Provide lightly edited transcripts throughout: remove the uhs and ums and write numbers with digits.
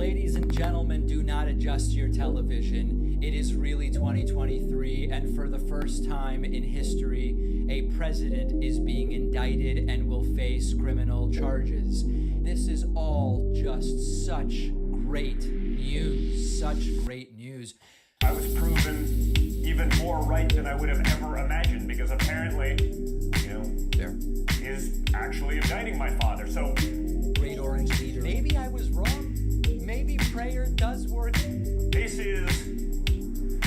Ladies and gentlemen, do not adjust your television. It is really 2023, and for the first time in history, a president is being indicted and will face criminal charges. This is all just such great news, such great news. I was proven even more right than I would have ever imagined, because apparently, there is actually indicting my father. So, great orange leader. Maybe I was wrong. Maybe prayer does work. This is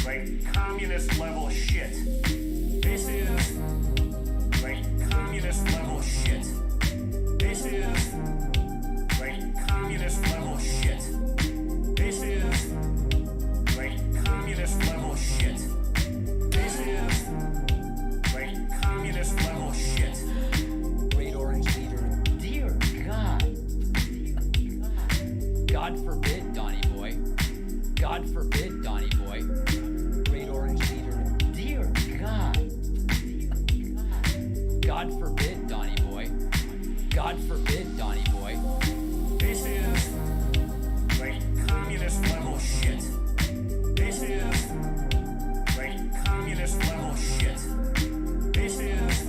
like communist level shit. This is like communist level shit. This is like communist level shit. This is like communist level shit. This is like communist level shit. Great orange leader. Dear God. God forbid, Donny boy. God forbid, Donny boy. Great orange leader. Dear God. God forbid, Donny boy. God forbid, Donny boy. This is like communist level shit. This is like communist level shit. This is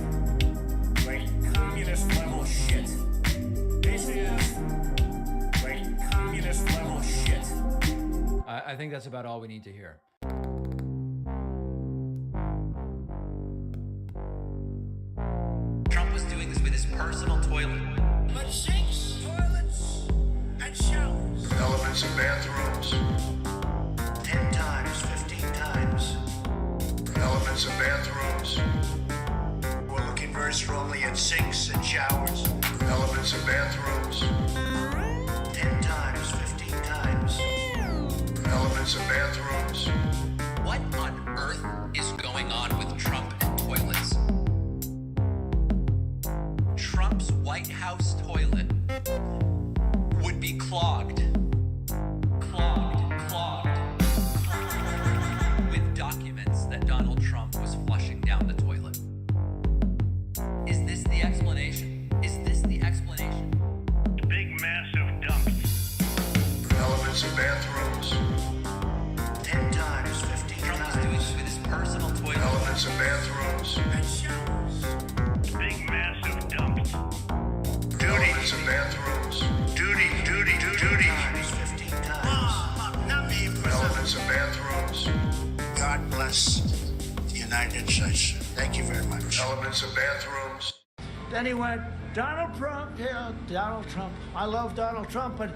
like communist level shit. This is like communist level shit. I think that's about all we need to hear. Trump was doing this with his personal toilet. But sinks, toilets, and showers. Elements of bathrooms. 10 times, 15 times. Elements of bathrooms. We're looking very strongly at sinks and showers. Elements of bathrooms. 10 times, 15 times. Elements of bathrooms. What on earth is going on with Trump and toilets? Trump's White House toilet would be clogged. With documents that Donald Trump was flushing down the toilet. Is this the explanation? Is this the explanation? Big massive dumps. Elements of bathrooms. 10 times, 15 Trump was doing this with his personal toilet. Elements of bathrooms. and showers. Big massive dumps. Elements of bathrooms. Duty. 10 times, 15 times. Not me, Elements of bathrooms. God bless the United States. Thank you very much. Elements of bathrooms. Then he went, Donald Trump, yeah, Donald Trump. I love Donald Trump, but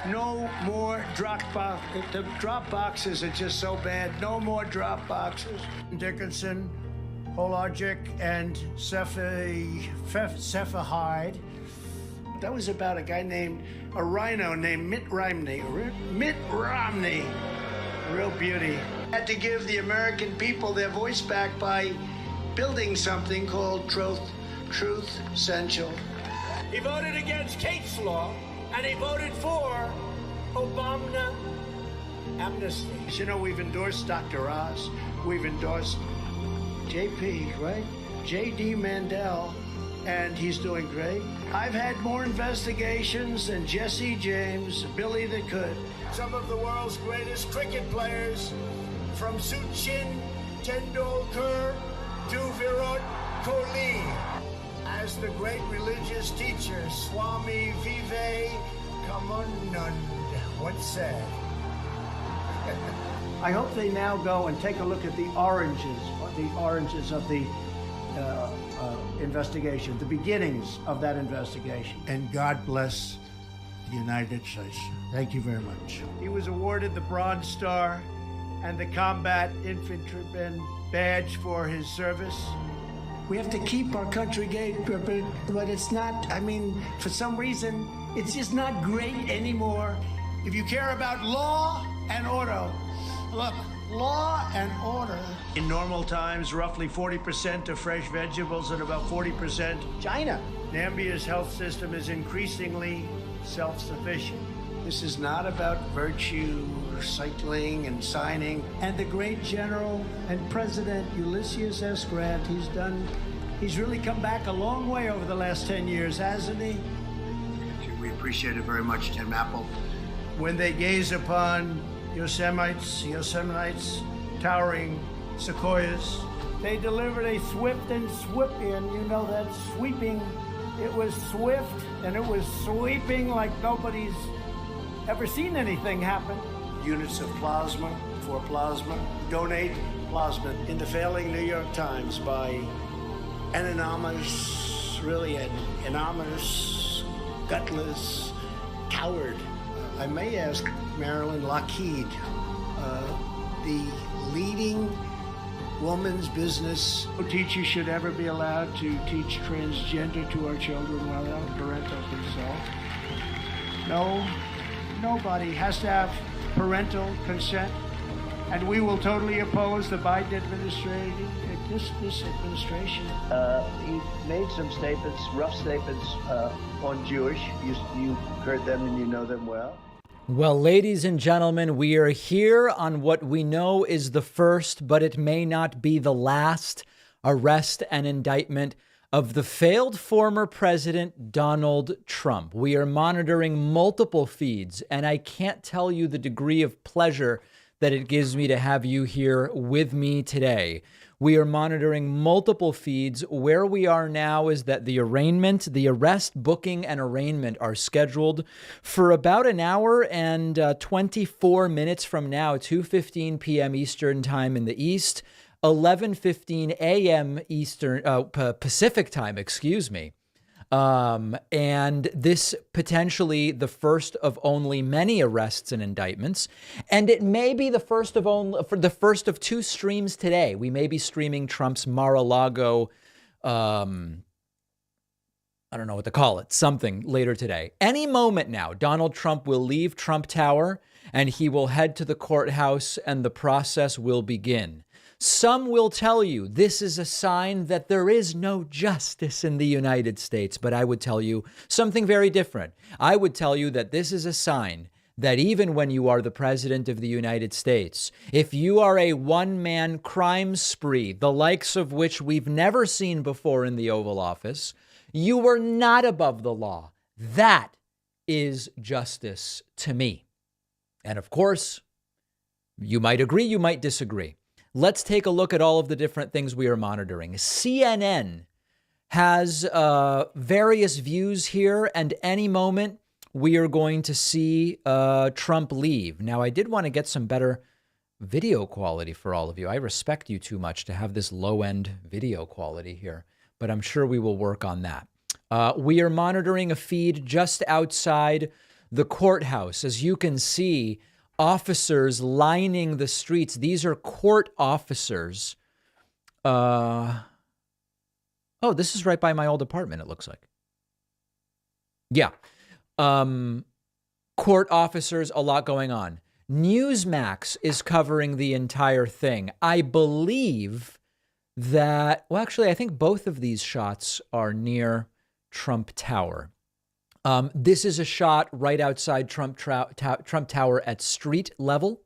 no more drop box. The drop boxes are just so bad. No more drop boxes. Dickinson, Holagic, and Cephahide. That was about a guy named, a rhino named Mitt Romney. Mitt Romney. Real beauty. Had to give the American people their voice back by building something called Truth Essential. He voted against Kate's law, and he voted for Obama amnesty. You know, we've endorsed Dr. Oz. We've endorsed JP, right? J.D. Mandel, and he's doing great. I've had more investigations than Jesse James, Billy the Could. Some of the world's greatest cricket players, from Sachin Tendulkar to Virat Kohli. As the great religious teacher Swami Vivekananda once said. I hope they now go and take a look at the oranges of the investigation, the beginnings of that investigation. And God bless the United States. Thank you very much. He was awarded the Bronze Star and the Combat Infantryman Badge for his service. We have to keep our country gay, but it's not, I mean, for some reason, it's just not great anymore. If you care about law and order, look, law and order. In normal times, roughly 40% of fresh vegetables and about 40% China. Nambia's health system is increasingly self-sufficient. This is not about virtue, cycling, and signing. And the great General and President Ulysses S. Grant, he's really come back a long way over the last 10 years, hasn't he? We appreciate it very much, Tim Apple. when they gaze upon Yosemite's towering sequoias. They delivered a swift and sweeping, you know that sweeping. It was swift and it was sweeping like nobody's ever seen anything happen. Units of plasma for plasma. Donate plasma. In the failing New York Times by an anonymous, really an anonymous, gutless coward. I may ask Marilyn Lockheed, the leading woman's business. No teacher should ever be allowed to teach transgender to our children without parental consent. No, nobody has to have parental consent. And we will totally oppose the Biden administration. This administration. He made some statements, rough statements on Jewish. You heard them and you know them well. Well, ladies and gentlemen, we are here on what we know is the first, but it may not be the last, arrest and indictment of the failed former president, Donald Trump. We are monitoring multiple feeds, and I can't tell you the degree of pleasure that it gives me to have you here with me today. We are monitoring multiple feeds. Where we are now is that the arraignment, the arrest, booking, and arraignment are scheduled for about an hour and 24 minutes from now, 2:15 p.m. Eastern time in the East, 11:15 a.m. Eastern Pacific time, excuse me. And this potentially the first of only many arrests and indictments. And it may be the first of two streams today. We may be streaming Trump's Mar-a-Lago, I don't know what to call it, something later today. Any moment now, Donald Trump will leave Trump Tower and he will head to the courthouse and the process will begin. Some will tell you this is a sign that there is no justice in the United States, but I would tell you something very different. I would tell you that this is a sign that even when you are the president of the United States, if you are a one-man crime spree, the likes of which we've never seen before in the Oval Office, you are not above the law. That is justice to me. And of course, you might agree, you might disagree. Let's take a look at all of the different things we are monitoring. CNN has various views here, and any moment we are going to see Trump leave. Now, I did want to get some better video quality for all of you. I respect you too much to have this low-end video quality here, but I'm sure we will work on that. We are monitoring a feed just outside the courthouse. As you can see, officers lining the streets. These are court officers. Oh, this is right by my old apartment, it looks like. Yeah. Court officers, a lot going on. Newsmax is covering the entire thing. I believe that, well, actually, I think both of these shots are near Trump Tower. This is a shot right outside Trump Tower at street level.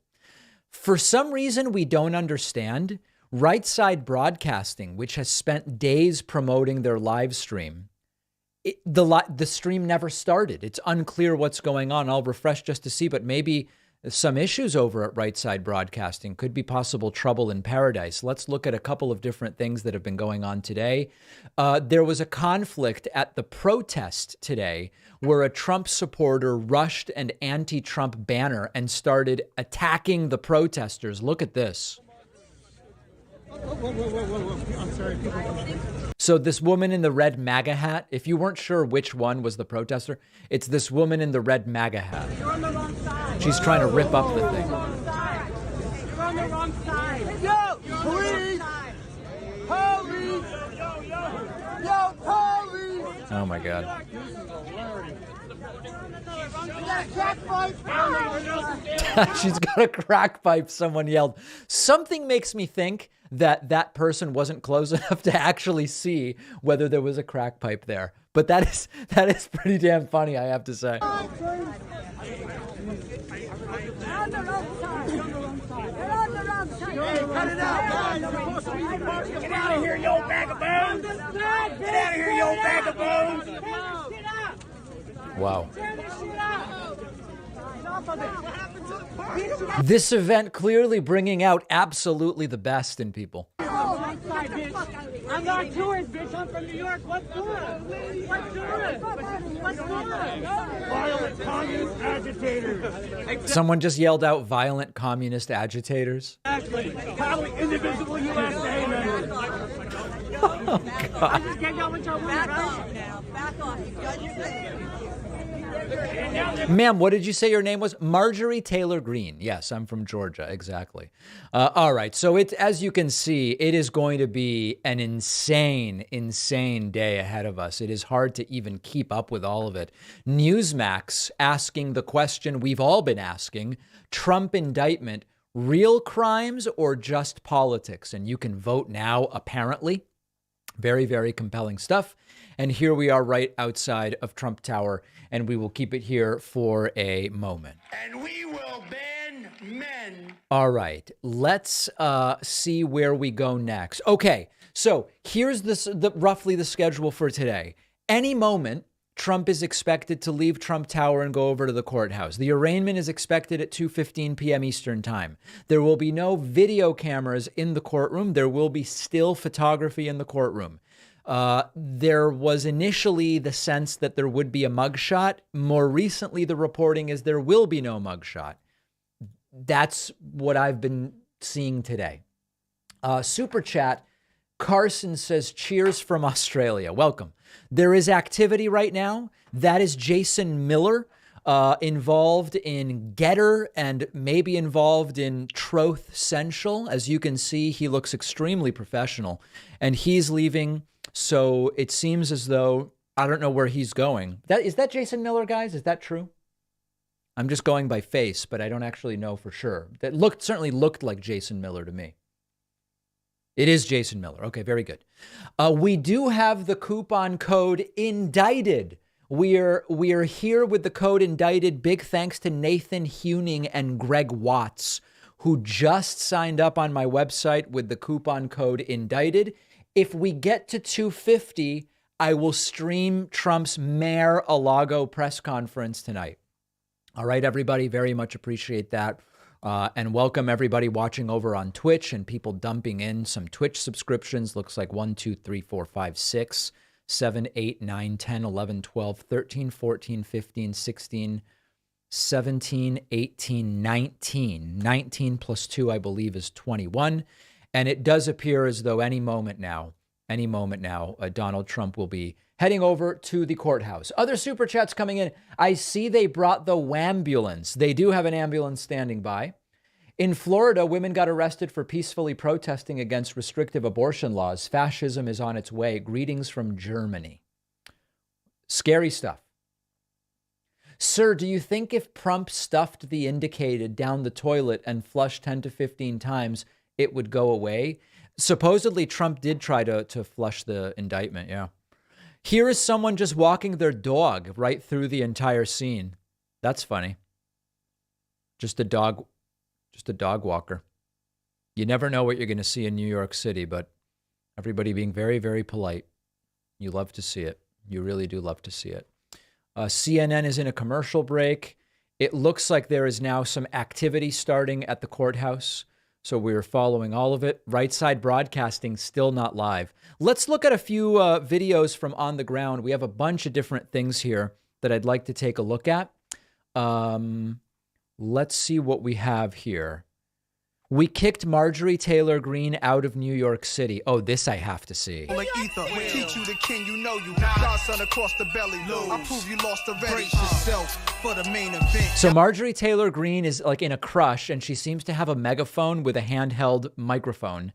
For some reason we don't understand, Right Side Broadcasting, which has spent days promoting their live stream, the stream never started. It's unclear what's going on. I'll refresh just to see, but maybe some issues over at Right Side Broadcasting. Could be possible trouble in paradise. Let's look at a couple of different things that have been going on today. There was a conflict at the protest today where a Trump supporter rushed an anti-Trump banner and started attacking the protesters. Look at this. I'm sorry. So this woman in the red MAGA hat, if you weren't sure which one was the protester, it's this woman in the red MAGA hat. You're on the wrong side. She's trying to rip up the thing. You're on the wrong side. Yo, police! Police! Yo, police! Oh my God. She's got a crack pipe, someone yelled. Something makes me think that that person wasn't close enough to actually see whether there was a crack pipe there. But that is pretty damn funny, I have to say. You're on the wrong side. You're on the wrong side. You're on the wrong side. Hey, cut it out, guys. Get out of here, you old bag of bones. Get out of here, you old bag of bones. Wow. This event clearly bringing out absolutely the best in people. I'm not a tourist, bitch. I'm from New York. What's tourist? What's tourist? What's tourist? Violent communist agitators. Someone just yelled out violent communist agitators. Exactly. Probably indivisible USA members. Oh, God. I just can't go with your back off now. Back off. Ma'am, what did you say your name was? Marjorie Taylor Greene. Yes, I'm from Georgia. Exactly. All right. So as you can see, it is going to be an insane, insane day ahead of us. It is hard to even keep up with all of it. Newsmax asking the question we've all been asking, Trump indictment, real crimes or just politics? And you can vote now, apparently. Very, very compelling stuff. And here we are right outside of Trump Tower, and we will keep it here for a moment. And we will ban men. All right, let's see where we go next. Okay, so here's roughly the schedule for today. Any moment, Trump is expected to leave Trump Tower and go over to the courthouse. The arraignment is expected at 2:15 p.m. Eastern Time. There will be no video cameras in the courtroom. There will be still photography in the courtroom. There was initially the sense that there would be a mugshot. More recently, the reporting is there will be no mugshot. That's what I've been seeing today. Super chat. Carson says, cheers from Australia. Welcome. There is activity right now. That is Jason Miller, involved in Getter and maybe involved in Truth Central. As you can see, he looks extremely professional and he's leaving. So it seems as though, I don't know where he's going. Is that Jason Miller, guys? Is that true? I'm just going by face, but I don't actually know for sure. That certainly looked like Jason Miller to me. It is Jason Miller. Okay, very good. We do have the coupon code indicted. We are here with the code indicted. Big thanks to Nathan Huning and Greg Watts, who just signed up on my website with the coupon code indicted. If we get to 250, I will stream Trump's Mar-a-Lago press conference tonight. All right, everybody, very much appreciate that. And welcome everybody watching over on Twitch and people dumping in some Twitch subscriptions. Looks like 1, 2, 3, 4, 5, 6, 7, 8, 9, 10, 11, 12, 13, 14, 15, 16, 17, 18, 19. 19 plus 2, I believe, is 21. And it does appear as though any moment now, Donald Trump will be heading over to the courthouse. Other super chats coming in. I see they brought the wambulance. They do have an ambulance standing by. In Florida, women got arrested for peacefully protesting against restrictive abortion laws. Fascism is on its way. Greetings from Germany. Scary stuff. Sir, do you think if Trump stuffed the indicated down the toilet and flushed 10 to 15 times, it would go away? Supposedly, Trump did try to flush the indictment, yeah. Here is someone just walking their dog right through the entire scene. That's funny. Just a dog walker. You never know what you're going to see in New York City, but everybody being very, very polite. You love to see it. You really do love to see it. CNN is in a commercial break. It looks like there is now some activity starting at the courthouse. So we're following all of it. Right Side Broadcasting still not live. Let's look at a few videos from on the ground. We have a bunch of different things here that I'd like to take a look at. Let's see what we have here. We kicked Marjorie Taylor Greene out of New York City. Oh, this I have to see. Like ether, teach you the king, you know you. Godson across the belly. I prove you lost already. Brace yourself for the main event. So Marjorie Taylor Greene is like in a crush, and she seems to have a megaphone with a handheld microphone.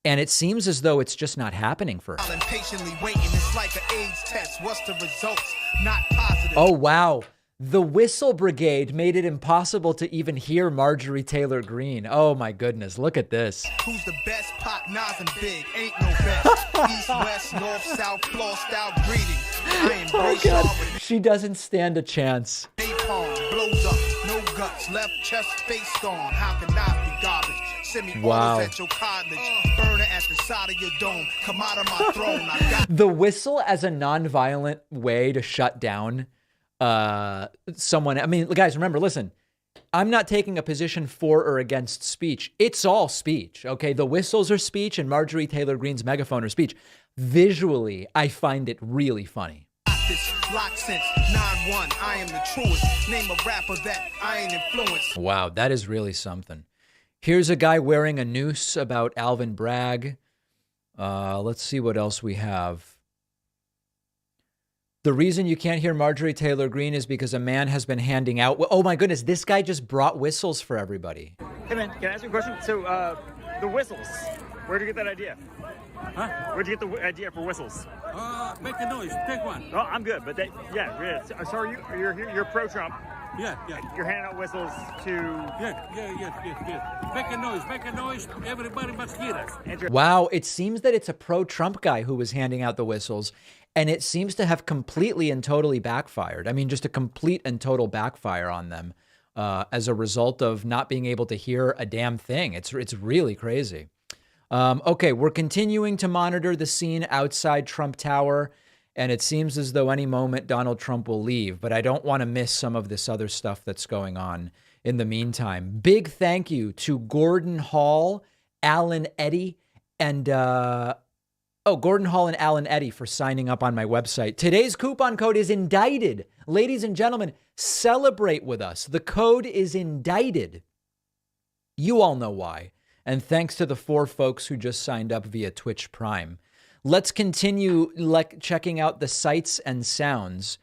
And it seems as though it's just not happening for her. I'm patiently waiting. It's like an AIDS test. What's the results? Not positive. Oh, wow. The Whistle Brigade made it impossible to even hear Marjorie Taylor Greene. Oh, my goodness. Look at this. Who's the best? Pop, Nas, and Big. Ain't no best. East, West, North, South, floor style greetings. I embrace y'all with She doesn't stand a chance. napalm. Blows up. No guts. Left chest, face gone. How can I be garbage? Send me Wow. orders at your college. Burn it at the side of your dome. Come out of my throne. I got The whistle as a nonviolent way to shut down someone. I mean, guys, remember, listen, I'm not taking a position for or against speech. It's all speech, okay? The whistles are speech and Marjorie Taylor Greene's megaphone are speech. Visually, I find it really funny. Lock since 9-1, I am the truest. Name a rapper that I ain't influenced. Wow, that is really something. Here's a guy wearing a noose about Alvin Bragg. Let's see what else we have. The reason you can't hear Marjorie Taylor Greene is because a man has been handing out... Oh my goodness, this guy just brought whistles for everybody. Hey man, can I ask you a question? So, the whistles, where'd you get that idea? Huh? Where'd you get the idea for whistles? Make a noise, take one. Oh, I'm good, but yeah. So you're pro-Trump. Yeah. You're handing out whistles to... Yeah. Make a noise, everybody must hear us. Wow, it seems that it's a pro-Trump guy who was handing out the whistles, and it seems to have completely and totally backfired. I mean, just a complete and total backfire on them as a result of not being able to hear a damn thing. It's really crazy. Okay, we're continuing to monitor the scene outside Trump Tower, and it seems as though any moment Donald Trump will leave, but I don't want to miss some of this other stuff that's going on in the meantime. Big thank you to Gordon Hall, Alan Eddy, and Gordon Hall and Alan Eddy for signing up on my website. Today's coupon code is indicted. Ladies and gentlemen, celebrate with us. The code is indicted. You all know why. And thanks to the 4 folks who just signed up via Twitch Prime. Let's continue checking out the sights and sounds.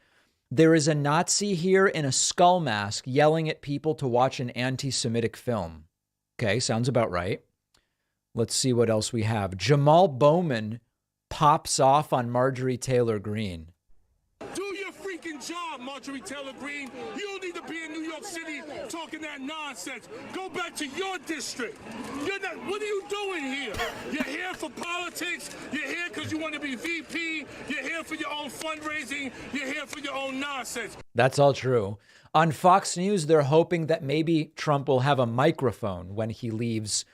There is a Nazi here in a skull mask yelling at people to watch an anti-Semitic film. Okay, sounds about right. Let's see what else we have. Jamal Bowman pops off on Marjorie Taylor Greene. Do your freaking job, Marjorie Taylor Greene. You don't need to be in New York City talking that nonsense. Go back to your district. What are you doing here? You're here for politics. You're here because you want to be VP. You're here for your own fundraising. You're here for your own nonsense. That's all true. On Fox News, they're hoping that maybe Trump will have a microphone when he leaves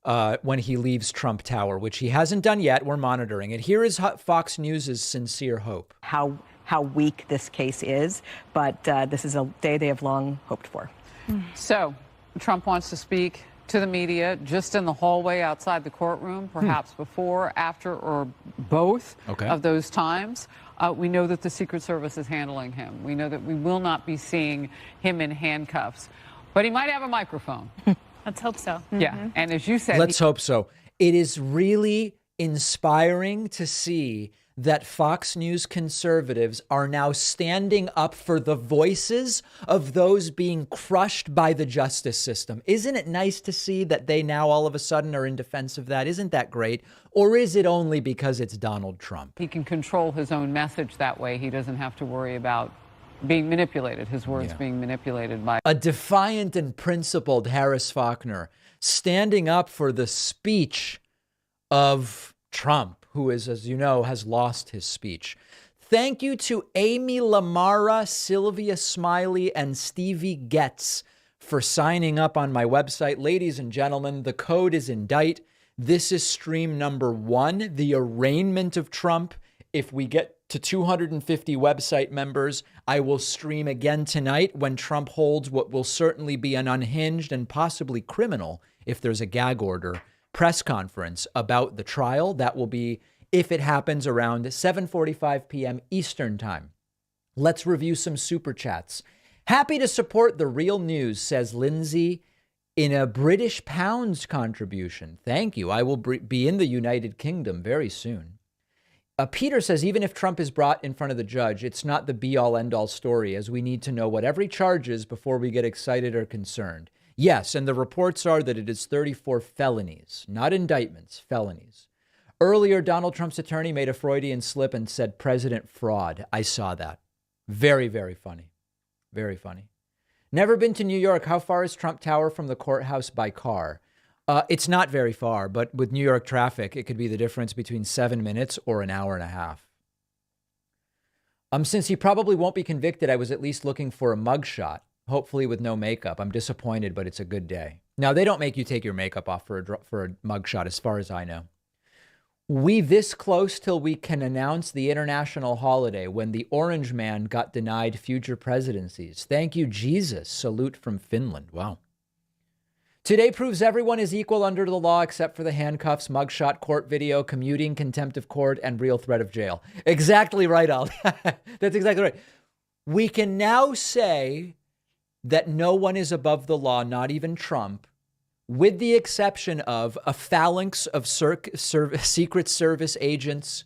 Trump Tower, which he hasn't done yet. We're monitoring it. Here is Fox News' sincere hope. How weak this case is, but this is a day they have long hoped for. So Trump wants to speak to the media just in the hallway outside the courtroom, perhaps before, after, or both of those times. We know that the Secret Service is handling him. We know that we will not be seeing him in handcuffs, but he might have a microphone. Let's hope so. Yeah. And as you said, let's hope so. It is really inspiring to see that Fox News conservatives are now standing up for the voices of those being crushed by the justice system. Isn't it nice to see that they now all of a sudden are in defense of that? Isn't that great? Or is it only because it's Donald Trump? He can control his own message that way. He doesn't have to worry about being manipulated, his words being manipulated by a defiant and principled Harris Faulkner standing up for the speech of Trump, who is, as you know, has lost his speech. Thank you to Amy Lamara, Sylvia Smiley, and Stevie Getz for signing up on my website. Ladies and gentlemen, the code is indict. This is stream number 1, the arraignment of Trump. If we get to 250 website members, I will stream again tonight when Trump holds what will certainly be an unhinged and possibly criminal, if there's a gag order, press conference about the trial. That will be, if it happens, around 7:45 p.m. Eastern time. Let's review some super chats. Happy to support the real news, says Lindsay, in a British pounds contribution. Thank you. I will be in the United Kingdom very soon. Peter says, even if Trump is brought in front of the judge, it's not the be-all, end-all story, as we need to know what every charge is before we get excited or concerned. Yes, and the reports are that it is 34 felonies, not indictments, felonies. Earlier, Donald Trump's attorney made a Freudian slip and said President fraud. I saw that. Very, very funny. Very funny. Never been to New York. How far is Trump Tower from the courthouse by car? It's not very far, but with New York traffic, it could be the difference between 7 minutes or an hour and a half. Since he probably won't be convicted, I was at least looking for a mugshot, hopefully with no makeup. I'm disappointed, but it's a good day. Now, they don't make you take your makeup off for a mugshot, as far as I know. We this close till we can announce the international holiday when the orange man got denied future presidencies. Thank you, Jesus. Salute from Finland. Wow. Today proves everyone is equal under the law except for the handcuffs, mugshot, court video, commuting, contempt of court, and real threat of jail. Exactly right, Al. That's exactly right. We can now say that no one is above the law, not even Trump, with the exception of a phalanx of Secret Service agents,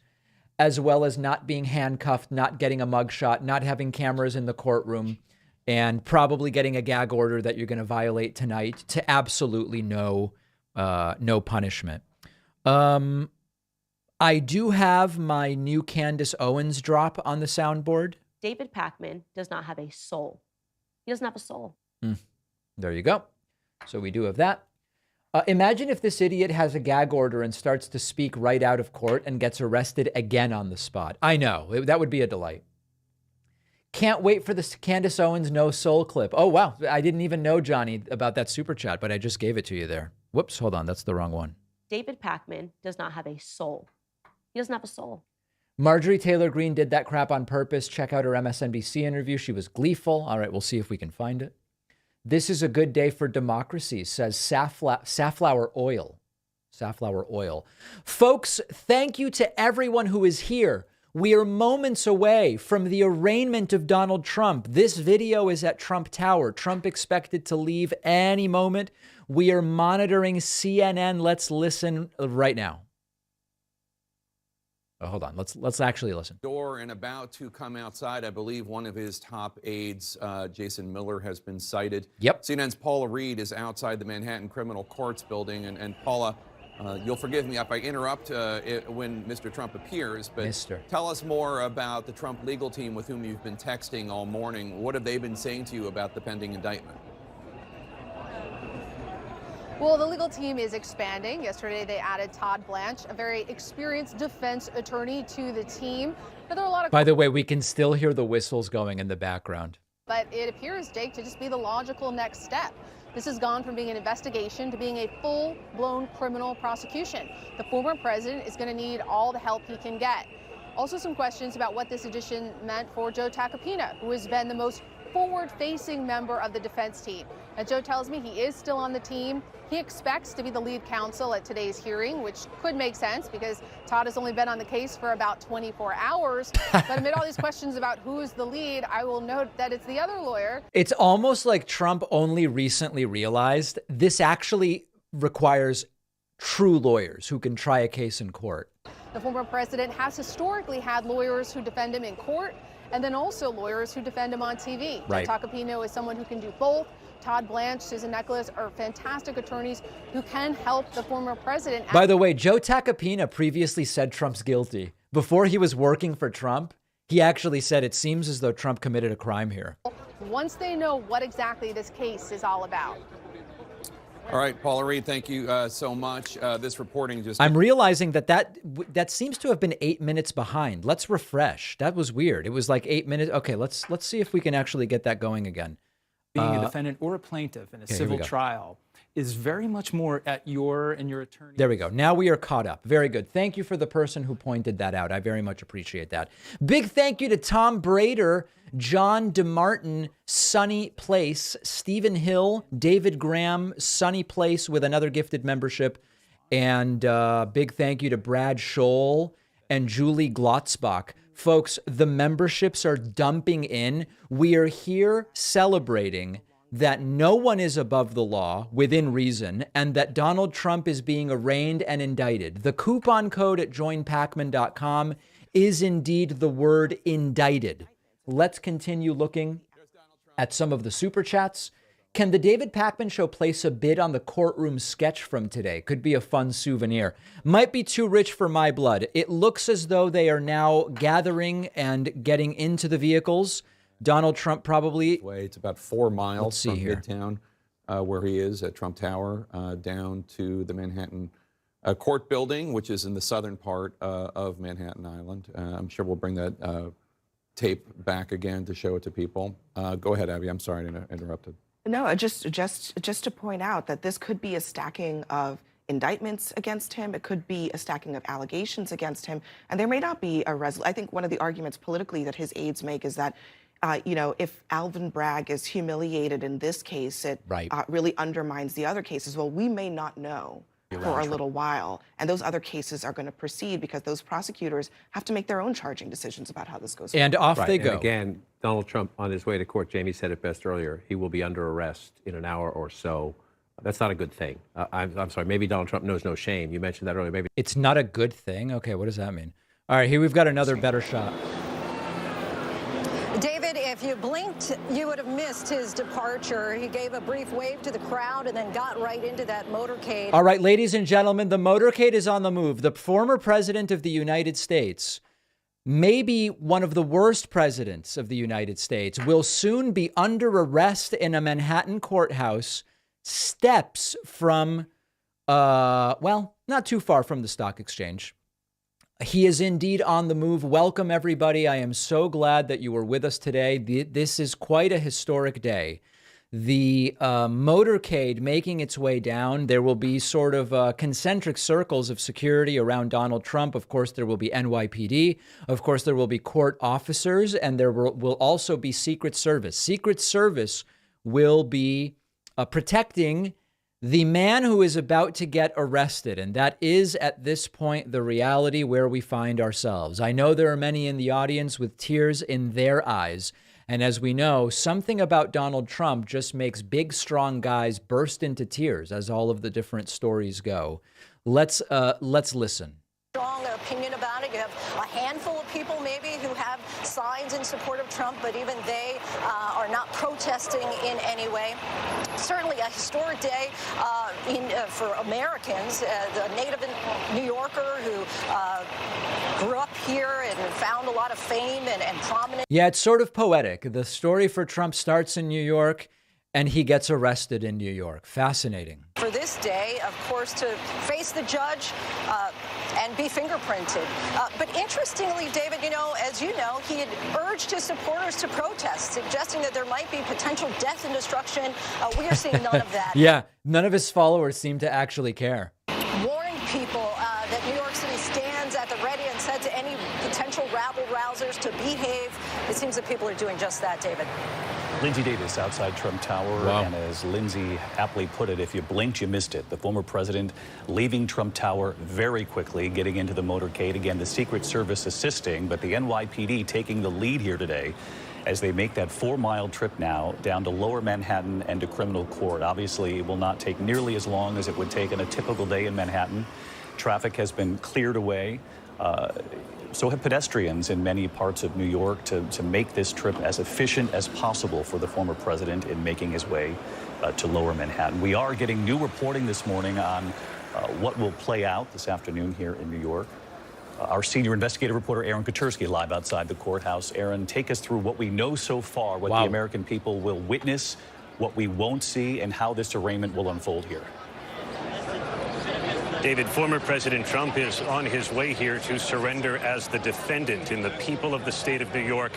as well as not being handcuffed, not getting a mugshot, not having cameras in the courtroom, and probably getting a gag order that you're going to violate tonight, to absolutely no punishment. I do have my new Candace Owens drop on the soundboard. David Pakman does not have a soul. He doesn't have a soul. There you go. So we do have that. Imagine if this idiot has a gag order and starts to speak right out of court and gets arrested again on the spot. I know. That would be a delight. Can't wait for the Candace Owens no soul clip. Oh, wow. I didn't even know, Johnny, about that super chat, but I just gave it to you there. Whoops. Hold on. That's the wrong one. David Pakman does not have a soul. He doesn't have a soul. Marjorie Taylor Greene did that crap on purpose. Check out her MSNBC interview. She was gleeful. All right. We'll see if we can find it. This is a good day for democracy, says Safflower Oil. Safflower Oil. Folks, thank you to everyone who is here. We are moments away from the arraignment of Donald Trump. This video is at Trump Tower. Trump expected to leave any moment. We are monitoring CNN. Let's listen right now. Oh, hold on. Let's actually listen. Door and about to come outside. I believe one of his top aides, Jason Miller, has been cited. Yep. CNN's Paula Reed is outside the Manhattan Criminal Courts building. And Paula, you'll forgive me if I interrupt when Mr. Trump appears, but tell us more about the Trump legal team with whom you've been texting all morning. What have they been saying to you about the pending indictment? Well, the legal team is expanding. Yesterday, they added Todd Blanche, a very experienced defense attorney, to the team. But there are a lot of... By the way, we can still hear the whistles going in the background. But it appears, Jake, to just be the logical next step. This has gone from being an investigation to being a full-blown criminal prosecution. The former president is going to need all the help he can get. Also, some questions about what this addition meant for Joe Tacopina, who has been the most forward-facing member of the defense team. Now, Joe tells me he is still on the team. He expects to be the lead counsel at today's hearing, which could make sense because Todd has only been on the case for about 24 hours. But amid all these questions about who is the lead, I will note that it's the other lawyer. It's almost like Trump only recently realized this actually requires true lawyers who can try a case in court. The former president has historically had lawyers who defend him in court and then also lawyers who defend him on TV. Right. Tacopina is someone who can do both. Todd Blanche, Susan Nicholas are fantastic attorneys who can help the former president. By the way, Joe Tacopina previously said Trump's guilty. Before he was working for Trump, he actually said it seems as though Trump committed a crime here. Once they know what exactly this case is all about. All right, Paula Reed, thank you so much. This reporting just... I'm realizing that seems to have been 8 minutes behind. Let's refresh. That was weird. It was like 8 minutes. Okay, let's see if we can actually get that going again. Being a defendant or a plaintiff in a civil trial is very much more at your attorney. There we go. Now we are caught up. Very good. Thank you for the person who pointed that out. I very much appreciate that. Big thank you to Tom Brader, John DeMartin, Sunny Place, Stephen Hill, David Graham, Sunny Place with another gifted membership. And big thank you to Brad Scholl and Julie Glotzbach. Folks, the memberships are dumping in. We are here celebrating that no one is above the law within reason and that Donald Trump is being arraigned and indicted. The coupon code at joinpacman.com is indeed the word indicted. Let's continue looking at some of the super chats. Can the David Pakman Show place a bid on the courtroom sketch from today? Could be a fun souvenir. Might be too rich for my blood. It looks as though they are now gathering and getting into the vehicles. Donald Trump probably... It's about 4 miles from Midtown, where he is at Trump Tower, down to the Manhattan Court building, which is in the southern part of Manhattan Island. I'm sure we'll bring that tape back again to show it to people. Go ahead, Abby. I'm sorry to interrupt. No, just to point out that this could be a stacking of indictments against him. It could be a stacking of allegations against him. And there may not be a resolution. I think one of the arguments politically that his aides make is that, if Alvin Bragg is humiliated in this case, it really undermines the other cases. Well, we may not know for a little while. And those other cases are going to proceed because those prosecutors have to make their own charging decisions about how this goes forward. And off they go. And again, Donald Trump, on his way to court, Jamie said it best earlier, he will be under arrest in an hour or so. That's not a good thing. I'm sorry, maybe Donald Trump knows no shame. You mentioned that earlier. Maybe it's not a good thing? Okay, what does that mean? All right, here we've got another better shot. David, if you blinked, you would have missed his departure. He gave a brief wave to the crowd and then got right into that motorcade. All right, ladies and gentlemen, the motorcade is on the move. The former president of the United States, maybe one of the worst presidents of the United States, will soon be under arrest in a Manhattan courthouse, steps from, well, not too far from the stock exchange. He is indeed on the move. Welcome, everybody. I am so glad that you were with us today. This is quite a historic day. The motorcade making its way down. There will be sort of concentric circles of security around Donald Trump. Of course, there will be NYPD. Of course, there will be court officers, and there will also be Secret Service. Secret Service will be protecting the man who is about to get arrested, and that is at this point the reality where we find ourselves. I know there are many in the audience with tears in their eyes, and as we know, something about Donald Trump just makes big, strong guys burst into tears, as all of the different stories go. Let's listen. Strong opinion about it. You have a handful of people maybe who have signs in support of Trump, but even they are not protesting in any way. Certainly a historic day for Americans. The native New Yorker who grew up here and found a lot of fame and prominence. Yeah, it's sort of poetic. The story for Trump starts in New York, and he gets arrested in New York. Fascinating. For this day, of course, to face the judge and be fingerprinted. But interestingly, David, as you know, he had urged his supporters to protest, suggesting that there might be potential death and destruction. We are seeing none of that. Yeah, none of his followers seem to actually care. Warning people that New York City stands at the ready and said to any potential rabble-rousers to behave. It seems that people are doing just that, David. Lindsay Davis outside Trump Tower, and as Lindsay aptly put it, if you blinked, you missed it. The former president leaving Trump Tower very quickly, getting into the motorcade. Again, the Secret Service assisting, but the NYPD taking the lead here today as they make that 4-mile trip now down to Lower Manhattan and to criminal court. Obviously, it will not take nearly as long as it would take on a typical day in Manhattan. Traffic has been cleared away. So have pedestrians in many parts of New York to make this trip as efficient as possible for the former president in making his way to Lower Manhattan. We are getting new reporting this morning on what will play out this afternoon here in New York. Our senior investigative reporter, Aaron Katersky, live outside the courthouse. Aaron, take us through what we know so far, what the American people will witness, what we won't see, and how this arraignment will unfold here. David, former President Trump is on his way here to surrender as the defendant in the people of the state of New York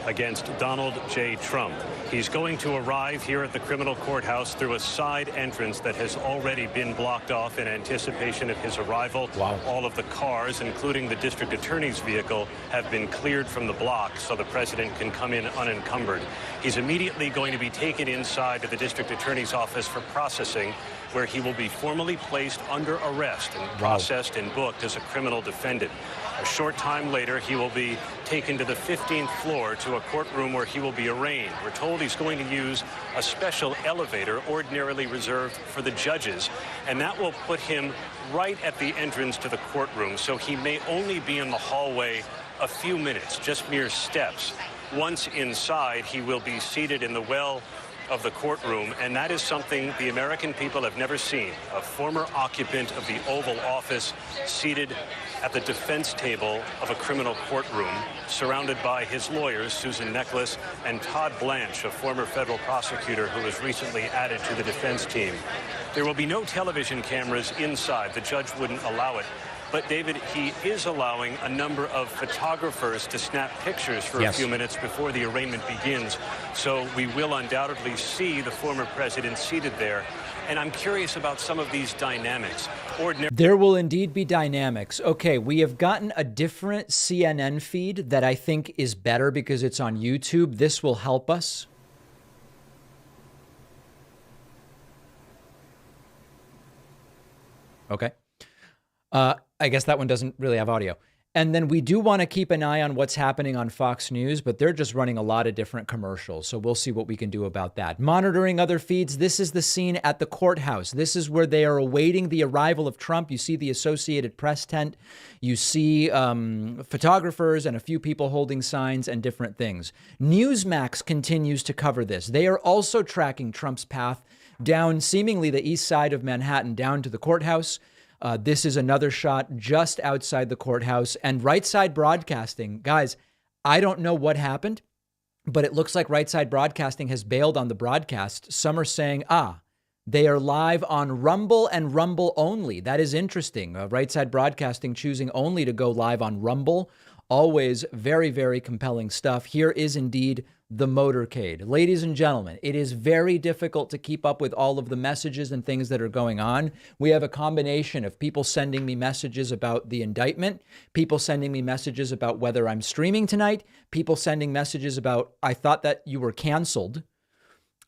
against Donald J. Trump. He's going to arrive here at the criminal courthouse through a side entrance that has already been blocked off in anticipation of his arrival. All of the cars, including the district attorney's vehicle, have been cleared from the block so the president can come in unencumbered. He's immediately going to be taken inside to the district attorney's office for processing, where he will be formally placed under arrest and processed and booked as a criminal defendant. A short time later, he will be taken to the 15th floor to a courtroom where he will be arraigned. We're told he's going to use a special elevator ordinarily reserved for the judges, and that will put him right at the entrance to the courtroom, so he may only be in the hallway a few minutes, just mere steps. Once inside, he will be seated in the well of the courtroom, and that is something the American people have never seen. A former occupant of the Oval Office seated at the defense table of a criminal courtroom, surrounded by his lawyers, Susan Necklace and Todd Blanche, a former federal prosecutor who was recently added to the defense team. There will be no television cameras inside. The judge wouldn't allow it. But, David, he is allowing a number of photographers to snap pictures for a few minutes before the arraignment begins. So we will undoubtedly see the former president seated there. And I'm curious about some of these dynamics. ordinary. There will indeed be dynamics. Okay, we have gotten a different CNN feed that I think is better because it's on YouTube. This will help us. Okay. I guess that one doesn't really have audio. And then we do want to keep an eye on what's happening on Fox News, but they're just running a lot of different commercials. So we'll see what we can do about that. Monitoring other feeds. This is the scene at the courthouse. This is where they are awaiting the arrival of Trump. You see the Associated Press tent. You see photographers and a few people holding signs and different things. Newsmax continues to cover this. They are also tracking Trump's path down seemingly the east side of Manhattan down to the courthouse. This is another shot just outside the courthouse. And Right Side Broadcasting, guys, I don't know what happened, but it looks like Right Side Broadcasting has bailed on the broadcast. Some are saying, they are live on Rumble and Rumble only. That is interesting. Right Side Broadcasting choosing only to go live on Rumble. Always very, very compelling stuff. Here is indeed the motorcade. Ladies and gentlemen, it is very difficult to keep up with all of the messages and things that are going on. We have a combination of people sending me messages about the indictment, people sending me messages about whether I'm streaming tonight, people sending messages about, I thought that you were canceled.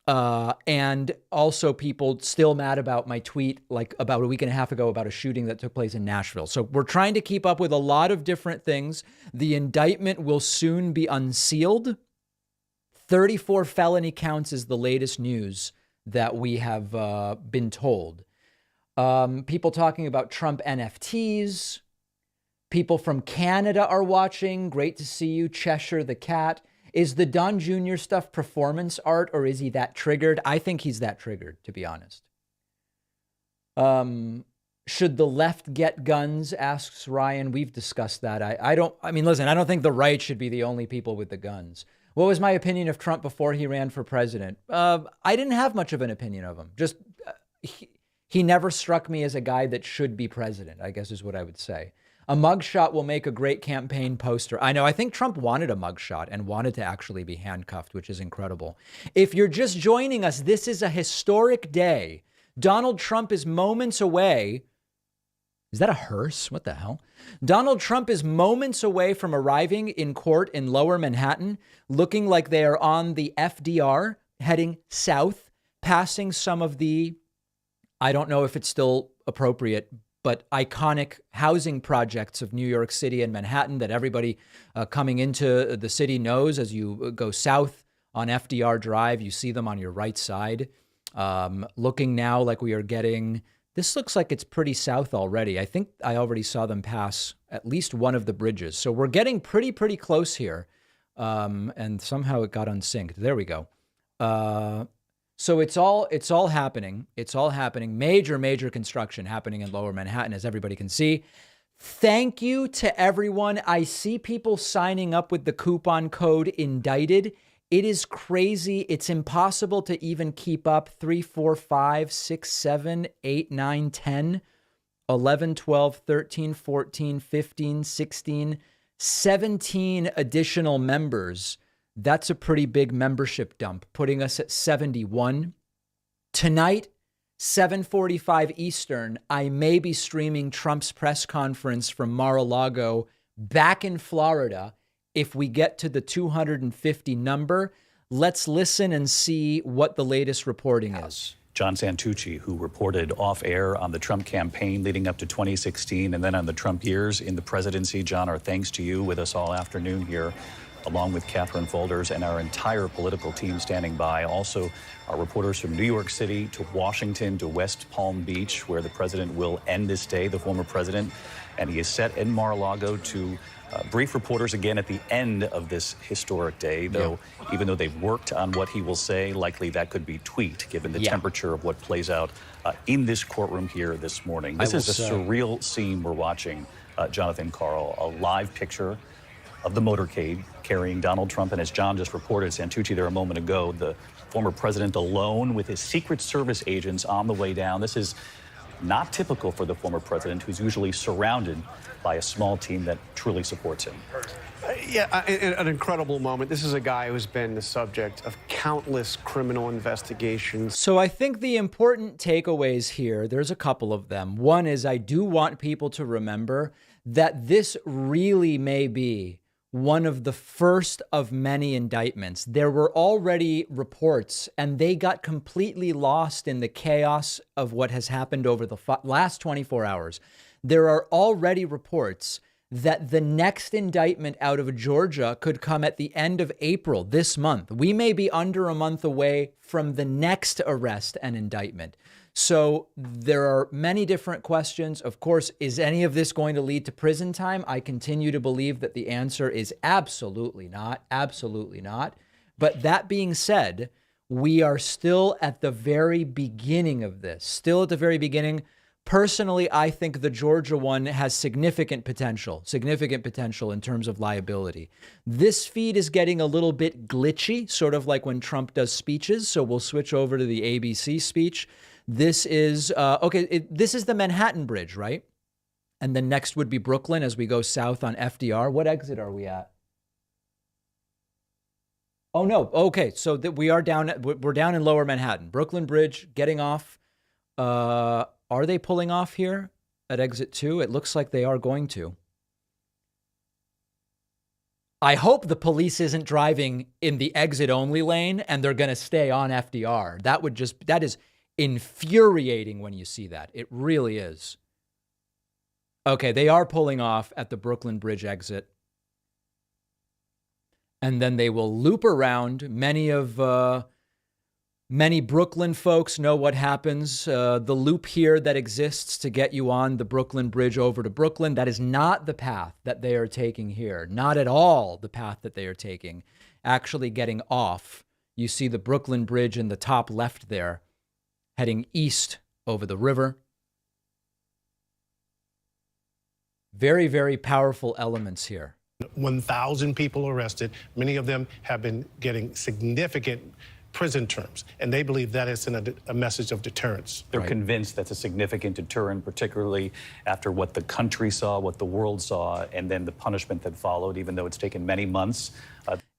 And also people still mad about my tweet like about a week and a half ago about a shooting that took place in Nashville. So we're trying to keep up with a lot of different things. The indictment will soon be unsealed. 34 felony counts is the latest news that we have been told. People talking about Trump NFTs. People from Canada are watching. Great to see you, Cheshire the Cat. Is the Don Jr. stuff performance art or is he that triggered? I think he's that triggered, to be honest. Should the left get guns, asks Ryan. We've discussed that. I don't think the right should be the only people with the guns. What was my opinion of Trump before he ran for president? I didn't have much of an opinion of him. Just he never struck me as a guy that should be president, I guess is what I would say. A mugshot will make a great campaign poster. I know. I think Trump wanted a mugshot and wanted to actually be handcuffed, which is incredible. If you're just joining us, this is a historic day. Donald Trump is moments away. Is that a hearse? What the hell? Donald Trump is moments away from arriving in court in Lower Manhattan, looking like they are on the FDR, heading south, passing some of the, I don't know if it's still appropriate, but iconic housing projects of New York City and Manhattan that everybody coming into the city knows. As you go south on FDR Drive, you see them on your right side. Looking now like we are getting... This looks like it's pretty south already. I think I already saw them pass at least one of the bridges. So we're getting pretty close here. And somehow it got unsynced. There we go. So it's all happening. It's all happening. Major construction happening in Lower Manhattan, as everybody can see. Thank you to everyone. I see people signing up with the coupon code INDICTED. It is crazy. It's impossible to even keep up. 3, 4, 5, 6, 7, 8, 9, 10, 11, 12, 13, 14, 15, 16, 17 additional members. That's a pretty big membership dump, putting us at 71. Tonight, 7:45 Eastern, I may be streaming Trump's press conference from Mar-a-Lago back in Florida. If we get to the 250 number, let's listen and see what the latest reporting is. John Santucci, who reported off air on the Trump campaign leading up to 2016 and then on the Trump years in the presidency. John, our thanks to you with us all afternoon here, along with Catherine Folders and our entire political team standing by. Also, our reporters from New York City to Washington to West Palm Beach, where the president will end this day, the former president. And he is set in Mar-a-Lago to brief reporters again at the end of this historic day, though, even though they've worked on what he will say, likely that could be tweaked given the temperature of what plays out in this courtroom here this morning. This is a surreal scene we're watching, Jonathan Karl, a live picture of the motorcade carrying Donald Trump. And as John just reported, Santucci there a moment ago, the former president alone with his Secret Service agents on the way down. This is not typical for the former president, who's usually surrounded by a small team that truly supports him. An incredible moment. This is a guy who's been the subject of countless criminal investigations. So I think the important takeaways here, there's a couple of them. One is I do want people to remember that this really may be one of the first of many indictments. There were already reports, and they got completely lost in the chaos of what has happened over the last 24 hours. There are already reports that the next indictment out of Georgia could come at the end of April this month. We may be under a month away from the next arrest and indictment. So there are many different questions. Of course, is any of this going to lead to prison time? I continue to believe that the answer is absolutely not. Absolutely not. But that being said, we are still at the very beginning of this. Still at the very beginning. Personally, I think the Georgia one has significant potential in terms of liability. This feed is getting a little bit glitchy, sort of like when Trump does speeches. So we'll switch over to the ABC speech. This is, this is the Manhattan Bridge, right? And then next would be Brooklyn as we go south on FDR. What exit are we at? Oh, no. Okay, so we're down in Lower Manhattan. Brooklyn Bridge, getting off. Are they pulling off here at exit 2? It looks like they are going to. I hope the police isn't driving in the exit only lane and they're going to stay on FDR. That is infuriating when you see that. It really is. Okay, they are pulling off at the Brooklyn Bridge exit. And then they will loop around. Many Brooklyn folks know what happens. The loop here that exists to get you on the Brooklyn Bridge over to Brooklyn, that is not the path that they are taking here. Not at all the path that they are taking. Actually getting off. You see the Brooklyn Bridge in the top left there, heading east over the river. Very, very powerful elements here. 1,000 people arrested. Many of them have been getting significant prison terms, and they believe that is a message of deterrence. They're convinced that's a significant deterrent, particularly after what the country saw, what the world saw, and then the punishment that followed, even though it's taken many months.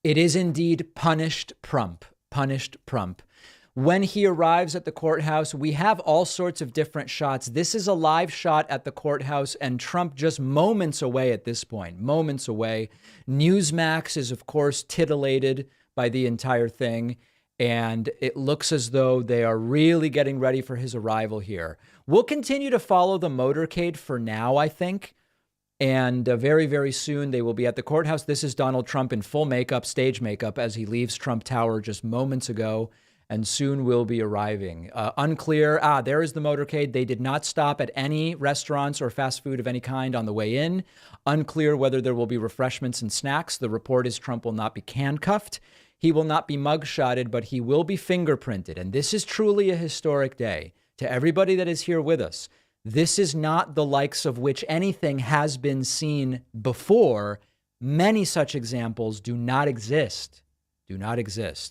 It is indeed punished Trump. When he arrives at the courthouse, we have all sorts of different shots. This is a live shot at the courthouse, and Trump just moments away at this point, moments away. Newsmax is, of course, titillated by the entire thing, and it looks as though they are really getting ready for his arrival here. We'll continue to follow the motorcade for now, I think, and very, very soon they will be at the courthouse. This is Donald Trump in full makeup, stage makeup, as he leaves Trump Tower just moments ago. And soon will be arriving. Unclear. There is the motorcade. They did not stop at any restaurants or fast food of any kind on the way in. Unclear whether there will be refreshments and snacks. The report is Trump will not be handcuffed. He will not be mugshotted, but he will be fingerprinted. And this is truly a historic day. To everybody that is here with us, this is not the likes of which anything has been seen before. Many such examples do not exist.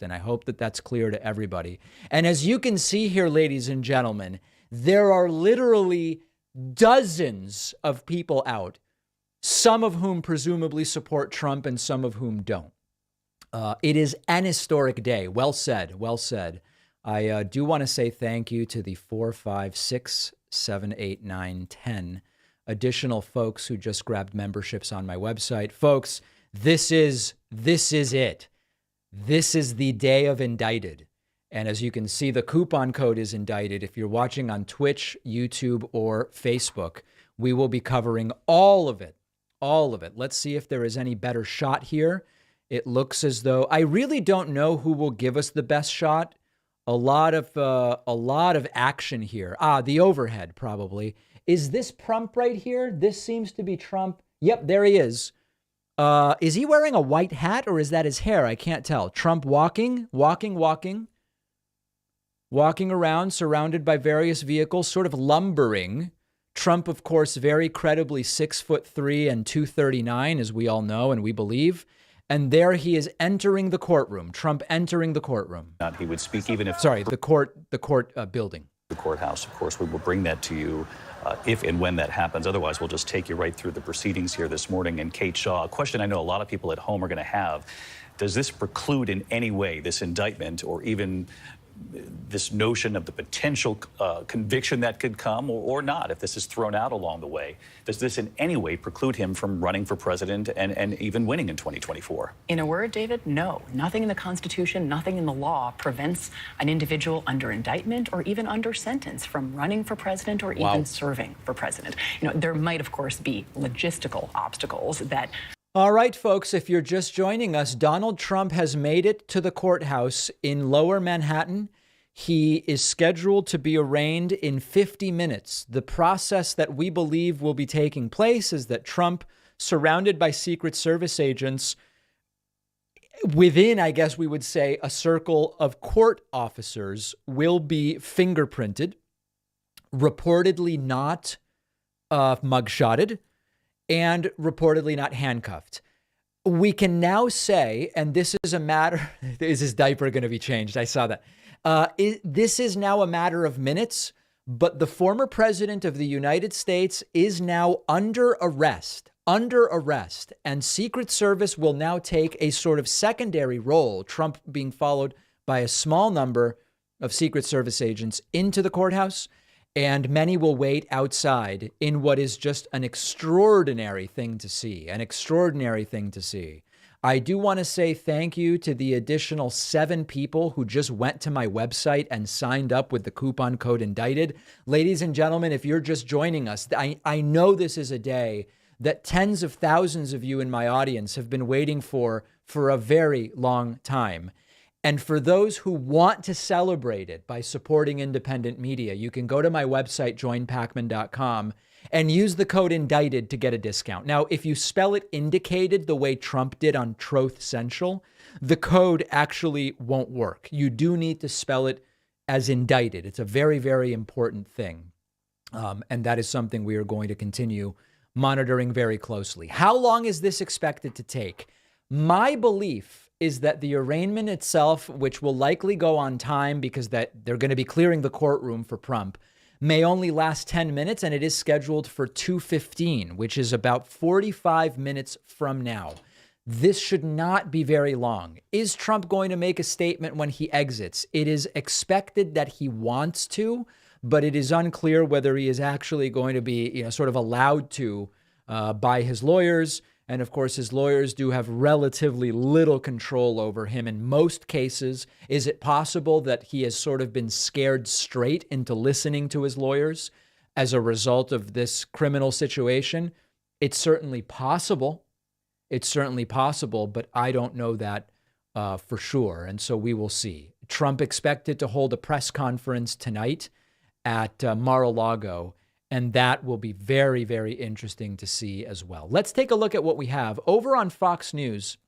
And I hope that that's clear to everybody. And as you can see here, ladies and gentlemen, there are literally dozens of people out, some of whom presumably support Trump and some of whom don't. It is an historic day. Well said. I do want to say thank you to the 4, 5, 6, 7, 8, 9, 10 additional folks who just grabbed memberships on my website. Folks, this is it. This is the day of indicted. And as you can see, the coupon code is indicted. If you're watching on Twitch, YouTube, or Facebook, we will be covering all of it. Let's see if there is any better shot here. It looks as though I really don't know who will give us the best shot. A lot of action here. The overhead probably. Is this Trump right here? This seems to be Trump. Yep, there he is. Is he wearing a white hat or is that his hair? I can't tell. Trump walking around surrounded by various vehicles, sort of lumbering. Trump, of course, very credibly 6'3" and 239, as we all know and we believe. And there he is entering the courtroom. Trump entering the courtroom. He would speak even if... Sorry, the court building. The courthouse, of course, we will bring that to you if and when that happens. Otherwise, we'll just take you right through the proceedings here this morning. And Kate Shaw, a question I know a lot of people at home are going to have. Does this preclude in any way this indictment or even this notion of the potential conviction that could come or not if this is thrown out along the way? Does this in any way preclude him from running for president and even winning in 2024? In a word, David, no. Nothing in the Constitution, nothing in the law prevents an individual under indictment or even under sentence from running for president or even serving for president. You know, there might, of course, be logistical obstacles that... All right, folks, if you're just joining us, Donald Trump has made it to the courthouse in Lower Manhattan. He is scheduled to be arraigned in 50 minutes. The process that we believe will be taking place is that Trump, surrounded by Secret Service agents, within, I guess we would say, a circle of court officers, will be fingerprinted, reportedly not mugshotted, and reportedly not handcuffed. We can now say, and this is a matter, is his diaper going to be changed? I saw that. This is now a matter of minutes, but the former president of the United States is now under arrest, and Secret Service will now take a sort of secondary role, Trump being followed by a small number of Secret Service agents into the courthouse. And many will wait outside in what is just an extraordinary thing to see, I do want to say thank you to the additional 7 people who just went to my website and signed up with the coupon code indicted. Ladies and gentlemen, if you're just joining us, I know this is a day that tens of thousands of you in my audience have been waiting for a very long time. And for those who want to celebrate it by supporting independent media, you can go to my website, joinpacman.com, and use the code indicted to get a discount. Now, if you spell it indicated the way Trump did on Troth Central, the code actually won't work. You do need to spell it as indicted. It's a very, very important thing. And that is something we are going to continue monitoring very closely. How long is this expected to take? My belief is that the arraignment itself, which will likely go on time because that they're going to be clearing the courtroom for Trump, may only last 10 minutes, and it is scheduled for 2:15, which is about 45 minutes from now. This should not be very long. Is Trump going to make a statement when he exits? It is expected that he wants to, but it is unclear whether he is actually going to be, sort of allowed to by his lawyers. And of course, his lawyers do have relatively little control over him in most cases. Is it possible that he has sort of been scared straight into listening to his lawyers as a result of this criminal situation? It's certainly possible. But I don't know that for sure. And so we will see. Trump expected to hold a press conference tonight at Mar-a-Lago. And that will be very, very interesting to see as well. Let's take a look at what we have over on Fox News.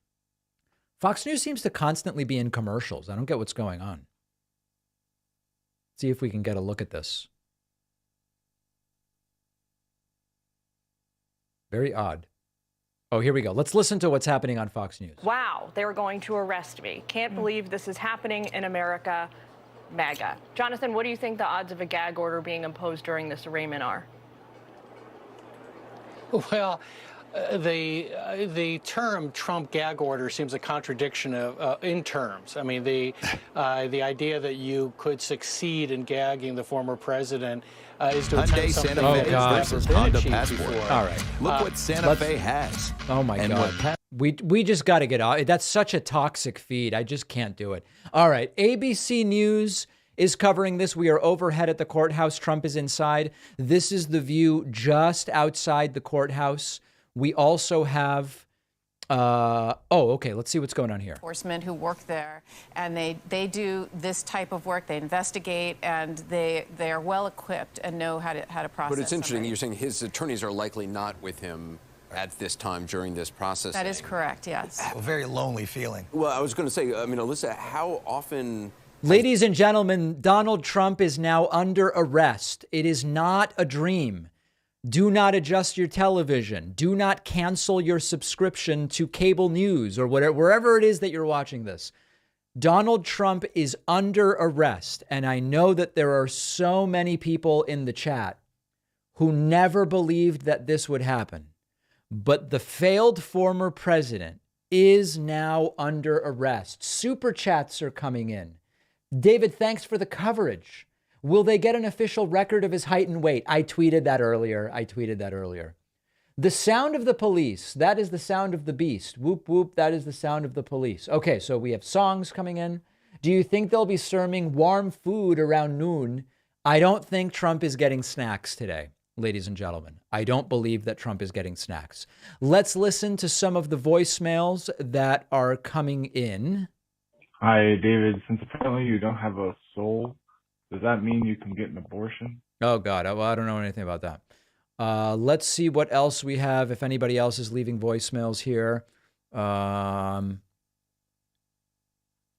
Fox News seems to constantly be in commercials. I don't get what's going on. Let's see if we can get a look at this. Very odd. Oh, here we go. Let's listen to what's happening on Fox News. Wow, they were going to arrest me. Can't believe this is happening in America. MAGA. Jonathan, what do you think the odds of a gag order being imposed during this arraignment are? Well, the term Trump gag order seems a contradiction in terms. I mean, the idea that you could succeed in gagging the former president is to attempt something that has never been achieved before. All right. Look what Santa Fe has. Oh, my God. We just got to get off. That's such a toxic feed. I just can't do it. All right. ABC News is covering this. We are overhead at the courthouse. Trump is inside. This is the view just outside the courthouse. We also have... okay. Let's see what's going on here. Enforcement who work there, and they do this type of work. They investigate, and they are well equipped and know how to process. But it's interesting. somebody. You're saying his attorneys are likely not with him at this time during this process. That is correct. Yes. A very lonely feeling. Well, I was going to say, I mean, Alyssa, how often... Ladies and gentlemen, Donald Trump is now under arrest. It is not a dream. Do not adjust your television. Do not cancel your subscription to cable news or whatever, wherever it is that you're watching this. Donald Trump is under arrest. And I know that there are so many people in the chat who never believed that this would happen. But the failed former president is now under arrest. Super chats are coming in. David, thanks for the coverage. Will they get an official record of his height and weight? I tweeted that earlier. The sound of the police. That is the sound of the beast. Whoop, whoop. That is the sound of the police. Okay, so we have songs coming in. Do you think they'll be serving warm food around noon? I don't think Trump is getting snacks today, ladies and gentlemen. I don't believe that Trump is getting snacks. Let's listen to some of the voicemails that are coming in. Hi, David. Since apparently you don't have a soul, does that mean you can get an abortion? Oh, God. Well, I don't know anything about that. Let's see what else we have, if anybody else is leaving voicemails here.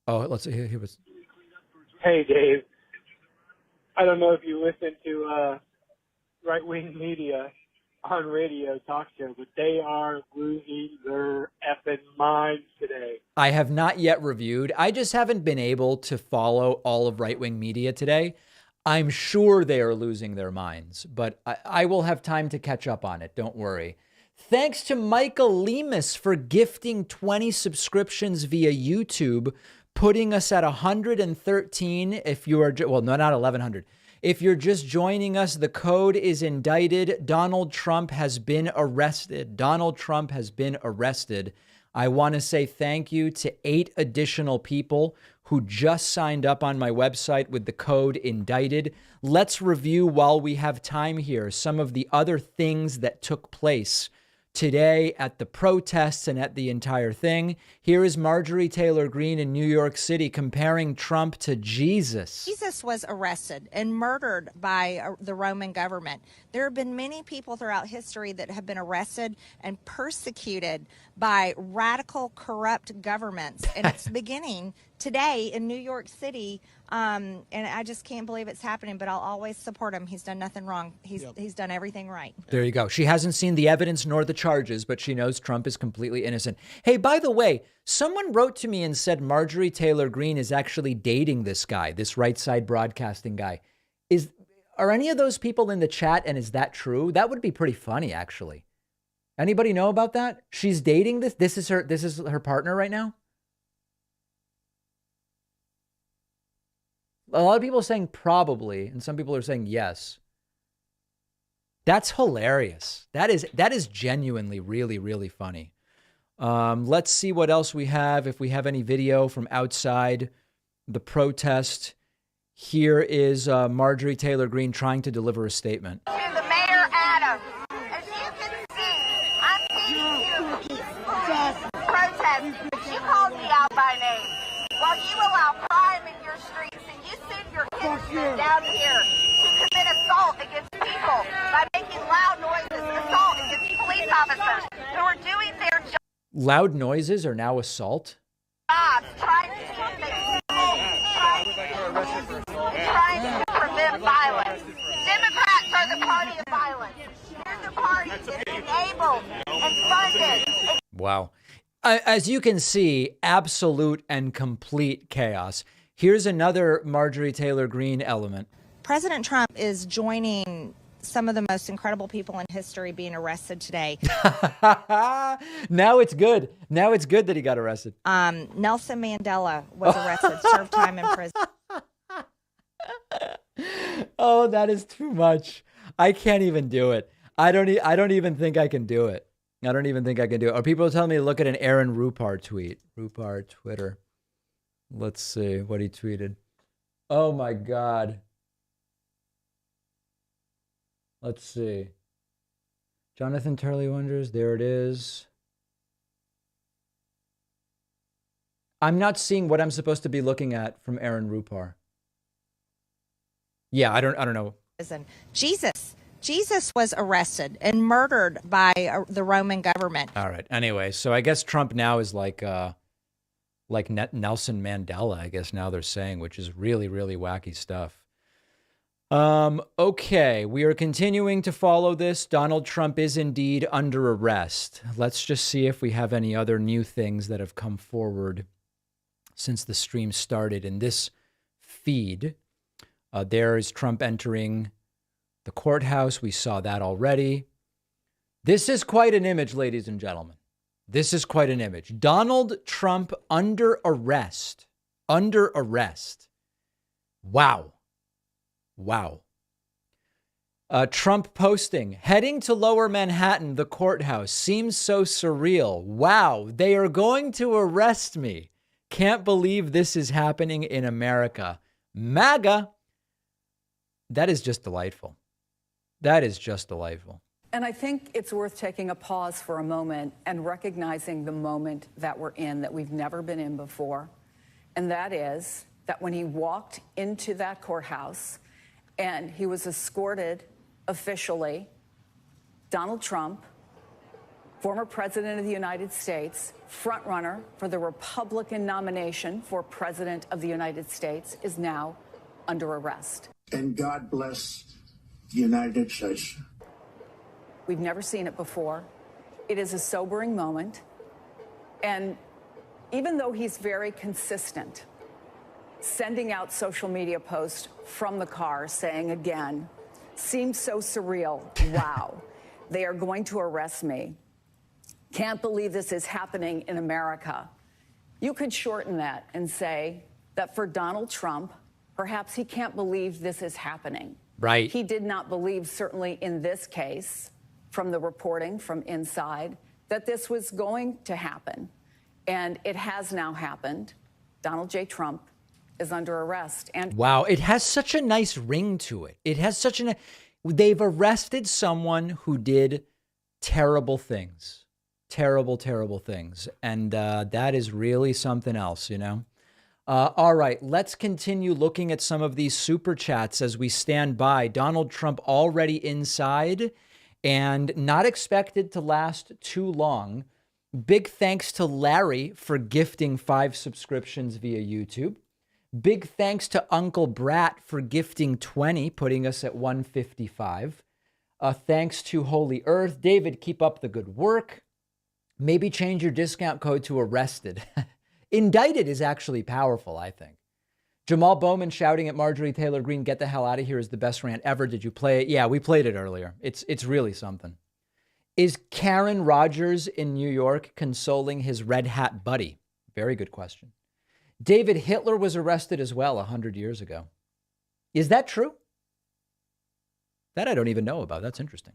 Let's see. Here was. Hey, Dave. I don't know if you listen to right-wing media on radio talk show, but they are losing their effing minds today. I have not yet reviewed. I just haven't been able to follow all of right-wing media today. I'm sure they are losing their minds, but I will have time to catch up on it. Don't worry. Thanks to Michael Lemus for gifting 20 subscriptions via YouTube, putting us at 113. If you are, well, no, not 1,100. If you're just joining us, the code is indicted. Donald Trump has been arrested. I want to say thank you to 8 additional people who just signed up on my website with the code indicted. Let's review, while we have time here, some of the other things that took place today at the protests and at the entire thing. Here is Marjorie Taylor Greene in New York City comparing Trump to Jesus. Jesus was arrested and murdered by the Roman government. There have been many people throughout history that have been arrested and persecuted by radical, corrupt governments. And it's beginning today in New York City. And I just can't believe it's happening, but I'll always support him. He's done nothing wrong. He's done everything right. There you go. She hasn't seen the evidence nor the charges, but she knows Trump is completely innocent. Hey, by the way, someone wrote to me and said Marjorie Taylor Greene is actually dating this guy, this Right Side Broadcasting guy. Are any of those people in the chat, and is that true? That would be pretty funny, actually. Anybody know about that? She's dating this? This is her partner right now? A lot of people are saying probably, and some people are saying yes. That's hilarious. That is genuinely really, really funny. Let's see what else we have. If we have any video from outside the protest. Here is Marjorie Taylor Greene trying to deliver a statement. To the Mayor Adams, as you can see, I'm seeing you peacefully protesting, but you called me out by name. While you allow crime in your streets and you send your kinsmen down here to commit assault against people by making loud noises, assault against police officers who are doing their job. Loud noises are now assault? Trying to prevent violence. Democrats are the party of violence. They're the party that's enabled and funded. Wow. As you can see, absolute and complete chaos. Here's another Marjorie Taylor Greene element. President Trump is joining some of the most incredible people in history being arrested today. Now it's good. Now it's good that he got arrested. Nelson Mandela was arrested, served time in prison. Oh, that is too much. I can't even do it. I don't even think I can do it. Or people tell me to look at an Aaron Rupar tweet. Rupar Twitter. Let's see what he tweeted. Oh my God. Let's see. Jonathan Turley wonders. There it is. I'm not seeing what I'm supposed to be looking at from Aaron Rupar. Yeah, I don't know. Jesus was arrested and murdered by the Roman government. All right. Anyway, so I guess Trump now is like Nelson Mandela, I guess now they're saying, which is really, really wacky stuff. Okay, we are continuing to follow this. Donald Trump is indeed under arrest. Let's just see if we have any other new things that have come forward since the stream started in this feed. There is Trump entering The courthouse, we saw that already. This is quite an image, ladies and gentlemen. This is quite an image. Donald Trump under arrest. Under arrest. Wow. Wow. Trump posting, heading to Lower Manhattan, the courthouse. Seems so surreal. Wow. They are going to arrest me. Can't believe this is happening in America. MAGA. That is just delightful. That is just delightful. And I think it's worth taking a pause for a moment and recognizing the moment that we're in that we've never been in before. And that is that when he walked into that courthouse and he was escorted officially, Donald Trump, former president of the United States, frontrunner for the Republican nomination for president of the United States, is now under arrest. And God bless the United States. We've never seen it before. It is a sobering moment. And even though he's very consistent, sending out social media posts from the car saying again, seems so surreal. Wow. They are going to arrest me. Can't believe this is happening in America. You could shorten that and say that for Donald Trump, perhaps he can't believe this is happening. Right. He did not believe, certainly in this case, from the reporting from inside, that this was going to happen. And it has now happened. Donald J. Trump is under arrest. And wow, it has such a nice ring to it. It has such an... They've arrested someone who did terrible things. Terrible, terrible things. And that is really something else, you know? All right, let's continue looking at some of these super chats as we stand by. Donald Trump already inside and not expected to last too long. Big thanks to Larry for gifting 5 subscriptions via YouTube. Big thanks to Uncle Brat for gifting 20, putting us at 155. Thanks to Holy Earth. David, keep up the good work. Maybe change your discount code to arrested. Indicted is actually powerful, I think. Jamal Bowman shouting at Marjorie Taylor Greene, get the hell out of here, is the best rant ever. Did you play it? Yeah, we played it earlier. It's really something. Is Karen Rogers in New York consoling his red hat buddy? Very good question. David, Hitler was arrested as well 100 years ago. Is that true? That I don't even know about. That's interesting.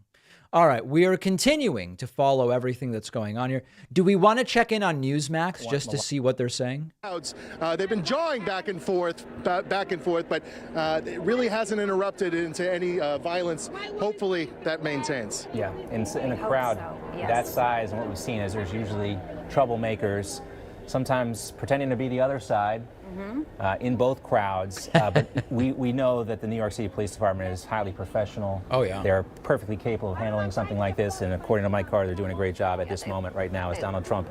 All right, we are continuing to follow everything that's going on here. Do we want to check in on Newsmax just to see what they're saying? They've been jawing back and forth, but it really hasn't interrupted into any violence. Hopefully that maintains. Yeah, in a crowd that size, and what we've seen is there's usually troublemakers, sometimes pretending to be the other side. In both crowds, but we know that the New York City Police Department is highly professional. Oh, yeah. They're perfectly capable of handling something like this, and according to Mike Carter, they're doing a great job at this moment right now as Donald Trump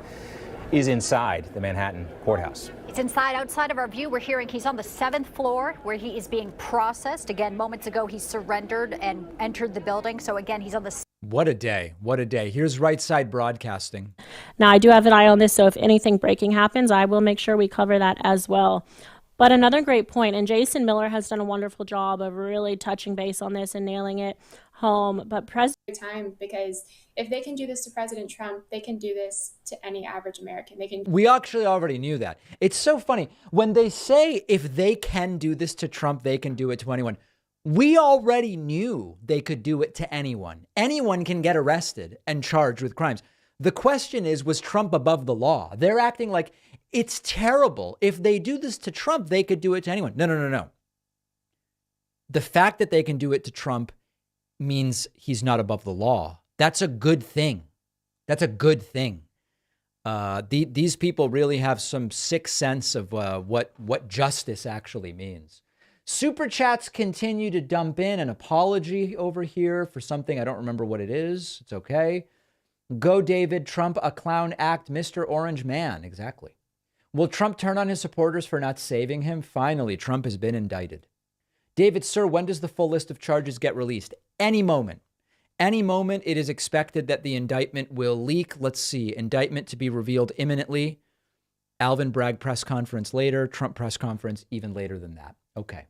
is inside the Manhattan courthouse. It's outside of our view. We're hearing he's on the 7th floor where he is being processed. Again, moments ago, he surrendered and entered the building. So again, he's on the... What a day. What a day. Here's Right Side Broadcasting. Now, I do have an eye on this, so if anything breaking happens, I will make sure we cover that as well. But another great point, and Jason Miller has done a wonderful job of really touching base on this and nailing it home. But time, because if they can do this to President Trump, they can do this to any average American. They can. We actually already knew that. It's so funny when they say if they can do this to Trump, they can do it to anyone. We already knew they could do it to anyone. Anyone can get arrested and charged with crimes. The question is, was Trump above the law? They're acting like it's terrible. If they do this to Trump, they could do it to anyone. No. The fact that they can do it to Trump means he's not above the law. That's a good thing. That's a good thing. These people really have some sixth sense of what justice actually means. Super chats continue to dump in an apology over here for something. I don't remember what it is. It's okay. Go David, Trump, a clown act, Mr. Orange Man. Exactly. Will Trump turn on his supporters for not saving him? Finally, Trump has been indicted. David, sir, when does the full list of charges get released? Any moment. Any moment it is expected that the indictment will leak. Let's see. Indictment to be revealed imminently. Alvin Bragg press conference later. Trump press conference even later than that. Okay.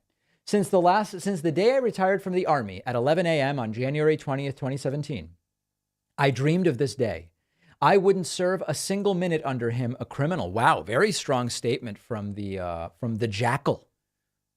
Since the day I retired from the Army at 11 a.m. on January 20th, 2017, I dreamed of this day. I wouldn't serve a single minute under him, a criminal. Wow, very strong statement from the Jackal.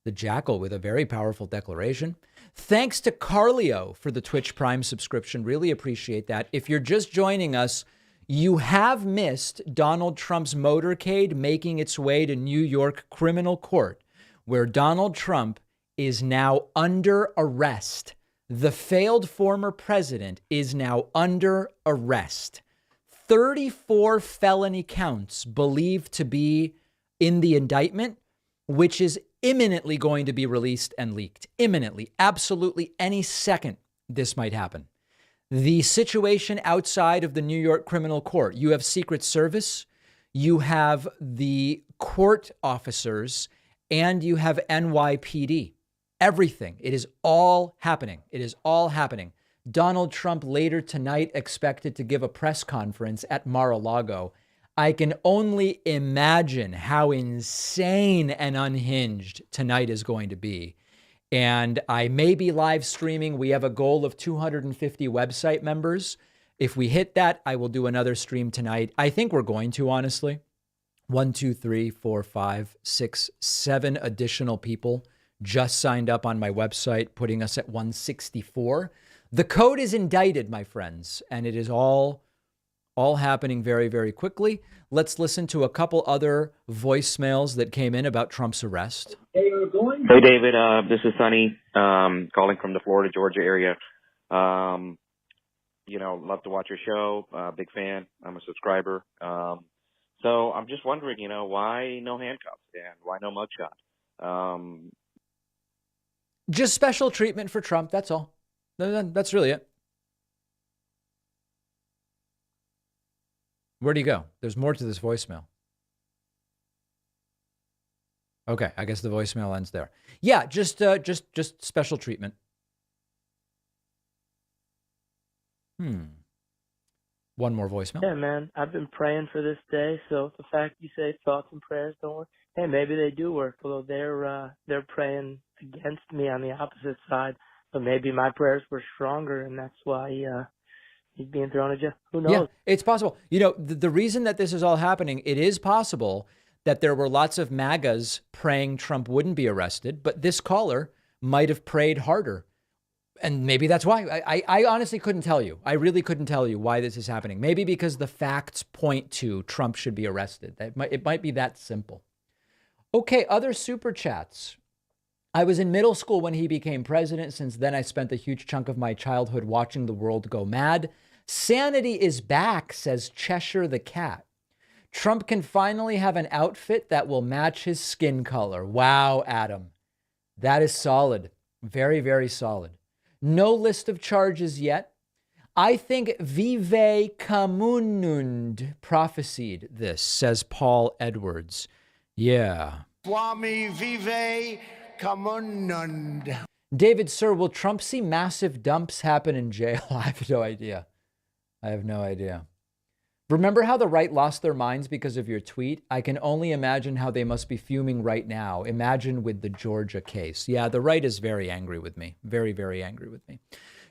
The Jackal with a very powerful declaration. Thanks to Carlio for the Twitch Prime subscription. Really appreciate that. If you're just joining us, you have missed Donald Trump's motorcade making its way to New York criminal court, where Donald Trump is now under arrest. The failed former president is now under arrest. 34 felony counts believed to be in the indictment, which is imminently going to be released and leaked. Imminently. Absolutely any second this might happen. The situation outside of the New York criminal court, you have Secret Service, you have the court officers, and you have NYPD. Everything. It is all happening. It is all happening. Donald Trump later tonight expected to give a press conference at Mar-a-Lago. I can only imagine how insane and unhinged tonight is going to be. And I may be live streaming. We have a goal of 250 website members. If we hit that, I will do another stream tonight. I think we're going to, honestly. 1, 2, 3, 4, 5, 6, 7 additional people just signed up on my website, putting us at 164. The code is indicted, my friends, and it is all happening very, very quickly. Let's listen to a couple other voicemails that came in about Trump's arrest. Hey, David. This is Sonny calling from the Florida, Georgia area. Love to watch your show. Big fan. I'm a subscriber. So I'm just wondering, why no handcuffs and why no mugshot? Just special treatment for Trump. That's all. That's really it. Where'd he go? There's more to this voicemail. Okay, I guess the voicemail ends there. Yeah, just special treatment. One more voicemail. Yeah, man, I've been praying for this day, so the fact you say thoughts and prayers don't work, hey, maybe they do work, although they're praying against me on the opposite side, but maybe my prayers were stronger, and that's why he's being thrown in jail. Who knows? Yeah, it's possible. The reason that this is all happening, it is possible that there were lots of MAGAs praying Trump wouldn't be arrested, but this caller might have prayed harder. And maybe that's why. I honestly couldn't tell you. I really couldn't tell you why this is happening. Maybe because the facts point to Trump should be arrested. It might be that simple. Okay, other super chats. I was in middle school when he became president. Since then, I spent a huge chunk of my childhood watching the world go mad. Sanity is back, says Cheshire the Cat. Trump can finally have an outfit that will match his skin color. Wow, Adam. That is solid. Very, very solid. No list of charges yet. I think Vive Kamunund prophesied this, says Paul Edwards. Yeah. Swami Vive Kamunund. David, sir, will Trump see massive dumps happen in jail? I have no idea. Remember how the right lost their minds because of your tweet? I can only imagine how they must be fuming right now. Imagine with the Georgia case. Yeah, the right is very angry with me. Very, very angry with me.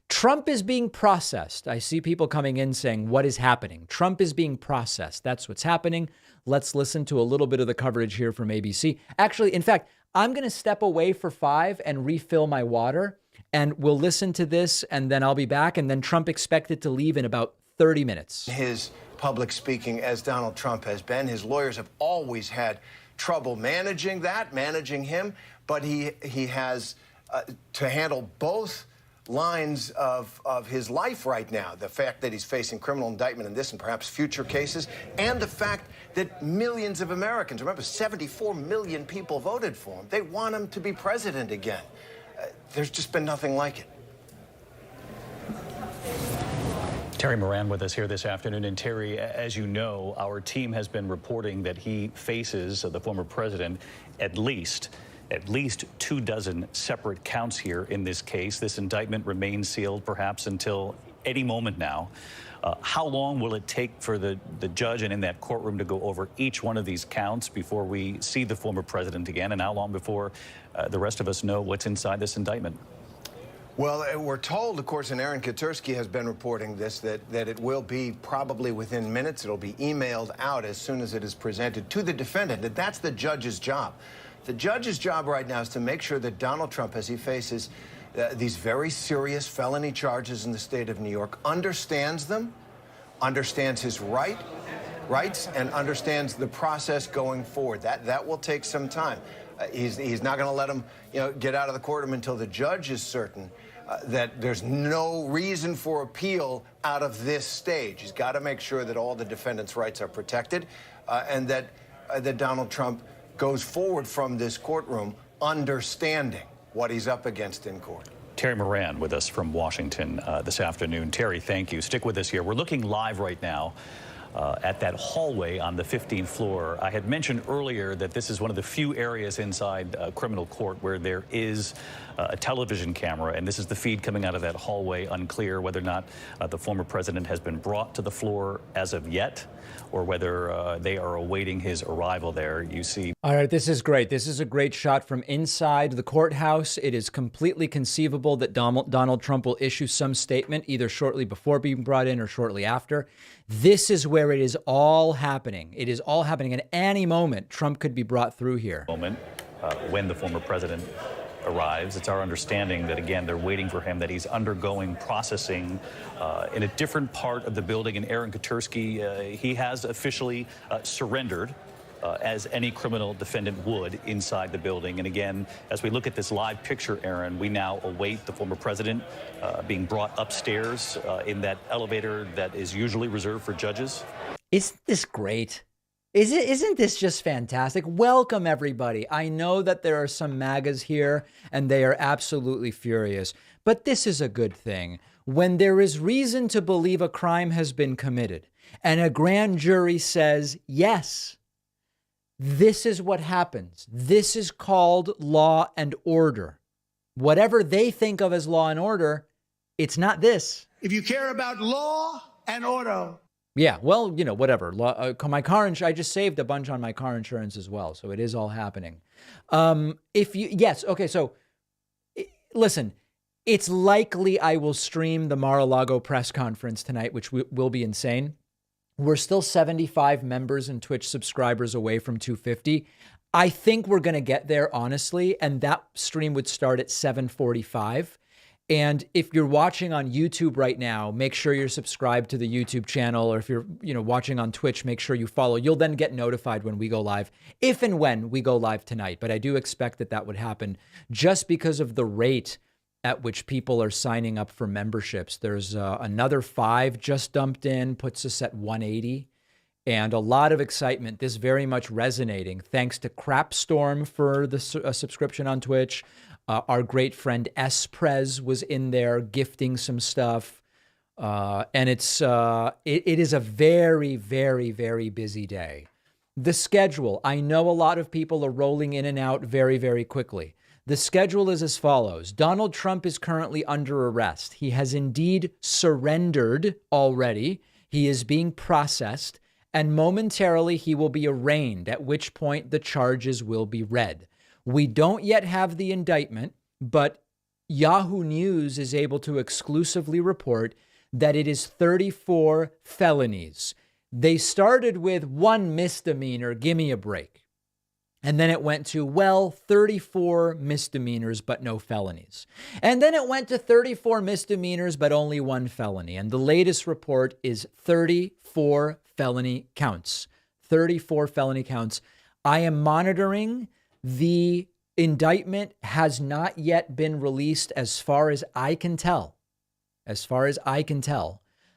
Trump is being processed. I see people coming in saying, what is happening? Trump is being processed. That's what's happening. Let's listen to a little bit of the coverage here from ABC. Actually, in fact, I'm going to step away for 5 and refill my water, and we'll listen to this, and then I'll be back. And then Trump expected to leave in about 30 minutes. His public speaking, as Donald Trump has been, his lawyers have always had trouble managing him, but he has to handle both lines of his life right now. The fact that he's facing criminal indictment in this and perhaps future cases, and the fact that millions of Americans, remember 74 million people voted for him. They want him to be president again. There's just been nothing like it. Terry Moran with us here this afternoon. And Terry, as you know, our team has been reporting that he faces, the former president, at least 24 separate counts here in this case. This indictment remains sealed perhaps until any moment now. How long will it take for the judge and in that courtroom to go over each one of these counts before we see the former president again? And how long before the rest of us know what's inside this indictment? Well, we're told, of course, and Aaron Katursky has been reporting this, that it will be probably within minutes. It'll be emailed out as soon as it is presented to the defendant. And that's the judge's job. The judge's job right now is to make sure that Donald Trump, as he faces these very serious felony charges in the state of New York, understands them, understands his rights, and understands the process going forward. That will take some time. He's not going to let him, get out of the courtroom until the judge is certain that there's no reason for appeal out of this stage. He's got to make sure that all the defendants' rights are protected and that Donald Trump goes forward from this courtroom understanding what he's up against in court. Terry Moran with us from Washington this afternoon. Terry, thank you. Stick with us here. We're looking live right now at that hallway on the 15th floor. I had mentioned earlier that this is one of the few areas inside criminal court where there is a television camera, and this is the feed coming out of that hallway. Unclear whether or not the former president has been brought to the floor as of yet, or whether they are awaiting his arrival there. You see. All right, this is great. This is a great shot from inside the courthouse. It is completely conceivable that Donald Trump will issue some statement either shortly before being brought in or shortly after. This is where it is all happening. It is all happening. At any moment, Trump could be brought through here. When the former president arrives, it's our understanding that, again, they're waiting for him, that he's undergoing processing in a different part of the building. And Aaron Katursky, he has officially surrendered as any criminal defendant would inside the building. And again, as we look at this live picture, Aaron, we now await the former president being brought upstairs in that elevator that is usually reserved for judges. Isn't this great? Isn't this just fantastic? Welcome, everybody. I know that there are some MAGAs here, and they are absolutely furious. But this is a good thing. When there is reason to believe a crime has been committed, and a grand jury says, yes, this is what happens. This is called law and order. Whatever they think of as law and order, it's not this. If you care about law and order. Yeah, well, whatever. My car insurance, I just saved a bunch on my car insurance as well. So it is all happening. So listen, it's likely I will stream the Mar-a-Lago press conference tonight, which will be insane. We're still 75 members and Twitch subscribers away from 250. I think we're going to get there, honestly. And that stream would start at 7:45. And if you're watching on YouTube right now, make sure you're subscribed to the YouTube channel. Or if you're, watching on Twitch, make sure you follow. You'll then get notified when we go live, if and when we go live tonight. But I do expect that would happen just because of the rate at which people are signing up for memberships. There's another 5 just dumped in, puts us at 180. And a lot of excitement. This very much resonating. Thanks to Crapstorm for the subscription on Twitch. Our great friend S-Prez was in there gifting some stuff. And it is a very, very, very busy day. The schedule. I know a lot of people are rolling in and out very, very quickly. The schedule is as follows. Donald Trump is currently under arrest. He has indeed surrendered already. He is being processed. And momentarily he will be arraigned, at which point the charges will be read. We don't yet have the indictment, but Yahoo News is able to exclusively report that it is 34 felonies. They started with 1 misdemeanor, give me a break. And then it went to, 34 misdemeanors, but no felonies. And then it went to 34 misdemeanors, but only 1 felony. And the latest report is 34 felony counts. 34 felony counts. I am monitoring. The indictment has not yet been released as far as I can tell.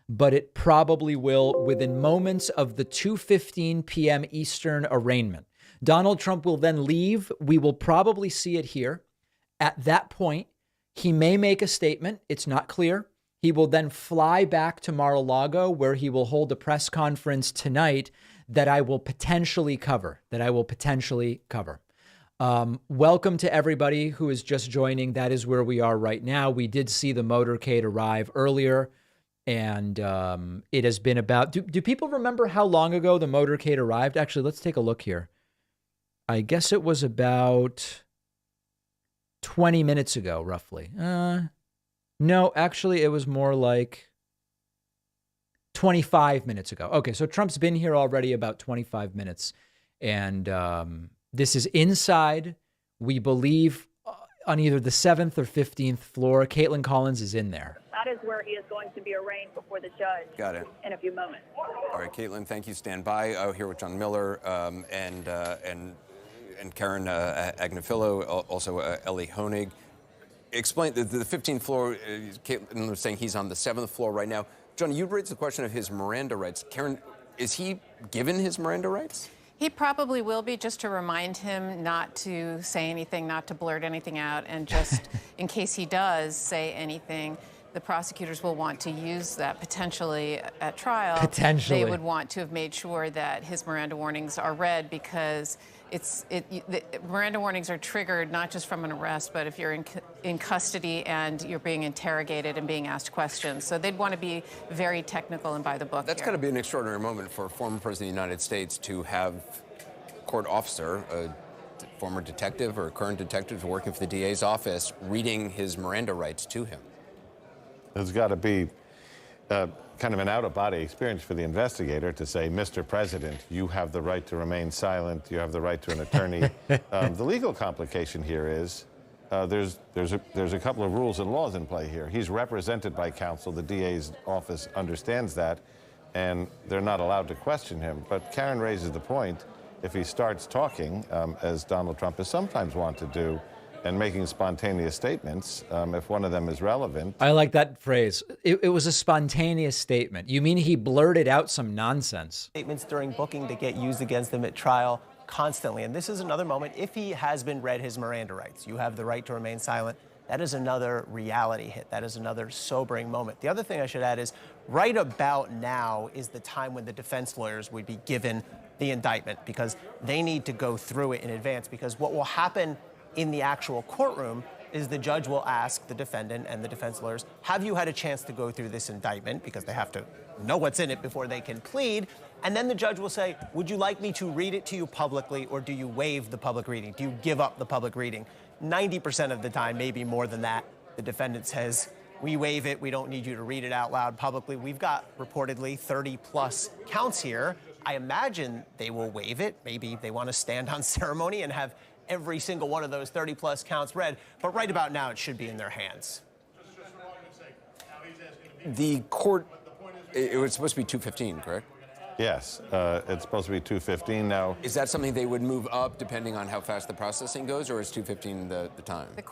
But it probably will within moments of the 2:15 p.m. Eastern arraignment. Donald Trump will then leave. We will probably see it here. At that point, he may make a statement. It's not clear. He will then fly back to Mar-a-Lago, where he will hold a press conference tonight that I will potentially cover. Welcome to everybody who is just joining. That is where we are right now. We did see the motorcade arrive earlier. And it has been about, do people remember how long ago the motorcade arrived? Actually, let's take a look here. I guess it was about 20 minutes ago, roughly. No, actually, it was more like 25 minutes ago. Okay, so Trump's been here already about 25 minutes. And this is inside, we believe, on either the 7th or 15th floor. Caitlin Collins is in there. That is where he is going to be arraigned before the judge. Got it. In a few moments. All right, Caitlin, thank you. Stand by. Here with John Miller and Karen Agnifilo, also Ellie Honig. Explain the 15th floor. Caitlin was saying he's on the 7th floor right now. John, you raised the question of his Miranda rights. Karen, is he given his Miranda rights? He probably will be, just to remind him not to say anything, not to blurt anything out, and just in case he does say anything, the prosecutors will want to use that potentially at trial. Potentially. They would want to have made sure that his Miranda warnings are read, because the Miranda warnings are triggered not just from an arrest, but if you're in custody and you're being interrogated and being asked questions. So they'd want to be very technical and by the book. That's got to be an extraordinary moment for a former president of the United States to have a court officer, a former detective or a current detective working for the DA's office, reading his Miranda rights to him. There's got to be kind of an out-of-body experience for the investigator to say, Mr. President, you have the right to remain silent. You have the right to an attorney. The legal complication here is there's a couple of rules and laws in play here. He's represented by counsel. The DA's office understands that, and they're not allowed to question him. But Karen raises the point, if he starts talking, as Donald Trump has sometimes wanted to do, and making spontaneous statements, if one of them is relevant. I like that phrase. It was a spontaneous statement. You mean he blurted out some nonsense? Statements during booking that get used against him at trial constantly. And this is another moment, if he has been read his Miranda rights, you have the right to remain silent, that is another reality hit. That is another sobering moment. The other thing I should add is, right about now is the time when the defense lawyers would be given the indictment, because they need to go through it in advance, because what will happen in the actual courtroom is the judge will ask the defendant and the defense lawyers, have you had a chance to go through this indictment? Because they have to know what's in it before they can plead. And then the judge will say, would you like me to read it to you publicly, or do you waive the public reading? Do you give up the public reading? 90% of the time, maybe more than that, the defendant says, we waive it. We don't need you to read it out loud publicly. We've got reportedly 30 plus counts here. I imagine they will waive it. Maybe they want to stand on ceremony and have every single one of those 30 plus counts read, but right about now it should be in their hands. The court, it was supposed to be 2:15, correct? Yes, it's supposed to be 2:15 now. Is that something they would move up depending on how fast the processing goes, or is 2:15 the time? The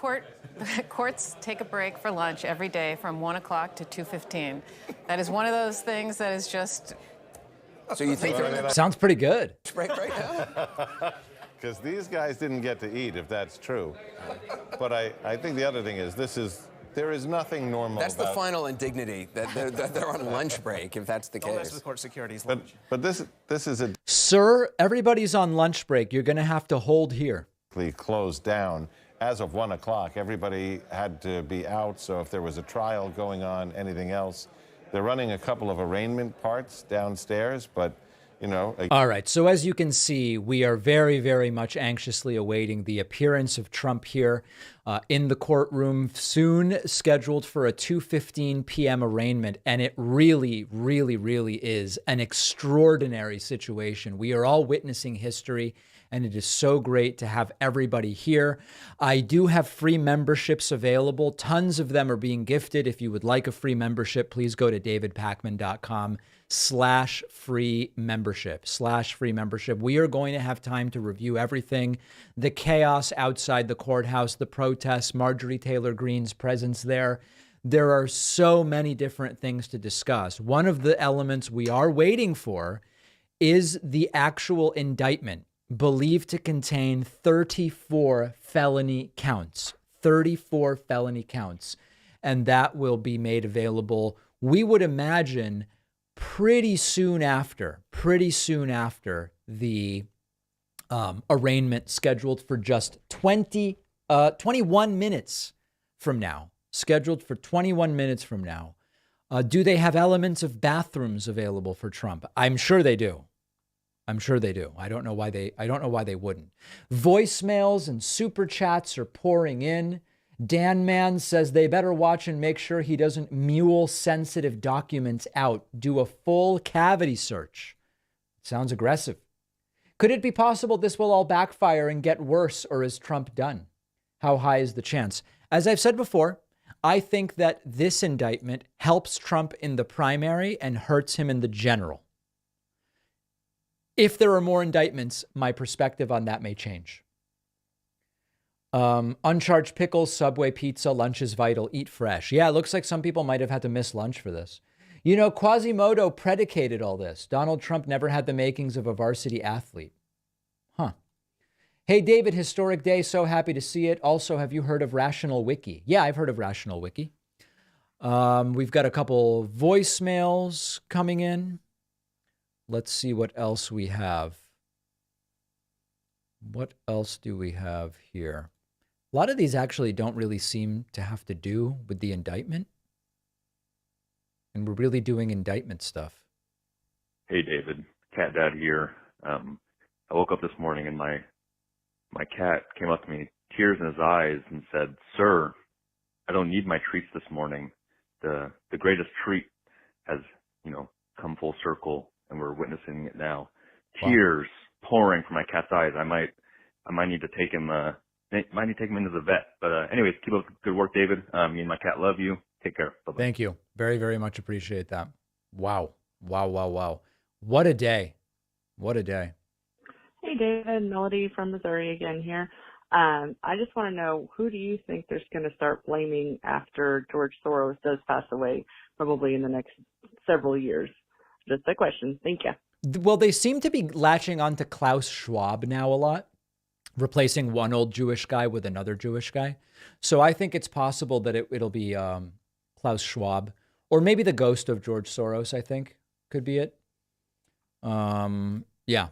courts take a break for lunch every day from 1 o'clock to 2:15. That is one of those things that is just. So you think sounds pretty good. Break right now? Because these guys didn't get to eat, if that's true. But I think the other thing is, there is nothing normal That's about the final indignity, that they're on lunch break, if that's the case. That's with court security's lunch. But this is a... Sir, everybody's on lunch break. You're going to have to hold here. Closed down. As of 1 o'clock, everybody had to be out, so if there was a trial going on, anything else. They're running a couple of arraignment parts downstairs, but... All right. So as you can see, we are very, very much anxiously awaiting the appearance of Trump here in the courtroom, soon scheduled for a 2:15 p.m. arraignment. And it really, really, really is an extraordinary situation. We are all witnessing history, and it is so great to have everybody here. I do have free memberships available. Tons of them are being gifted. If you would like a free membership, please go to davidpakman.com/free membership. We are going to have time to review everything. The chaos outside the courthouse, the protests, Marjorie Taylor Greene's presence there. There are so many different things to discuss. One of the elements we are waiting for is the actual indictment, believed to contain 34 felony counts. 34 felony counts. And that will be made available, we would imagine, pretty soon after the arraignment, scheduled for just 21 minutes from now. Scheduled for 21 minutes from now. Do they have elements of bathrooms available for Trump? I'm sure they do. I'm sure they do. I don't know why they wouldn't. Voicemails and super chats are pouring in. Dan Mann says they better watch and make sure he doesn't mule sensitive documents out. Do a full cavity search. Sounds aggressive. Could it be possible this will all backfire and get worse, or is Trump done? How high is the chance? As I've said before, I think that this indictment helps Trump in the primary and hurts him in the general. If there are more indictments, my perspective on that may change. Uncharged pickles, Subway pizza, lunch is vital, eat fresh. Yeah, it looks like some people might have had to miss lunch for this. You know, Quasimodo predicated all this. Donald Trump never had the makings of a varsity athlete. Huh. Hey, David, historic day. So happy to see it. Also, have you heard of Rational Wiki? Yeah, I've heard of Rational Wiki. We've got a couple voicemails coming in. Let's see what else we have. What else do we have here? A lot of these actually don't really seem to have to do with the indictment. And we're really doing indictment stuff. Hey, David. Cat Dad here. I woke up this morning and my cat came up to me, tears in his eyes, and said, "Sir, I don't need my treats this morning. The greatest treat has, come full circle, and we're witnessing it now." Wow. Tears pouring from my cat's eyes. I might need to take him. Might need to take him into the vet. But anyways, keep up the good work, David. Me and my cat love you. Take care. Bye-bye. Thank you. Very, very much appreciate that. Wow. Wow, wow, wow. What a day. What a day. Hey, David. Melody from Missouri again here. I just want to know, who do you think there's going to start blaming after George Soros does pass away, probably in the next several years? Just a question. Thank you. Well, they seem to be latching on to Klaus Schwab now a lot, replacing one old Jewish guy with another Jewish guy. So I think it's possible that it'll be Klaus Schwab, or maybe the ghost of George Soros, I think, could be it. Yeah.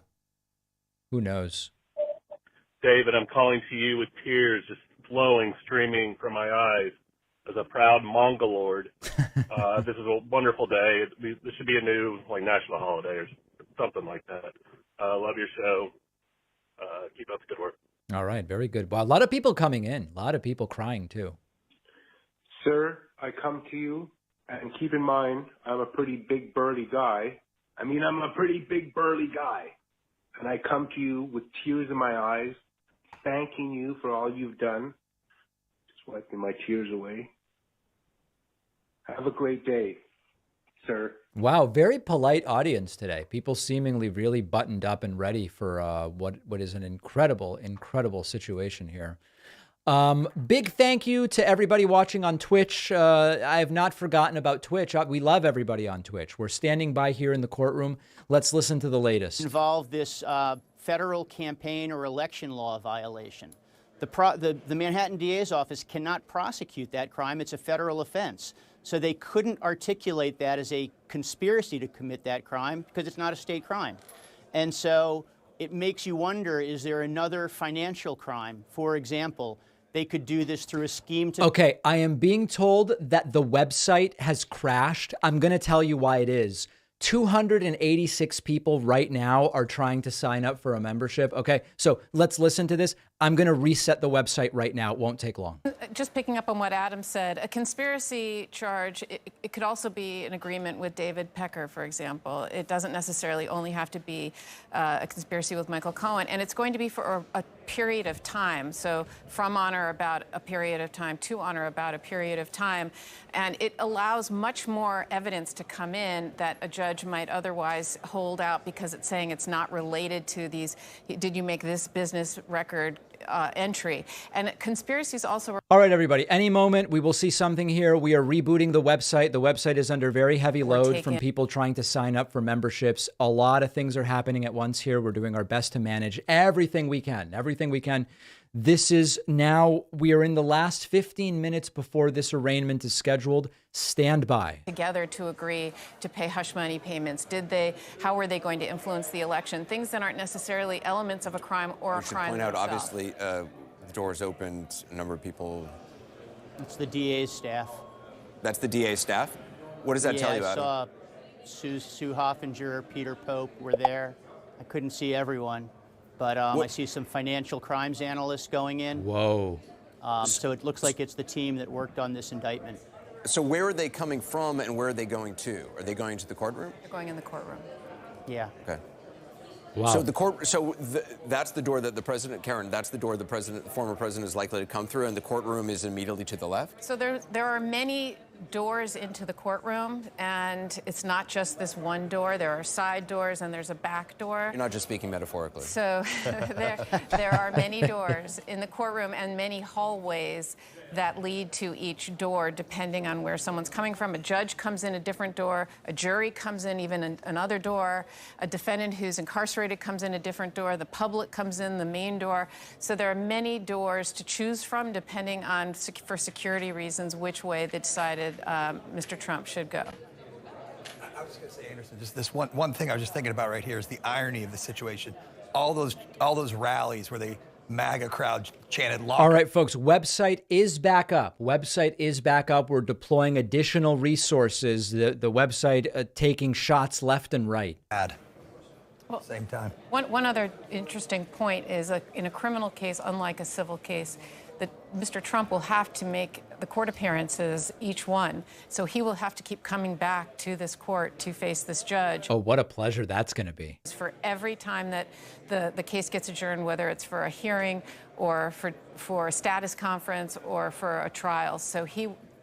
Who knows? David, I'm calling to you with tears just flowing, streaming from my eyes as a proud Mongolord. This is a wonderful day. This should be a new national holiday or something like that. Love your show. Keep up the good work. All right. Very good. Well, a lot of people coming in. A lot of people crying, too. Sir, I come to you, and keep in mind, I'm a pretty big burly guy. I'm a pretty big burly guy. And I come to you with tears in my eyes, thanking you for all you've done. Just wiping my tears away. Have a great day, sir. Wow, very polite audience today. People seemingly really buttoned up and ready for what is an incredible, incredible situation here. Big thank you to everybody watching on Twitch. I have not forgotten about Twitch. We love everybody on Twitch. We're standing by here in the courtroom. Let's listen to the latest. Involve this federal campaign or election law violation. The Manhattan DA's office cannot prosecute that crime. It's a federal offense. So they couldn't articulate that as a conspiracy to commit that crime because it's not a state crime. And so it makes you wonder, is there another financial crime? For example, they could do this through a scheme to... Okay, I am being told that the website has crashed. I'm going to tell you why it is. 286 people right now are trying to sign up for a membership. Okay, so let's listen to this. I'm going to reset the website right now. It won't take long. Just picking up on what Adam said, a conspiracy charge, it could also be an agreement with David Pecker, for example. It doesn't necessarily only have to be a conspiracy with Michael Cohen. And it's going to be for a period of time. So from on or about a period of time to on or about a period of time. And it allows much more evidence to come in that a judge might otherwise hold out because it's saying it's not related to these, did you make this business record entry. And conspiracies also... All right, everybody. Any moment we will see something here. We are rebooting the website. The website is under very heavy load from people trying to sign up for memberships. A lot of things are happening at once here. We're doing our best to manage everything we can. Everything we can. This is now, we are in the last 15 minutes before this arraignment is scheduled. Stand by. Together to agree to pay hush money payments. How were they going to influence the election? Things that aren't necessarily elements of a crime or a crime. I should point out, obviously, the doors opened, a number of people. It's the DA's staff. That's the DA's staff? What does that tell you, I Adam? saw Sue Hoffinger, Peter Pope were there. I couldn't see everyone, but I see some financial crimes analysts going in. Whoa. So it looks like it's the team that worked on this indictment. So where are they coming from and where are they going to? Are they going to the courtroom? They're going in the courtroom. Yeah. Okay. Wow. So that's the door that the president, Karen, that's the door the former president is likely to come through, and the courtroom is immediately to the left? So there are many doors into the courtroom, and it's not just this one door. There are side doors and there's a back door. You're not just speaking metaphorically. So there are many doors in the courtroom and many hallways that lead to each door depending on where someone's coming from. A judge comes in a different door, a jury comes in even another door, a defendant who's incarcerated comes in a different door, the public comes in the main door. So there are many doors to choose from depending on, for security reasons, which way they decided Mr. Trump should go. I was going to say, Anderson, just this one thing I was just thinking about right here is the irony of the situation. All those rallies where the MAGA crowd chanted "Lock." All right, folks, website is back up. Website is back up. We're deploying additional resources. The website taking shots left and right. Well, same time. One other interesting point is in a criminal case, unlike a civil case, that Mr. Trump will have to make the court appearances, each one. So he will have to keep coming back to this court to face this judge. Oh, what a pleasure that's going to be. For every time that the case gets adjourned, whether it's for a hearing or for a status conference or for a trial. So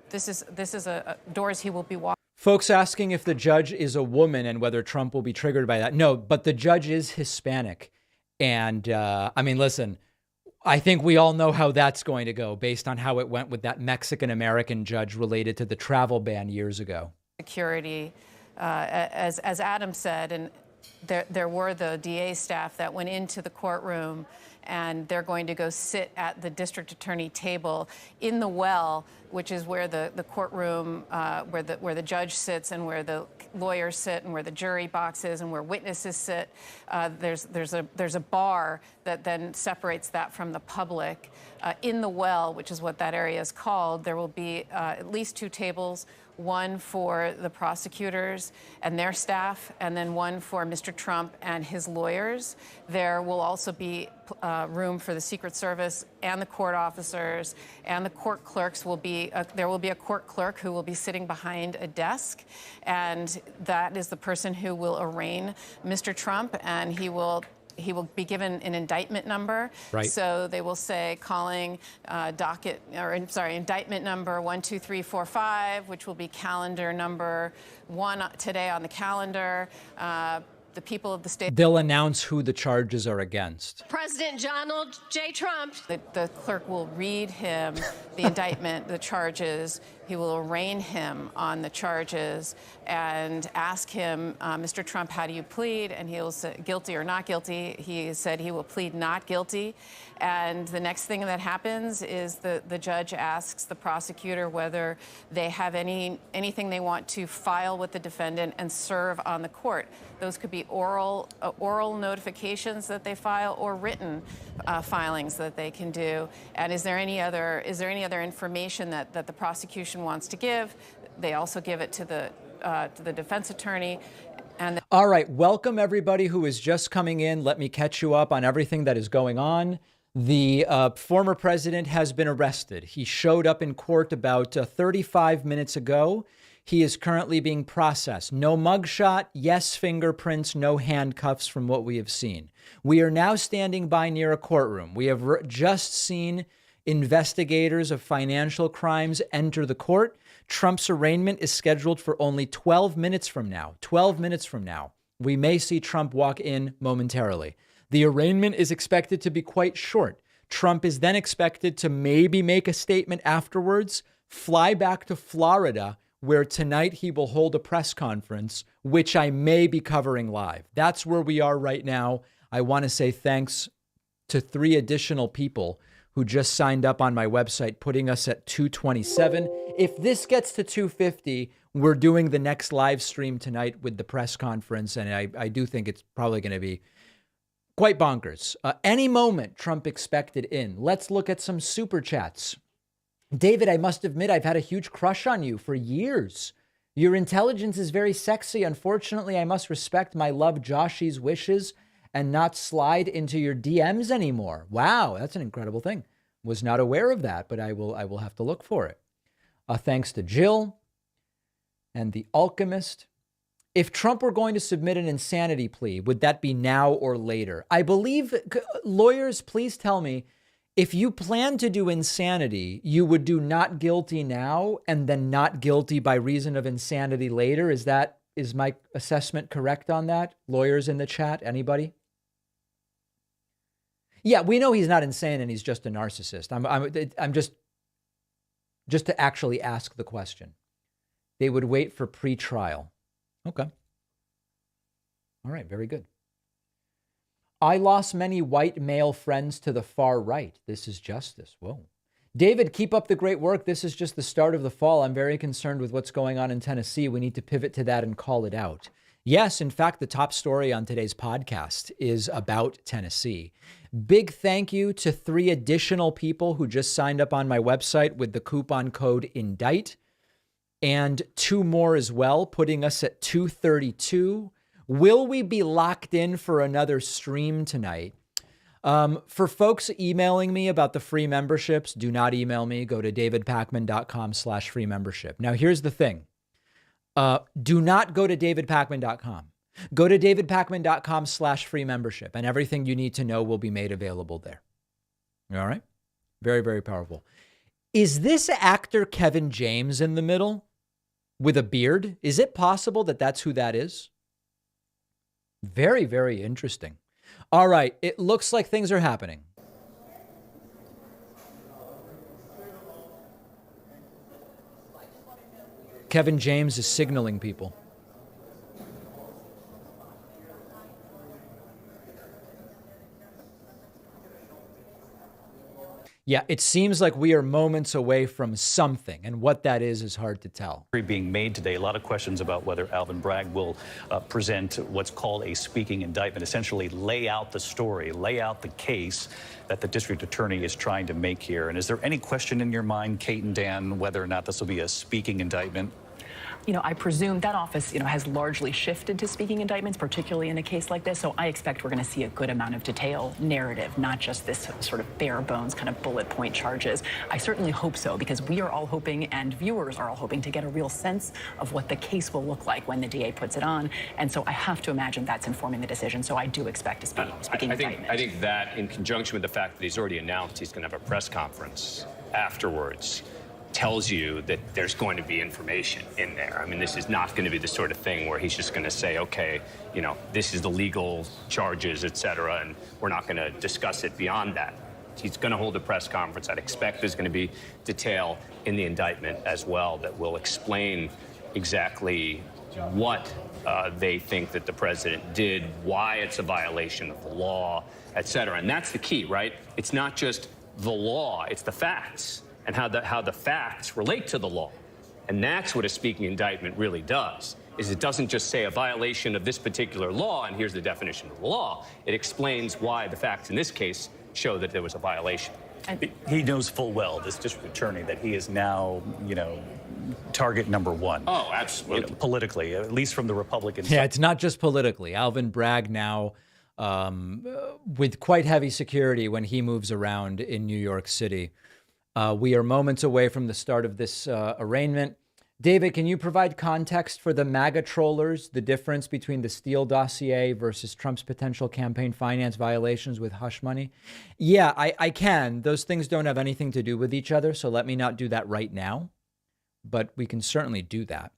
this is a doors he will be walking. Folks asking if the judge is a woman and whether Trump will be triggered by that. No, but the judge is Hispanic. And I mean, listen, I think we all know how that's going to go based on how it went with that Mexican-American judge related to the travel ban years ago. Security, as Adam said, and there were the DA staff that went into the courtroom, and they're going to go sit at the district attorney table in the well, which is where the courtroom, where the judge sits and where the lawyers sit and where the jury box is and where witnesses sit. There's a bar that then separates that from the public. In the well, which is what that area is called, there will be at least two tables, one for the prosecutors and their staff, and then one for Mr. Trump and his lawyers. There will also be room for the Secret Service and the court officers, and the court clerks will be, there will be a court clerk who will be sitting behind a desk, and that is the person who will arraign Mr. Trump, and he will be given an indictment number. Right. So they will say calling indictment number 12345, which will be calendar number 1 today on the calendar. The people of the state. They'll announce who the charges are against. President Donald J. Trump. The clerk will read him the indictment, the charges. He will arraign him on the charges and ask him, Mr. Trump, how do you plead? And he'll say guilty or not guilty. He said he will plead not guilty. And the next thing that happens is the judge asks the prosecutor whether they have anything they want to file with the defendant and serve on the court. Those could be oral notifications that they file or written filings that they can do. And is there any other information that the prosecution wants to give? They also give it to the defense attorney. And all right, welcome everybody who is just coming in. Let me catch you up on everything that is going on. The former president has been arrested. He showed up in court about 35 minutes ago. He is currently being processed. No mugshot, yes fingerprints, no handcuffs from what we have seen. We are now standing by near a courtroom. We have just seen investigators of financial crimes enter the court. Trump's arraignment is scheduled for only 12 minutes from now. 12 minutes from now. We may see Trump walk in momentarily. The arraignment is expected to be quite short. Trump is then expected to maybe make a statement afterwards, fly back to Florida, where tonight he will hold a press conference, which I may be covering live. That's where we are right now. I want to say thanks to 3 additional people who just signed up on my website, putting us at 227. If this gets to 250, we're doing the next live stream tonight with the press conference, and I do think it's probably going to be quite bonkers. Any moment Trump expected in. Let's look at some super chats. David, I must admit, I've had a huge crush on you for years. Your intelligence is very sexy. Unfortunately, I must respect my love Joshy's wishes and not slide into your DMs anymore. Wow, that's an incredible thing. Was not aware of that, but I will have to look for it. Thanks to Jill and the Alchemist. If Trump were going to submit an insanity plea, would that be now or later? I believe, lawyers, please tell me, if you plan to do insanity, you would do not guilty now and then not guilty by reason of insanity later. Is my assessment correct on that? Lawyers in the chat, anybody? Yeah, we know he's not insane and he's just a narcissist. I'm just to actually ask the question. They would wait for pre-trial. Okay. All right, very good. I lost many white male friends to the far right. This is justice. Whoa. David, keep up the great work. This is just the start of the fall. I'm very concerned with what's going on in Tennessee. We need to pivot to that and call it out. Yes, in fact, the top story on today's podcast is about Tennessee. Big thank you to 3 additional people who just signed up on my website with the coupon code INDICT, and 2 more as well, putting us at 232. Will we be locked in for another stream tonight? For folks emailing me about the free memberships, do not email me. Go to davidpakman.com/free membership. Now, here's the thing. Do not go to davidpakman.com. Go to davidpakman.com/free membership, and everything you need to know will be made available there. All right? Very, very powerful. Is this actor Kevin James in the middle with a beard? Is it possible that that's who that is? Very, very interesting. All right. It looks like things are happening. Kevin James is signaling people. Yeah, it seems like we are moments away from something, and what that is hard to tell. Being made today, a lot of questions about whether Alvin Bragg will present what's called a speaking indictment, essentially lay out the story, lay out the case that the district attorney is trying to make here. And is there any question in your mind, Kate and Dan, whether or not this will be a speaking indictment? I presume that office, has largely shifted to speaking indictments, particularly in a case like this. So I expect we're going to see a good amount of detail, narrative, not just this sort of bare bones kind of bullet point charges. I certainly hope so, because we are all hoping, and viewers are all hoping, to get a real sense of what the case will look like when the DA puts it on. And so I have to imagine that's informing the decision. So I do expect a speaking indictment. I think that, in conjunction with the fact that he's already announced he's going to have a press conference afterwards, tells you that there's going to be information in there. I mean, this is not going to be the sort of thing where he's just going to say, okay, this is the legal charges, et cetera, and we're not going to discuss it beyond that. He's going to hold a press conference. I'd expect there's going to be detail in the indictment as well that will explain exactly what they think that the president did, why it's a violation of the law, et cetera. And that's the key, right? It's not just the law, it's the facts, and how the facts relate to the law. And that's what a speaking indictment really does, is it doesn't just say a violation of this particular law, and here's the definition of the law. It explains why the facts in this case show that there was a violation. He knows full well, this district attorney, that he is now, target number 1. Oh, absolutely. Politically, at least from the Republican side. Yeah, it's not just politically. Alvin Bragg now with quite heavy security when he moves around in New York City. We are moments away from the start of this arraignment. David, can you provide context for the MAGA trollers, the difference between the Steele dossier versus Trump's potential campaign finance violations with hush money? Yeah, I can. Those things don't have anything to do with each other, so let me not do that right now. But we can certainly do that.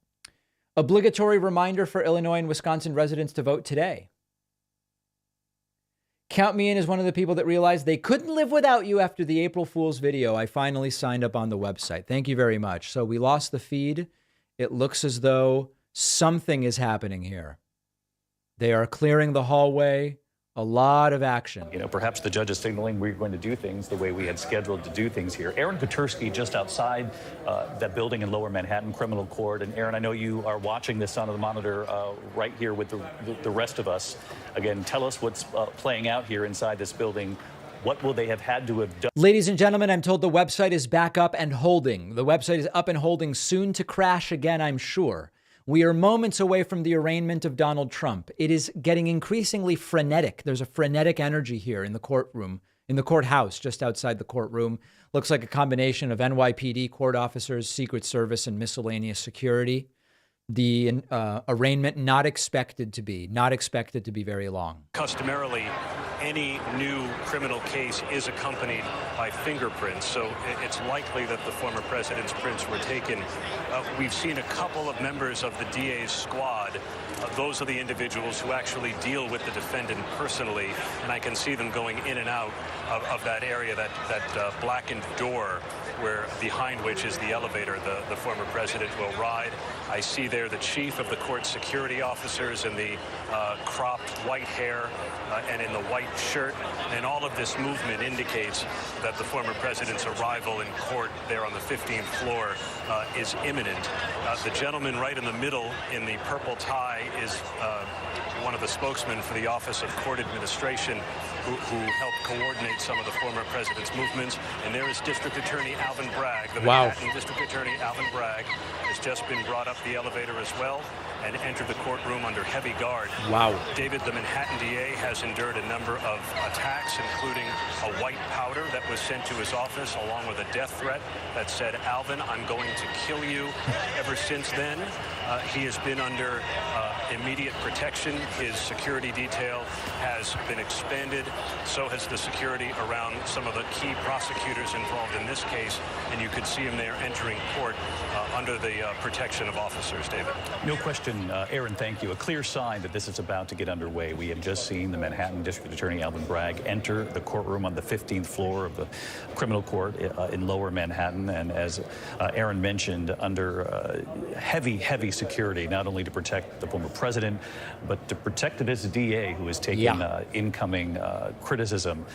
Obligatory reminder for Illinois and Wisconsin residents to vote today. Count me in as one of the people that realized they couldn't live without you after the April Fool's video. I finally signed up on the website. Thank you very much. So we lost the feed. It looks as though something is happening here. They are clearing the hallway. A lot of action. Perhaps the judge is signaling we're going to do things the way we had scheduled to do things here. Aaron Kotursky just outside that building in Lower Manhattan Criminal Court. And Aaron, I know you are watching this on the monitor right here with the rest of us. Again, tell us what's playing out here inside this building. What will they have had to have done? Ladies and gentlemen, I'm told the website is back up and holding. The website is up and holding, soon to crash again, I'm sure. We are moments away from the arraignment of Donald Trump. It is getting increasingly frenetic. There's a frenetic energy here in the courtroom, in the courthouse, just outside the courtroom. Looks like a combination of NYPD court officers, Secret Service, and miscellaneous security. The arraignment not expected to be very long. Customarily, any new criminal case is accompanied by fingerprints, so it's likely that the former president's prints were taken. We've seen a couple of members of the DA's squad. Those are the individuals who actually deal with the defendant personally, and I can see them going in and out of that area, that blackened door where behind which is the elevator the former president will ride. I see there the chief of the court security officers in the cropped white hair and in the white shirt. And all of this movement indicates that the former president's arrival in court there on the 15th floor is imminent. The gentleman right in the middle in the purple tie is one of the spokesmen for the Office of Court Administration who helped coordinate some of the former president's movements. And there is District Attorney Alvin Bragg. The Manhattan District Attorney Alvin Bragg has just been brought up the elevator as well and entered the courtroom under heavy guard. Wow. David, the Manhattan DA, has endured a number of attacks, including a white powder that was sent to his office along with a death threat that said, "Alvin, I'm going to kill you." Ever since then, he has been under immediate protection. His security detail has been expanded. So has the security around some of the key prosecutors involved in this case. And you could see him there entering court under the protection of officers, David. No question, Aaron, thank you. A clear sign that this is about to get underway. We have just seen the Manhattan District Attorney Alvin Bragg enter the courtroom on the 15th floor of the criminal court in Lower Manhattan. And as Aaron mentioned, under heavy security, not only to protect the former president, but to protect this DA who is taking incoming criticism,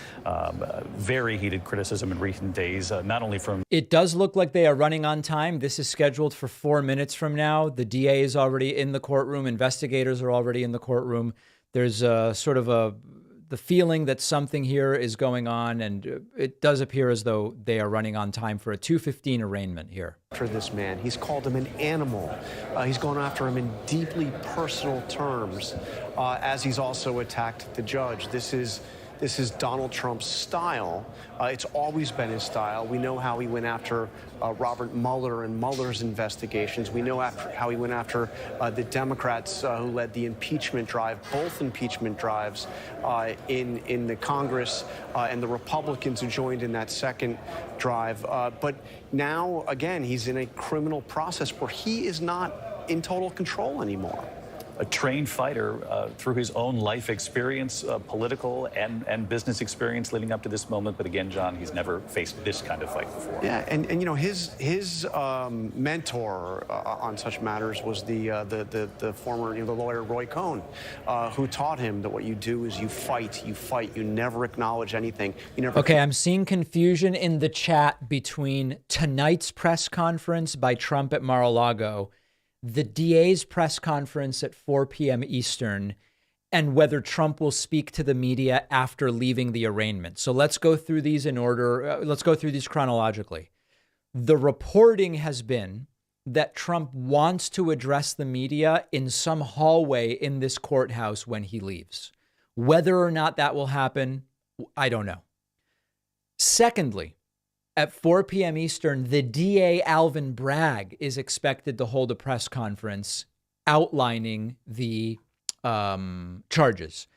very heated criticism in recent days, not only from... It does look like they are running on time. This is scheduled for 4 minutes from now. The DA is already in the courtroom. Investigators are already in the courtroom. There's the feeling that something here is going on, and it does appear as though they are running on time for a 2:15 arraignment here. For this man, he's called him an animal. He's gone after him in deeply personal terms, as he's also attacked the judge. This is Donald Trump's style. It's always been his style. We know how he went after Robert Mueller and Mueller's investigations. We know how he went after the Democrats who led the impeachment drive, both impeachment drives in the Congress, and the Republicans who joined in that second drive. But now, again, he's in a criminal process where he is not in total control anymore. A trained fighter through his own life experience, political and business experience leading up to this moment. But again, John, he's never faced this kind of fight before. Yeah, and you know, his mentor on such matters was the former the lawyer Roy Cohn, who taught him that what you do is you fight, you never acknowledge anything. You never. Okay, I'm seeing confusion in the chat between tonight's press conference by Trump at Mar-a-Lago, the DA's press conference at 4 p.m. Eastern, and whether Trump will speak to the media after leaving the arraignment. So let's go through these in order. Let's go through these chronologically. The reporting has been that Trump wants to address the media in some hallway in this courthouse when he leaves. Whether or not that will happen, I don't know. Secondly, at 4 p.m. Eastern, the DA, Alvin Bragg, is expected to hold a press conference outlining the charges.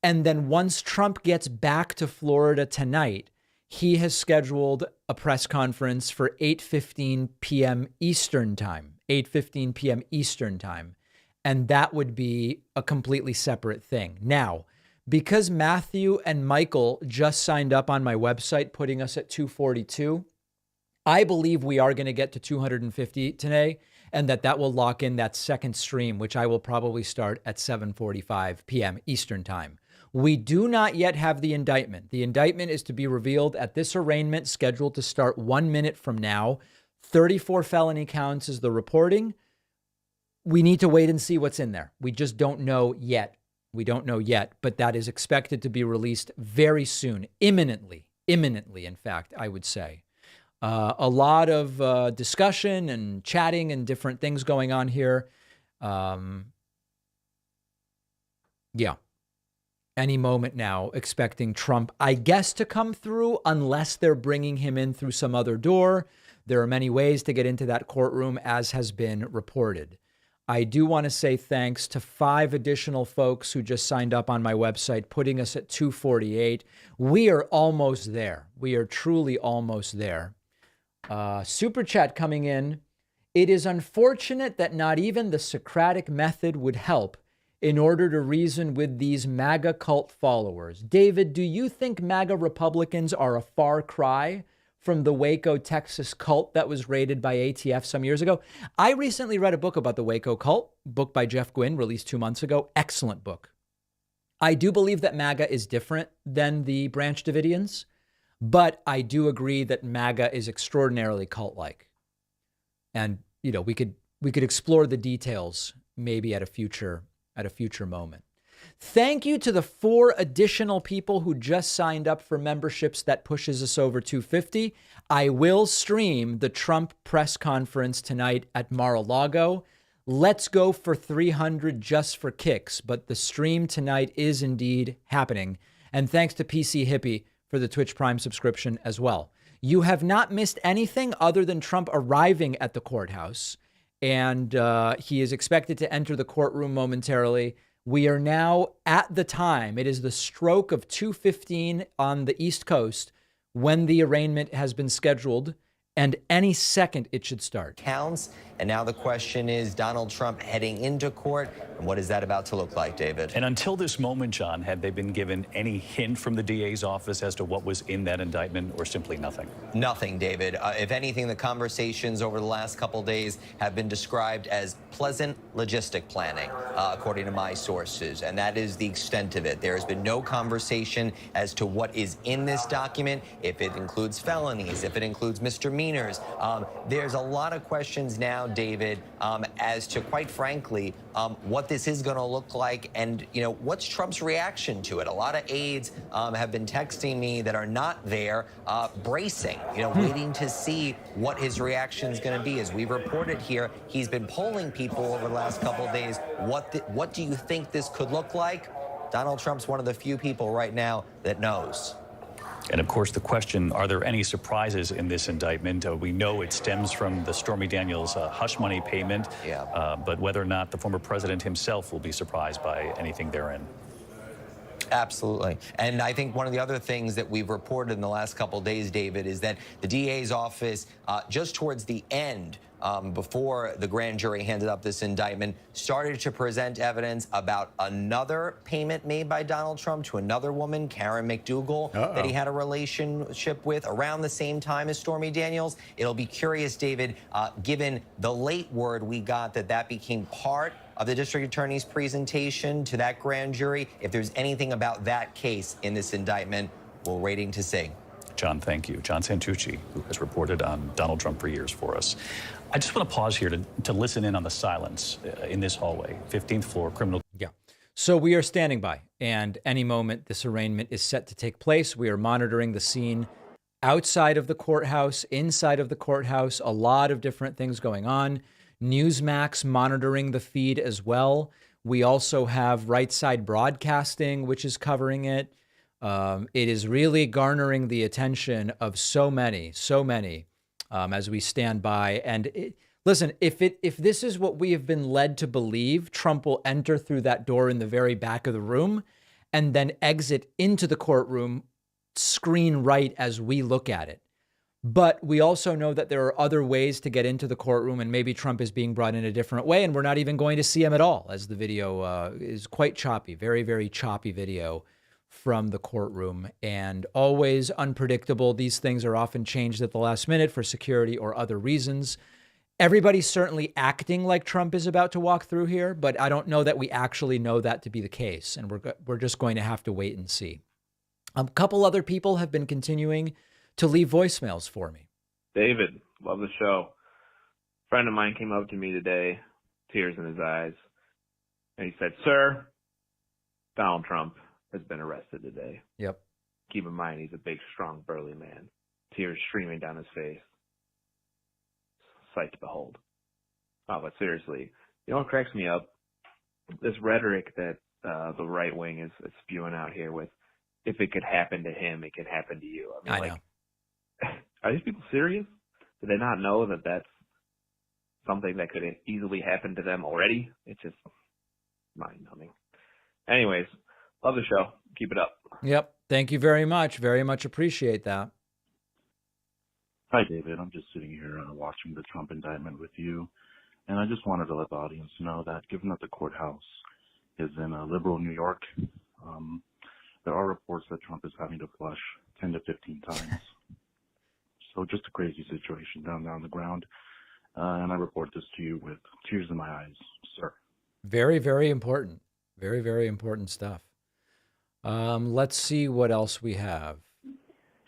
And then once Trump gets back to Florida tonight, he has scheduled a press conference for 8:15 p.m. Eastern time, 8:15 p.m. Eastern time. And that would be a completely separate thing. Now, because Matthew and Michael just signed up on my website, putting us at 242, I believe we are going to get to 250 today, and that will lock in that second stream, which I will probably start at 7:45 p.m. Eastern time. We do not yet have the indictment. The indictment is to be revealed at this arraignment, scheduled to start 1 minute from now. 34 felony counts is the reporting. We need to wait and see what's in there. We just don't know yet. We don't know yet, but that is expected to be released very soon, imminently, in fact, I would say. A lot of discussion and chatting and different things going on here. Yeah. Any moment now, expecting Trump, I guess, to come through, unless they're bringing him in through some other door. There are many ways to get into that courtroom, as has been reported. I do want to say thanks to 5 additional folks who just signed up on my website, putting us at 248. We are almost there. We are truly almost there. Super chat coming in. It is unfortunate that not even the Socratic method would help in order to reason with these MAGA cult followers. David, do you think MAGA Republicans are a far cry from the Waco, Texas cult that was raided by ATF some years ago? I recently read a book about the Waco cult, book by Jeff Gwynne, released 2 months ago. Excellent book. I do believe that MAGA is different than the Branch Davidians, but I do agree that MAGA is extraordinarily cult-like. And, you know, we could explore the details maybe at a future moment. Thank you to the 4 additional people who just signed up for memberships. That pushes us over 250. I will stream the Trump press conference tonight at Mar-a-Lago. Let's go for 300 just for kicks, but the stream tonight is indeed happening. And thanks to PC Hippie for the Twitch Prime subscription as well. You have not missed anything other than Trump arriving at the courthouse, and he is expected to enter the courtroom momentarily. We are now at the time. It is the stroke of 2:15 on the East Coast when the arraignment has been scheduled, and any second it should start. Counts. And now the question is Donald Trump heading into court. And what is that about to look like, David? And until this moment, John, had they been given any hint from the DA's office as to what was in that indictment, or simply nothing? Nothing, David. If anything, the conversations over the last couple days have been described as pleasant logistic planning, according to my sources. And that is the extent of it. There has been no conversation as to what is in this document, if it includes felonies, if it includes misdemeanors. There's a lot of questions now, David, as to, quite frankly, what this is going to look like and, you know, what's Trump's reaction to it. A lot of aides have been texting me that are not there, bracing, waiting to see what his reaction is going to be. As we've reported here, he's been polling people over the last couple of days. What do you think this could look like? Donald Trump's one of the few people right now that knows. And of course, the question, are there any surprises in this indictment? We know it stems from the Stormy Daniels hush money payment, but whether or not the former president himself will be surprised by anything therein. Absolutely. And I think one of the other things that we've reported in the last couple of days, David, is that the DA's office, just towards the end, before the grand jury handed up this indictment, started to present evidence about another payment made by Donald Trump to another woman, Karen McDougal, that he had a relationship with around the same time as Stormy Daniels. It'll be curious, David, given the late word we got that became part of the district attorney's presentation to that grand jury, if there's anything about that case in this indictment, we're waiting to see. John, thank you. John Santucci, who has reported on Donald Trump for years for us. I just want to pause here to listen in on the silence in this hallway, 15th floor, criminal. Yeah. So we are standing by, and any moment this arraignment is set to take place. We are monitoring the scene outside of the courthouse, inside of the courthouse, a lot of different things going on. Newsmax monitoring the feed as well. We also have Right Side Broadcasting, which is covering it. It is really garnering the attention of so many, as we stand by. And listen, if this is what we have been led to believe, Trump will enter through that door in the very back of the room and then exit into the courtroom screen right as we look at it. But we also know that there are other ways to get into the courtroom, and maybe Trump is being brought in a different way, and we're not even going to see him at all, as the video is quite choppy, very, very choppy video from the courtroom, and always unpredictable. These things are often changed at the last minute for security or other reasons. Everybody's certainly acting like Trump is about to walk through here, but I don't know that we actually know that to be the case, and we're just going to have to wait and see. A couple other people have been continuing to leave voicemails for me. David, love the show. A friend of mine came up to me today, tears in his eyes, and he said, "Sir, Donald Trump has been arrested today." Yep. Keep in mind, he's a big, strong, burly man. Tears streaming down his face. Sight to behold. Oh, but seriously, You know what cracks me up? This rhetoric that the right wing is spewing out here with, if it could happen to him, it could happen to you. I mean, know. Are these people serious? Do they not know that that's something that could easily happen to them already? It's just mind-numbing. Anyways, love the show. Keep it up. Yep. Thank you very much. Very much appreciate that. Hi, David. I'm just sitting here watching the Trump indictment with you. And I just wanted to let the audience know that given that the courthouse is in liberal New York, there are reports that Trump is having to flush 10 to 15 times. So just a crazy situation down there on the ground. And I report this to you with tears in my eyes, sir. Very, very important. Very, very important stuff. Let's see what else we have.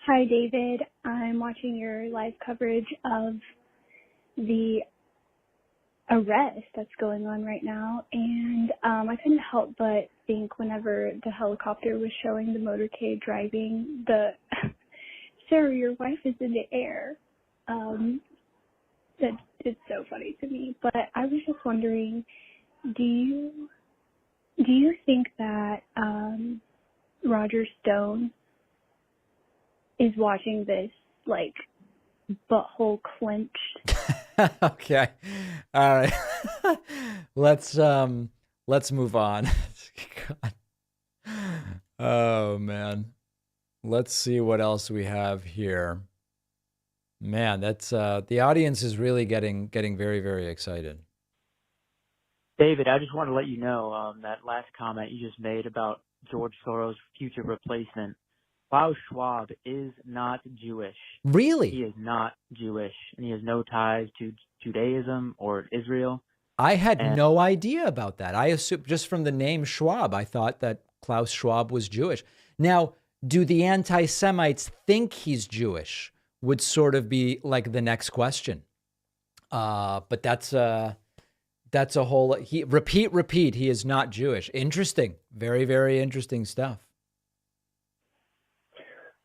Hi, David. I'm watching your live coverage of the arrest that's going on right now, and I couldn't help but think whenever the helicopter was showing the motorcade driving Sarah, your wife is in the air. That it's so funny to me. But I was just wondering, do you think that Roger Stone is watching this like butthole clenched? Okay. All right. Let's move on. God. Oh man. Let's see what else we have here. Man, that's the audience is really getting very, very excited. David, I just want to let you know that last comment you just made about George Soros' future replacement. Klaus Schwab is not Jewish. Really? He is not Jewish, and he has no ties to Judaism or Israel. I had no idea about that. I assumed just from the name Schwab, I thought that Klaus Schwab was Jewish. Now, do the anti-Semites think he's Jewish? Would sort of be like the next question. But that's a whole, repeat, he is not Jewish. Interesting. Very, very interesting stuff.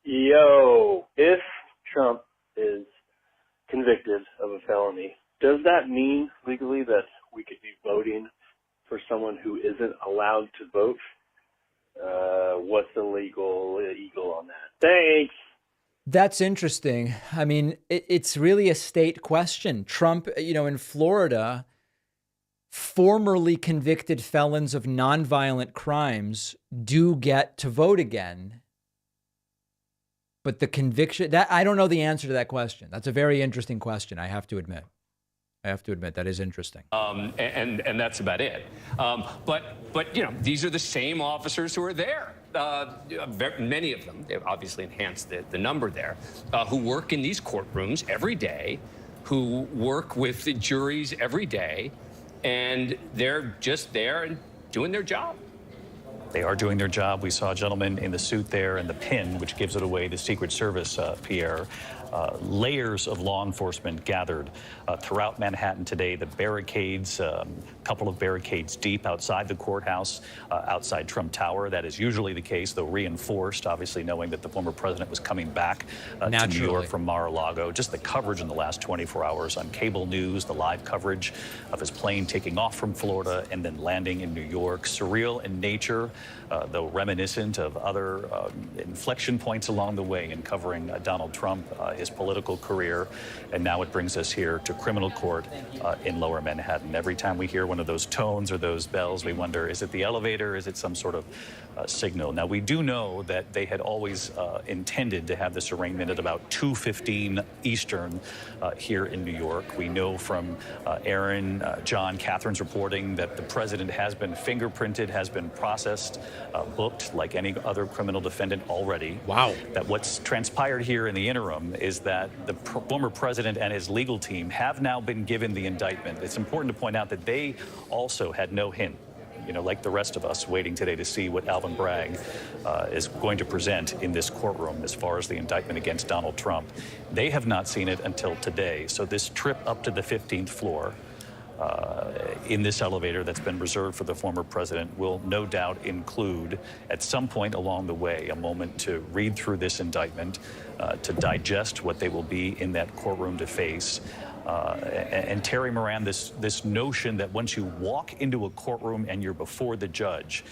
Yo, if Trump is convicted of a felony, does that mean legally that we could be voting for someone who isn't allowed to vote? What's the legal eagle on that? Thanks. That's interesting. I mean, it's really a state question. Trump, in Florida, formerly convicted felons of nonviolent crimes do get to vote again. But the conviction, I don't know the answer to that question. That's a very interesting question, I have to admit. That is interesting. And that's about it. But these are the same officers who are there. Many of them, they've obviously enhanced the number there, who work in these courtrooms every day, who work with the juries every day, and they're just there and doing their job. They are doing their job. We saw a gentleman in the suit there and the pin, which gives it away, the Secret Service, Pierre. Layers of law enforcement gathered throughout Manhattan today. The barricades, a couple of barricades deep outside the courthouse, outside Trump Tower. That is usually the case, though reinforced, obviously knowing that the former president was coming back to New York from Mar-a-Lago. Just the coverage in the last 24 hours on cable news, the live coverage of his plane taking off from Florida and then landing in New York. Surreal in nature, though reminiscent of other inflection points along the way in covering Donald Trump, his political career. And now it brings us here to criminal court in Lower Manhattan. Every time we hear one of those tones or those bells, we wonder, is it the elevator? Is it some sort of signal? Now, we do know that they had always intended to have this arraignment at about 2:15 Eastern here in New York. We know from Aaron, John, Catherine's reporting that the president has been fingerprinted, has been processed, booked like any other criminal defendant already. Wow. That what's transpired here in the interim is that the former president and his legal team have now been given the indictment. It's important to point out that they also had no hint, like the rest of us, waiting today to see what Alvin Bragg is going to present in this courtroom as far as the indictment against Donald Trump. They have not seen it until today. So this trip up to the 15th floor in this elevator that's been reserved for the former president will no doubt include, at some point along the way, a moment to read through this indictment, to digest what they will be in that courtroom to face. And Terry Moran, this notion that once you walk into a courtroom and you're before the judge,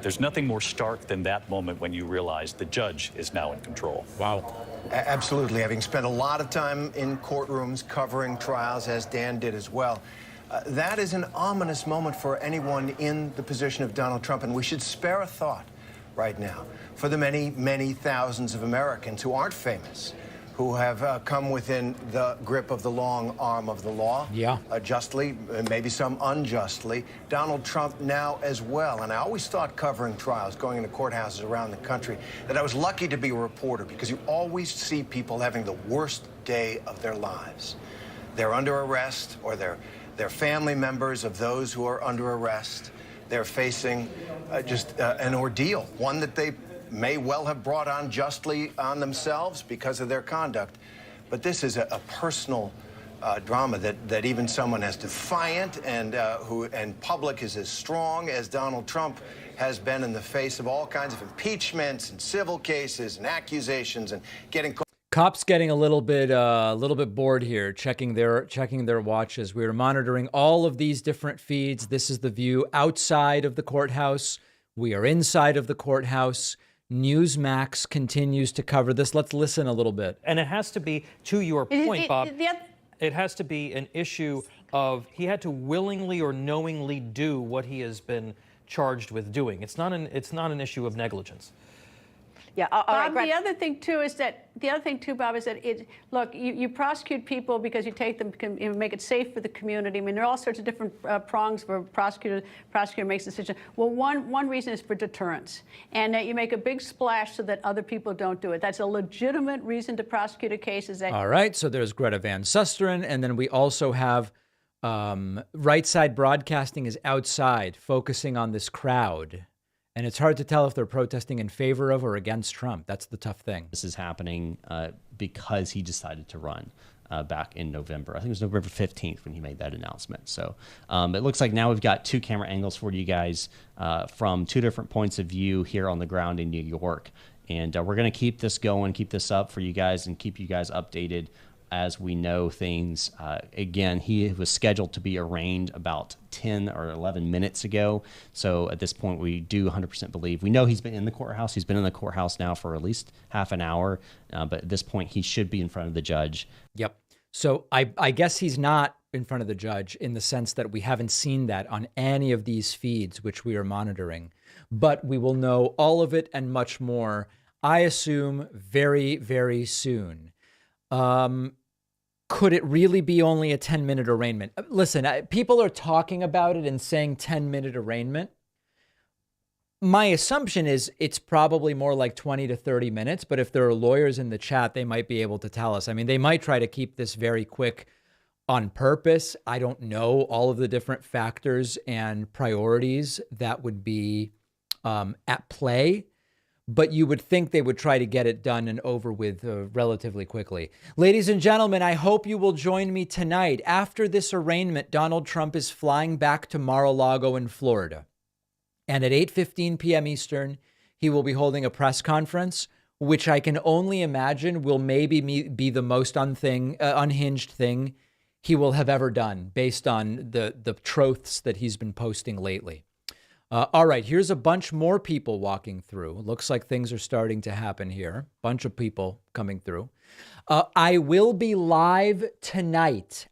there's nothing more stark than that moment when you realize the judge is now in control. Wow. Absolutely. Having spent a lot of time in courtrooms covering trials, as Dan did as well, that is an ominous moment for anyone in the position of Donald Trump, and we should spare a thought right now for the many, many thousands of Americans who aren't famous, who have come within the grip of the long arm of the law. Yeah. Justly, maybe some unjustly. Donald Trump now as well. And I always thought covering trials, going into courthouses around the country, that I was lucky to be a reporter because you always see people having the worst day of their lives. They're under arrest, or they're family members of those who are under arrest. They're facing just an ordeal, one that they may well have brought on justly on themselves because of their conduct. But this is a personal drama that even someone as defiant and public is as strong as Donald Trump has been in the face of all kinds of impeachments and civil cases and accusations and getting. Cops getting a little bit bored here, checking their watches. We are monitoring all of these different feeds. This is the view outside of the courthouse. We are inside of the courthouse. Newsmax continues to cover this. Let's listen a little bit. And it has to be, to your point, Bob, it has to be an issue of he had to willingly or knowingly do what he has been charged with doing. It's not an issue of negligence. Yeah, Bob, the other thing too, Bob, is that look, you prosecute people because you take them, you make it safe for the community. I mean, there are all sorts of different prongs for prosecutor makes a decision. Well, one reason is for deterrence, and that you make a big splash so that other people don't do it. That's a legitimate reason to prosecute a case. All right, so there's Greta Van Susteren, and then we also have Right Side Broadcasting is outside, focusing on this crowd. And it's hard to tell if they're protesting in favor of or against Trump. That's the tough thing. This is happening because he decided to run back in November. I think it was November 15th when he made that announcement. So it looks like now we've got two camera angles for you guys from two different points of view here on the ground in New York. And we're going to keep this going, keep this up for you guys, and keep you guys updated as we know things. Again, he was scheduled to be arraigned about 10 or 11 minutes ago. So at this point, we do 100% believe. We know he's been in the courthouse. He's been in the courthouse now for at least half an hour. But at this point, he should be in front of the judge. Yep. So I guess he's not in front of the judge in the sense that we haven't seen that on any of these feeds, which we are monitoring. But we will know all of it and much more, I assume, very, very soon. Could it really be only a 10-minute arraignment? Listen, people are talking about it and saying 10-minute arraignment. My assumption is it's probably more like 20 to 30 minutes, but if there are lawyers in the chat, they might be able to tell us. I mean, they might try to keep this very quick on purpose. I don't know all of the different factors and priorities that would be at play. But you would think they would try to get it done and over with relatively quickly. Ladies and gentlemen, I hope you will join me tonight. After this arraignment, Donald Trump is flying back to Mar-a-Lago in Florida. And at 8:15 p.m. Eastern, he will be holding a press conference, which I can only imagine will maybe be the most unhinged thing he will have ever done based on the troths that he's been posting lately. All right, here's a bunch more people walking through. Looks like things are starting to happen here. Bunch of people coming through. I will be live tonight.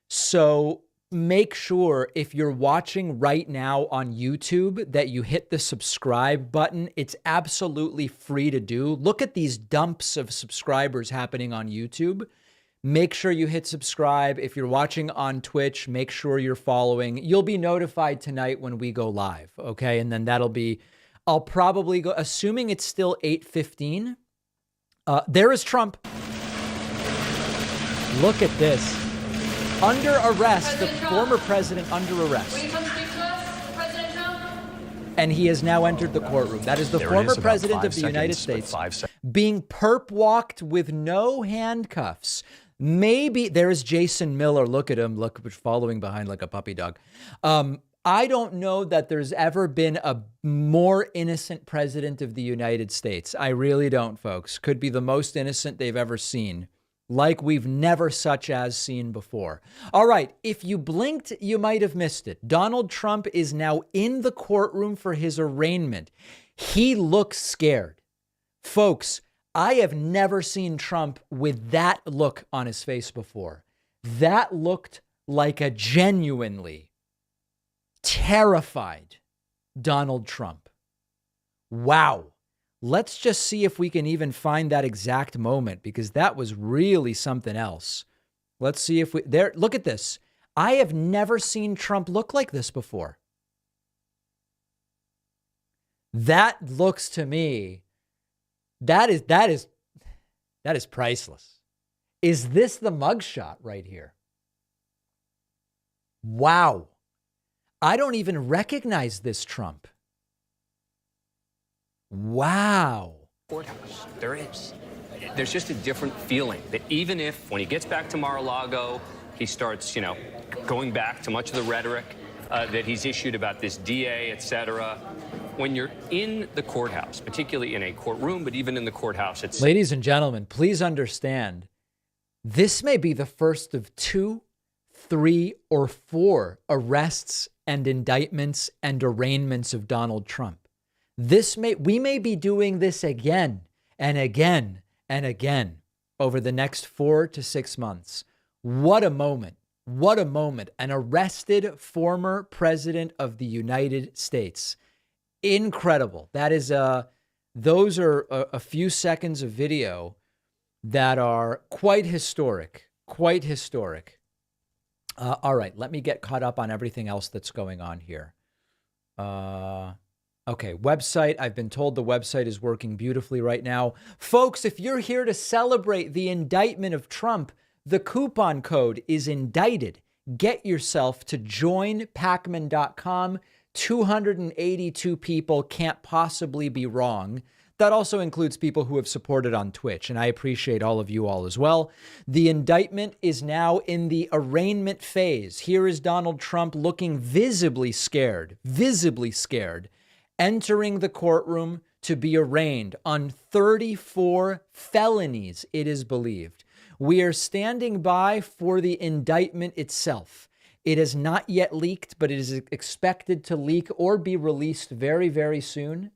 So make sure if you're watching right now on YouTube that you hit the subscribe button. It's absolutely free to do. Look at these dumps of subscribers happening on YouTube. Make sure you hit subscribe. If you're watching on Twitch, make sure you're following. You'll be notified tonight when we go live, okay? And then I'll probably go, assuming it's still 8:15. There is Trump. Look at this. Under arrest, the former president under arrest. Will you come speak to us, President Trump? And he has now entered the courtroom. That is the former president of the United States being perp walked with no handcuffs. Maybe there is Jason Miller. Look at him. Look, following behind like a puppy dog. I don't know that there's ever been a more innocent president of the United States. I really don't, folks. Could be the most innocent they've ever seen, like we've never such as seen before. All right, if you blinked, you might have missed it. Donald Trump is now in the courtroom for his arraignment. He looks scared. Folks, I have never seen Trump with that look on his face before. That looked like a genuinely terrified Donald Trump. Wow. Let's just see if we can even find that exact moment, because that was really something else. Let's see if we there. Look at this. I have never seen Trump look like this before. That looks to me, that is priceless. Is this the mugshot right here? Wow. I don't even recognize this Trump. Wow. Courthouse. There is. There's just a different feeling that even if, when he gets back to Mar-a-Lago, he starts, going back to much of the rhetoric that he's issued about this DA, et cetera. When you're in the courthouse, particularly in a courtroom, but even in the courthouse itself. Ladies and gentlemen, please understand, this may be the first of 2, 3, or 4 arrests and indictments and arraignments of Donald Trump. We may be doing this again and again and again over the next 4 to 6 months. What a moment. What a moment. An arrested former president of the United States. Incredible. That is those are a few seconds of video that are quite historic. Quite historic. All right, let me get caught up on everything else that's going on here. Okay, website. I've been told the website is working beautifully right now. Folks, if you're here to celebrate the indictment of Trump, the coupon code is indicted. Get yourself to joinpacman.com. 282 people, can't possibly be wrong. That also includes people who have supported on Twitch, and I appreciate all of you all as well. The indictment is now in the arraignment phase. Here is Donald Trump looking visibly scared, entering the courtroom to be arraigned on 34 felonies, it is believed. We are standing by for the indictment itself. It has not yet leaked, but it is expected to leak or be released very, very soon.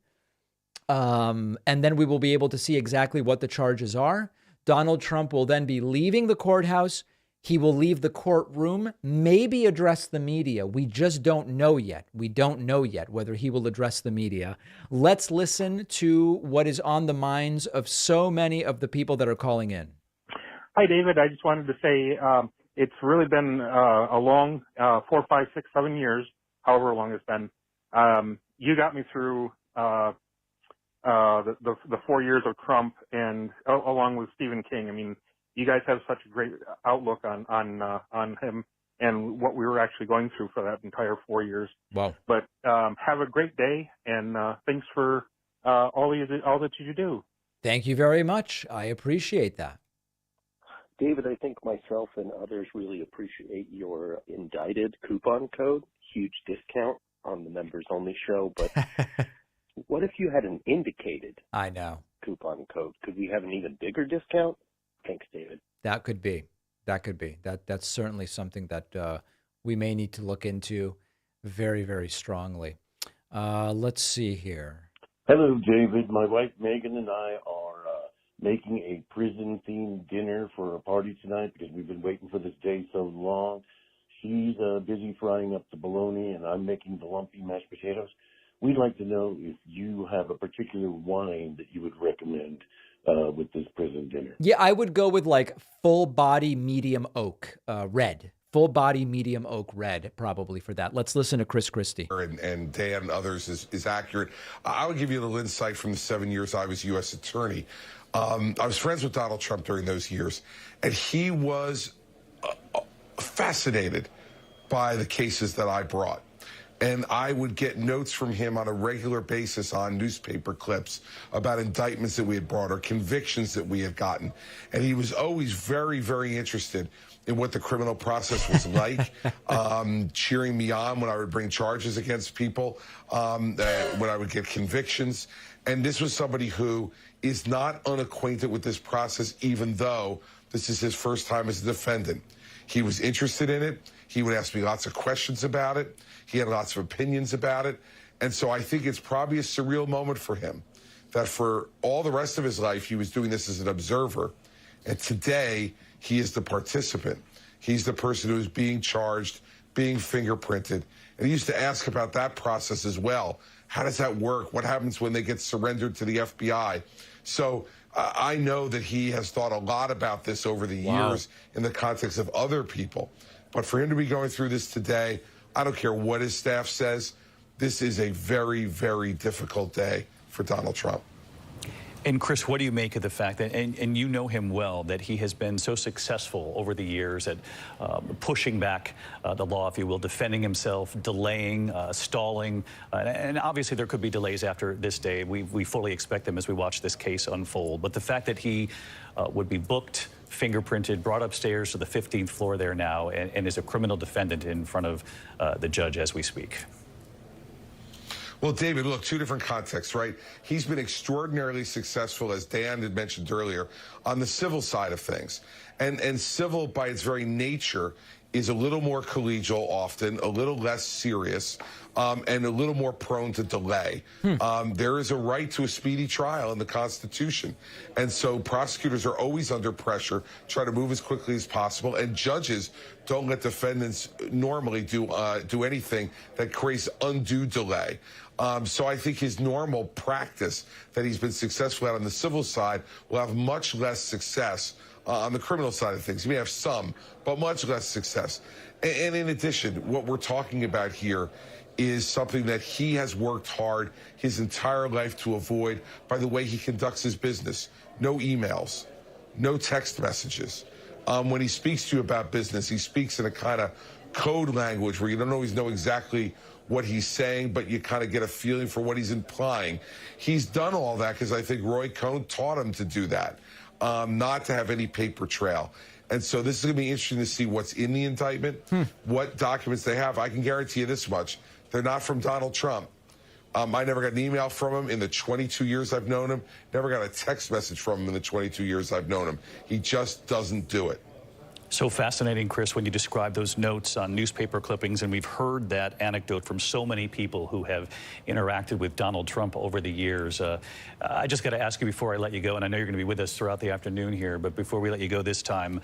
And then we will be able to see exactly what the charges are. Donald Trump will then be leaving the courthouse. He will leave the courtroom, maybe address the media. We just don't know yet. We don't know yet whether he will address the media. Let's listen to what is on the minds of so many of the people that are calling in. Hi, David. I just wanted to say it's really been a long 4, 5, 6, 7 years, however long it's been. You got me through the 4 years of Trump, and along with Stephen King. I mean, you guys have such a great outlook on him and what we were actually going through for that entire 4 years. Wow. But have a great day, and thanks for all that you do. Thank you very much. I appreciate that. David, I think myself and others really appreciate your indicted coupon code. Huge discount on the members only show. But what if you had an indicated I know coupon code? Could we have an even bigger discount? Thanks, David. That could be. That's certainly something that we may need to look into very, very strongly. Let's see here. Hello, David. My wife Megan and I are making a prison-themed dinner for a party tonight because we've been waiting for this day so long. She's busy frying up the bologna, and I'm making the lumpy mashed potatoes. We'd like to know if you have a particular wine that you would recommend with this prison dinner. Yeah, I would go with like full body medium oak red. Full body medium oak red, probably for that. Let's listen to Chris Christie. And Dan and others is accurate. I would give you a little insight from the 7 years I was U.S. attorney. I was friends with Donald Trump during those years, and he was fascinated by the cases that I brought. And I would get notes from him on a regular basis on newspaper clips about indictments that we had brought or convictions that we had gotten. And he was always very, very interested in what the criminal process was like, cheering me on when I would bring charges against people, when I would get convictions. And this was somebody who is not unacquainted with this process, even though this is his first time as a defendant. He was interested in it. He would ask me lots of questions about it. He had lots of opinions about it. And so I think it's probably a surreal moment for him that for all the rest of his life, he was doing this as an observer. And today, he is the participant. He's the person who is being charged, being fingerprinted. And he used to ask about that process as well. How does that work? What happens when they get surrendered to the FBI? So I know that he has thought a lot about this over the years in the context of other people. But for him to be going through this today, I don't care what his staff says, this is a very, very difficult day for Donald Trump. And Chris, what do you make of the fact that, and you know him well, that he has been so successful over the years at pushing back the law, if you will, defending himself, delaying, stalling, and obviously there could be delays after this day. We fully expect them as we watch this case unfold. But the fact that he would be booked, fingerprinted, brought upstairs to the 15th floor there now, and is a criminal defendant in front of the judge as we speak. Well, David, look, two different contexts, right? He's been extraordinarily successful, as Dan had mentioned earlier, on the civil side of things. And civil, by its very nature, is a little more collegial often, a little less serious, and a little more prone to delay. There is a right to a speedy trial in the Constitution. And so prosecutors are always under pressure, try to move as quickly as possible, and judges don't let defendants normally do anything that creates undue delay. So I think his normal practice that he's been successful at on the civil side will have much less success on the criminal side of things. He may have some, but much less success. And in addition, what we're talking about here is something that he has worked hard his entire life to avoid by the way he conducts his business. No emails, no text messages. When he speaks to you about business, he speaks in a kind of code language where you don't always know exactly what he's saying, but you kind of get a feeling for what he's implying. He's done all that because I think Roy Cohn taught him to do that, not to have any paper trail. And so this is going to be interesting to see what's in the indictment, what documents they have. I can guarantee you this much. They're not from Donald Trump. I never got an email from him in the 22 years I've known him. Never got a text message from him in the 22 years I've known him. He just doesn't do it. So fascinating, Chris, when you describe those notes on newspaper clippings, and we've heard that anecdote from so many people who have interacted with Donald Trump over the years. I just got to ask you before I let you go, and I know you're going to be with us throughout the afternoon here, but before we let you go this time,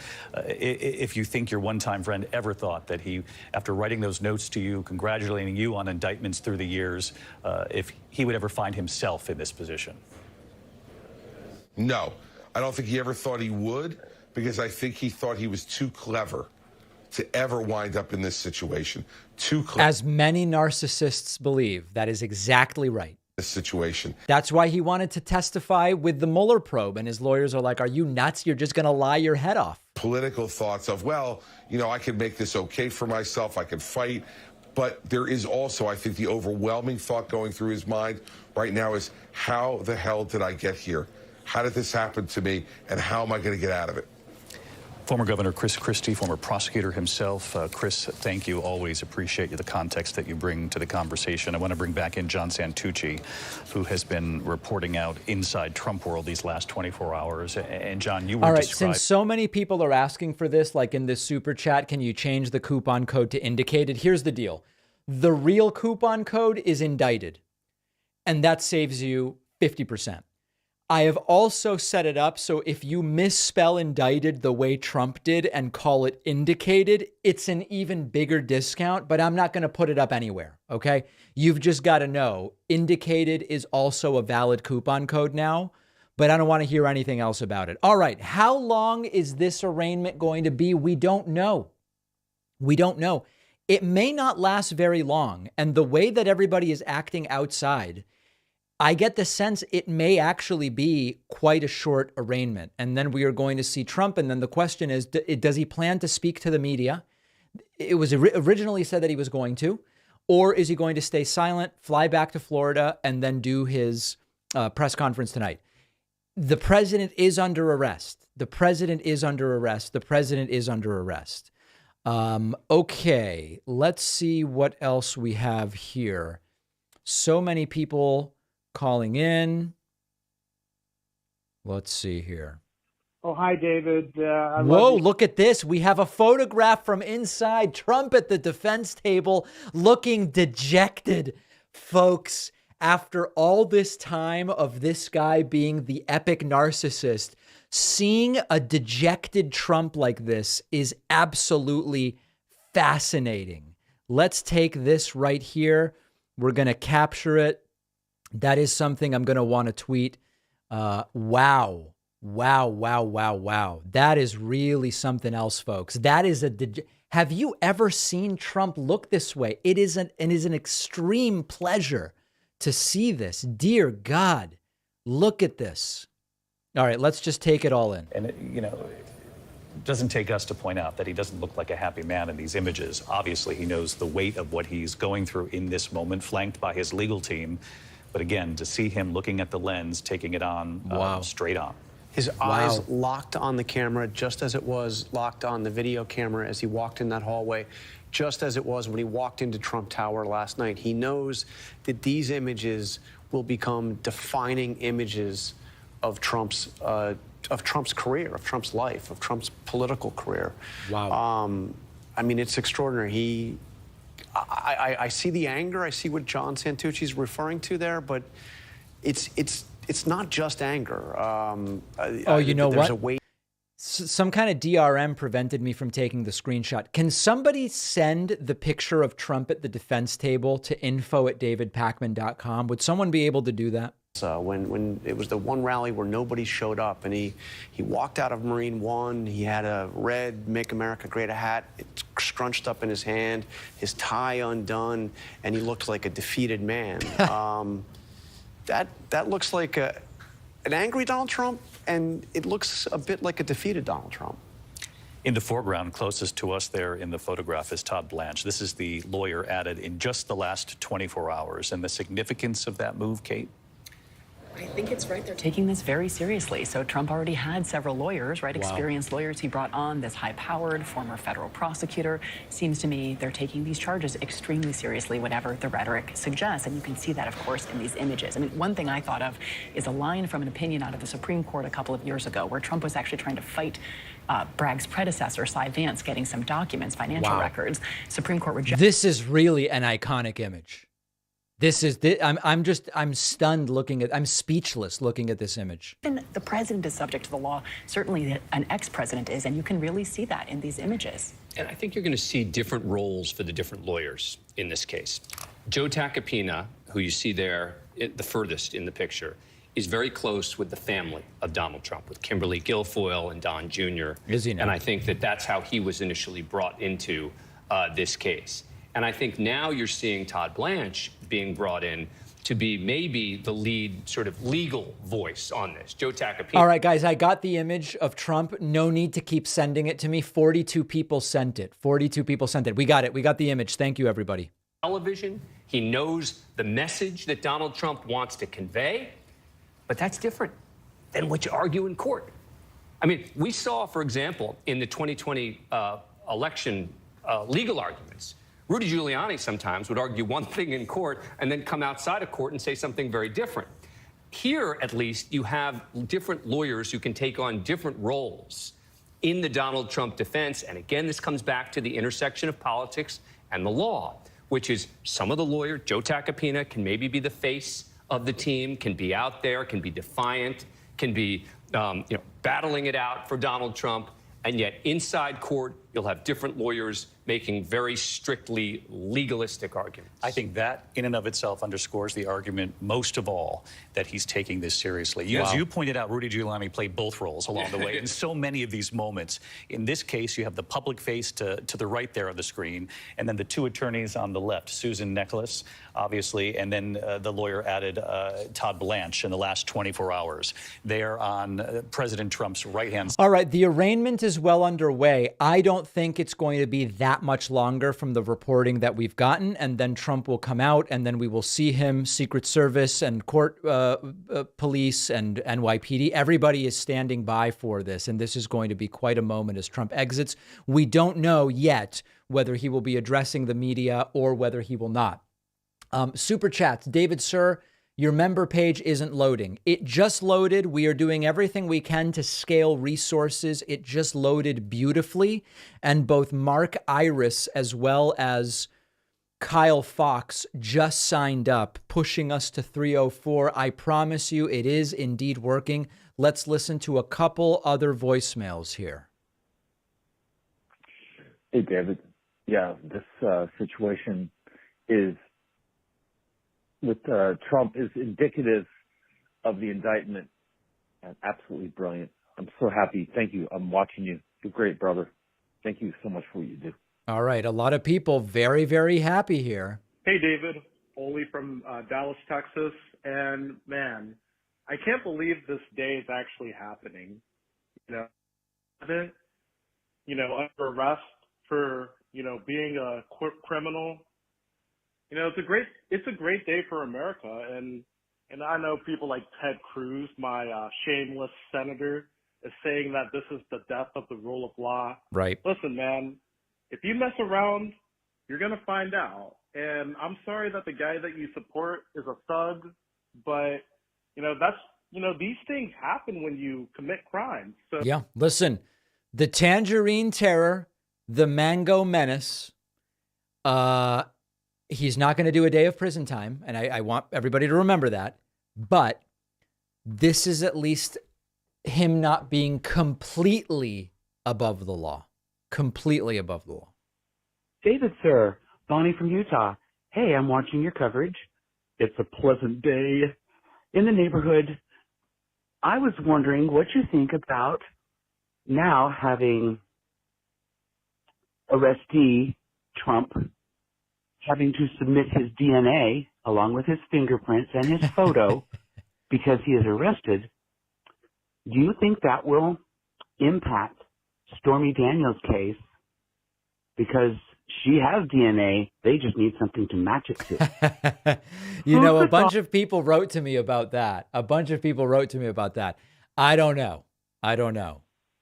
if you think your one-time friend ever thought that he, after writing those notes to you, congratulating you on indictments through the years, if he would ever find himself in this position? No, I don't think he ever thought he would, because I think he thought he was too clever to ever wind up in this situation. Too clever. As many narcissists believe, that is exactly right. This situation. That's why he wanted to testify with the Mueller probe, and his lawyers are like, are you nuts? You're just going to lie your head off. Political thoughts of, well, you know, I could make this okay for myself. I could fight. But there is also, I think, the overwhelming thought going through his mind right now is, how the hell did I get here? How did this happen to me? And how am I going to get out of it? Former Governor Chris Christie, former prosecutor himself. Chris, thank you. Always appreciate you, the context that you bring to the conversation. I want to bring back in John Santucci, who has been reporting out inside Trump world these last 24 hours. And John, you were all right. Since so many people are asking for this, like in this super chat, can you change the coupon code to indicated? Here's the deal. The real coupon code is indicted, and that saves you 50%. I have also set it up so if you misspell indicted the way Trump did and call it indicated, it's an even bigger discount, but I'm not going to put it up anywhere, okay? You've just got to know indicated is also a valid coupon code now, but I don't want to hear anything else about it. All right, how long is this arraignment going to be? We don't know. We don't know. It may not last very long, and the way that everybody is acting outside, I get the sense it may actually be quite a short arraignment. And then we are going to see Trump. And then the question is, does he plan to speak to the media? It was originally said that he was going to, Or is he going to stay silent, fly back to Florida, and then do his press conference tonight? The president is under arrest. The president is under arrest. The president is under arrest. Okay, let's see what else we have here. So many people calling in. Let's see here. Oh, hi, David. Whoa, look at this. We have a photograph from inside. Trump at the defense table looking dejected. Folks, after all this time of this guy being the epic narcissist, seeing a dejected Trump like this is absolutely fascinating. Let's take this right here. We're going to capture it. That is something I'm going to want to tweet. Wow. Wow, wow, wow, wow. That is really something else, folks. That is have you ever seen Trump look this way? It is an extreme pleasure to see this. Dear God, look at this. All right, let's just take it all in. And, it doesn't take us to point out that he doesn't look like a happy man in these images. Obviously, he knows the weight of what he's going through in this moment, flanked by his legal team. But again, to see him looking at the lens, taking it on straight on. His eyes locked on the camera, just as it was locked on the video camera as he walked in that hallway, just as it was when he walked into Trump Tower last night. He knows that these images will become defining images of Trump's career, of Trump's life, of Trump's political career. Wow. I mean, it's extraordinary. I see the anger. I see what John Santucci's referring to there, but it's not just anger. You know what? Some kind of DRM prevented me from taking the screenshot. Can somebody send the picture of Trump at the defense table to info@davidpakman.com? Would someone be able to do that? When it was the one rally where nobody showed up, and he walked out of Marine One, he had a red "Make America Great" hat, it's scrunched up in his hand, his tie undone, and he looked like a defeated man. That looks like an angry Donald Trump, and it looks a bit like a defeated Donald Trump. In the foreground, closest to us there in the photograph, is Todd Blanche. This is the lawyer added in just the last 24 hours. And the significance of that move, Kate? I think it's right. They're taking this very seriously. So Trump already had several lawyers, right? Wow. Experienced lawyers he brought on, this high-powered former federal prosecutor. Seems to me they're taking these charges extremely seriously, whatever the rhetoric suggests. And you can see that, of course, in these images. I mean, one thing I thought of is a line from an opinion out of the Supreme Court a couple of years ago where Trump was actually trying to fight Bragg's predecessor, Cy Vance, getting some documents, financial records. Supreme Court rejected. This is really an iconic image. I'm stunned I'm speechless looking at this image. And the president is subject to the law. Certainly an ex-president is, and you can really see that in these images. And I think you're going to see different roles for the different lawyers in this case. Joe Tacopina, who you see there, the furthest in the picture, is very close with the family of Donald Trump, with Kimberly Guilfoyle and Don Jr. Is he now? And I think that's how he was initially brought into this case. And I think now you're seeing Todd Blanche being brought in to be maybe the lead sort of legal voice on this. Joe Tacopina. All right, guys, I got the image of Trump. No need to keep sending it to me. 42 people sent it. 42 people sent it. We got it. We got the image. Thank you, everybody. Television. He knows the message that Donald Trump wants to convey, but that's different than what you argue in court. I mean, we saw, for example, in the 2020 election legal arguments, Rudy Giuliani sometimes would argue one thing in court and then come outside of court and say something very different. Here, at least, you have different lawyers who can take on different roles in the Donald Trump defense. And again, this comes back to the intersection of politics and the law, which is some of the lawyers, Joe Tacopina, can maybe be the face of the team, can be out there, can be defiant, can be battling it out for Donald Trump. And yet inside court, you'll have different lawyers making very strictly legalistic arguments. I think that in and of itself underscores the argument most of all that he's taking this seriously. As you pointed out, Rudy Giuliani played both roles along the way in so many of these moments. In this case, you have the public face to the right there of the screen, and then the two attorneys on the left, Susan Nicholas, obviously, and then the lawyer added, Todd Blanche, in the last 24 hours. They are on President Trump's right-hand side. All right, the arraignment is well underway. I don't don't think it's going to be that much longer from the reporting that we've gotten, and then Trump will come out, and then we will see him, Secret Service and court police and NYPD. Everybody is standing by for this, and this is going to be quite a moment as Trump exits. We don't know yet whether he will be addressing the media or whether he will not. Super chats. David, sir, your member page isn't loading. It just loaded. We are doing everything we can to scale resources. It just loaded beautifully. And both Mark Iris as well as Kyle Fox just signed up, pushing us to 304. I promise you it is indeed working. Let's listen to a couple other voicemails here. Hey, David. Yeah, this situation is with Trump is indicative of the indictment, and absolutely brilliant. I'm so happy. Thank you. I'm watching you. You're great, brother. Thank you so much for what you do. All right. A lot of people very, very happy here. Hey, David. Oli from Dallas, Texas. And, man, I can't believe this day is actually happening. Under arrest for, being a criminal. It's a great day for America, and I know people like Ted Cruz, my shameless senator, is saying that this is the death of the rule of law. Right. Listen, man, if you mess around, you're gonna find out. And I'm sorry that the guy that you support is a thug, but these things happen when you commit crimes. So yeah, listen, the Tangerine Terror, the Mango Menace, he's not going to do a day of prison time, and I want everybody to remember that. But this is at least him not being completely above the law. Completely above the law. David, sir. Bonnie from Utah. Hey, I'm watching your coverage. It's a pleasant day in the neighborhood. I was wondering what you think about now having arrestee Trump having to submit his DNA along with his fingerprints and his photo because he is arrested. Do you think that will impact Stormy Daniels' case? Because she has DNA, they just need something to match it to. A bunch of people wrote to me about that. I don't know.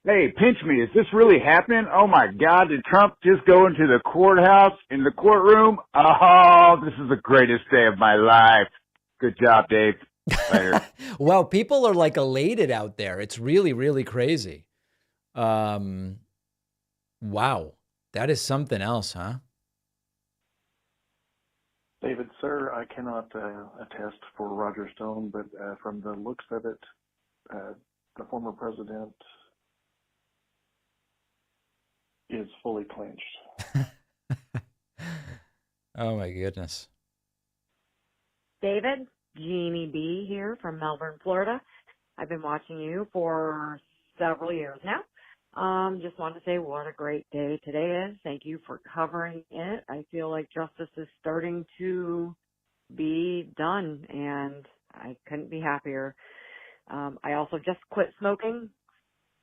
Hey, pinch me. Is this really happening? Oh, my God. Did Trump just go into the courthouse, in the courtroom? Oh, this is the greatest day of my life. Good job, Dave. Later. Well, people are like elated out there. It's really, really crazy. Wow. That is something else, huh? David, sir, I cannot attest for Roger Stone, but from the looks of it, the former president is fully clenched. Oh, my goodness. David, Jeannie B. here from Melbourne, Florida. I've been watching you for several years now. Just wanted to say what a great day today is. Thank you for covering it. I feel like justice is starting to be done, and I couldn't be happier. I also just quit smoking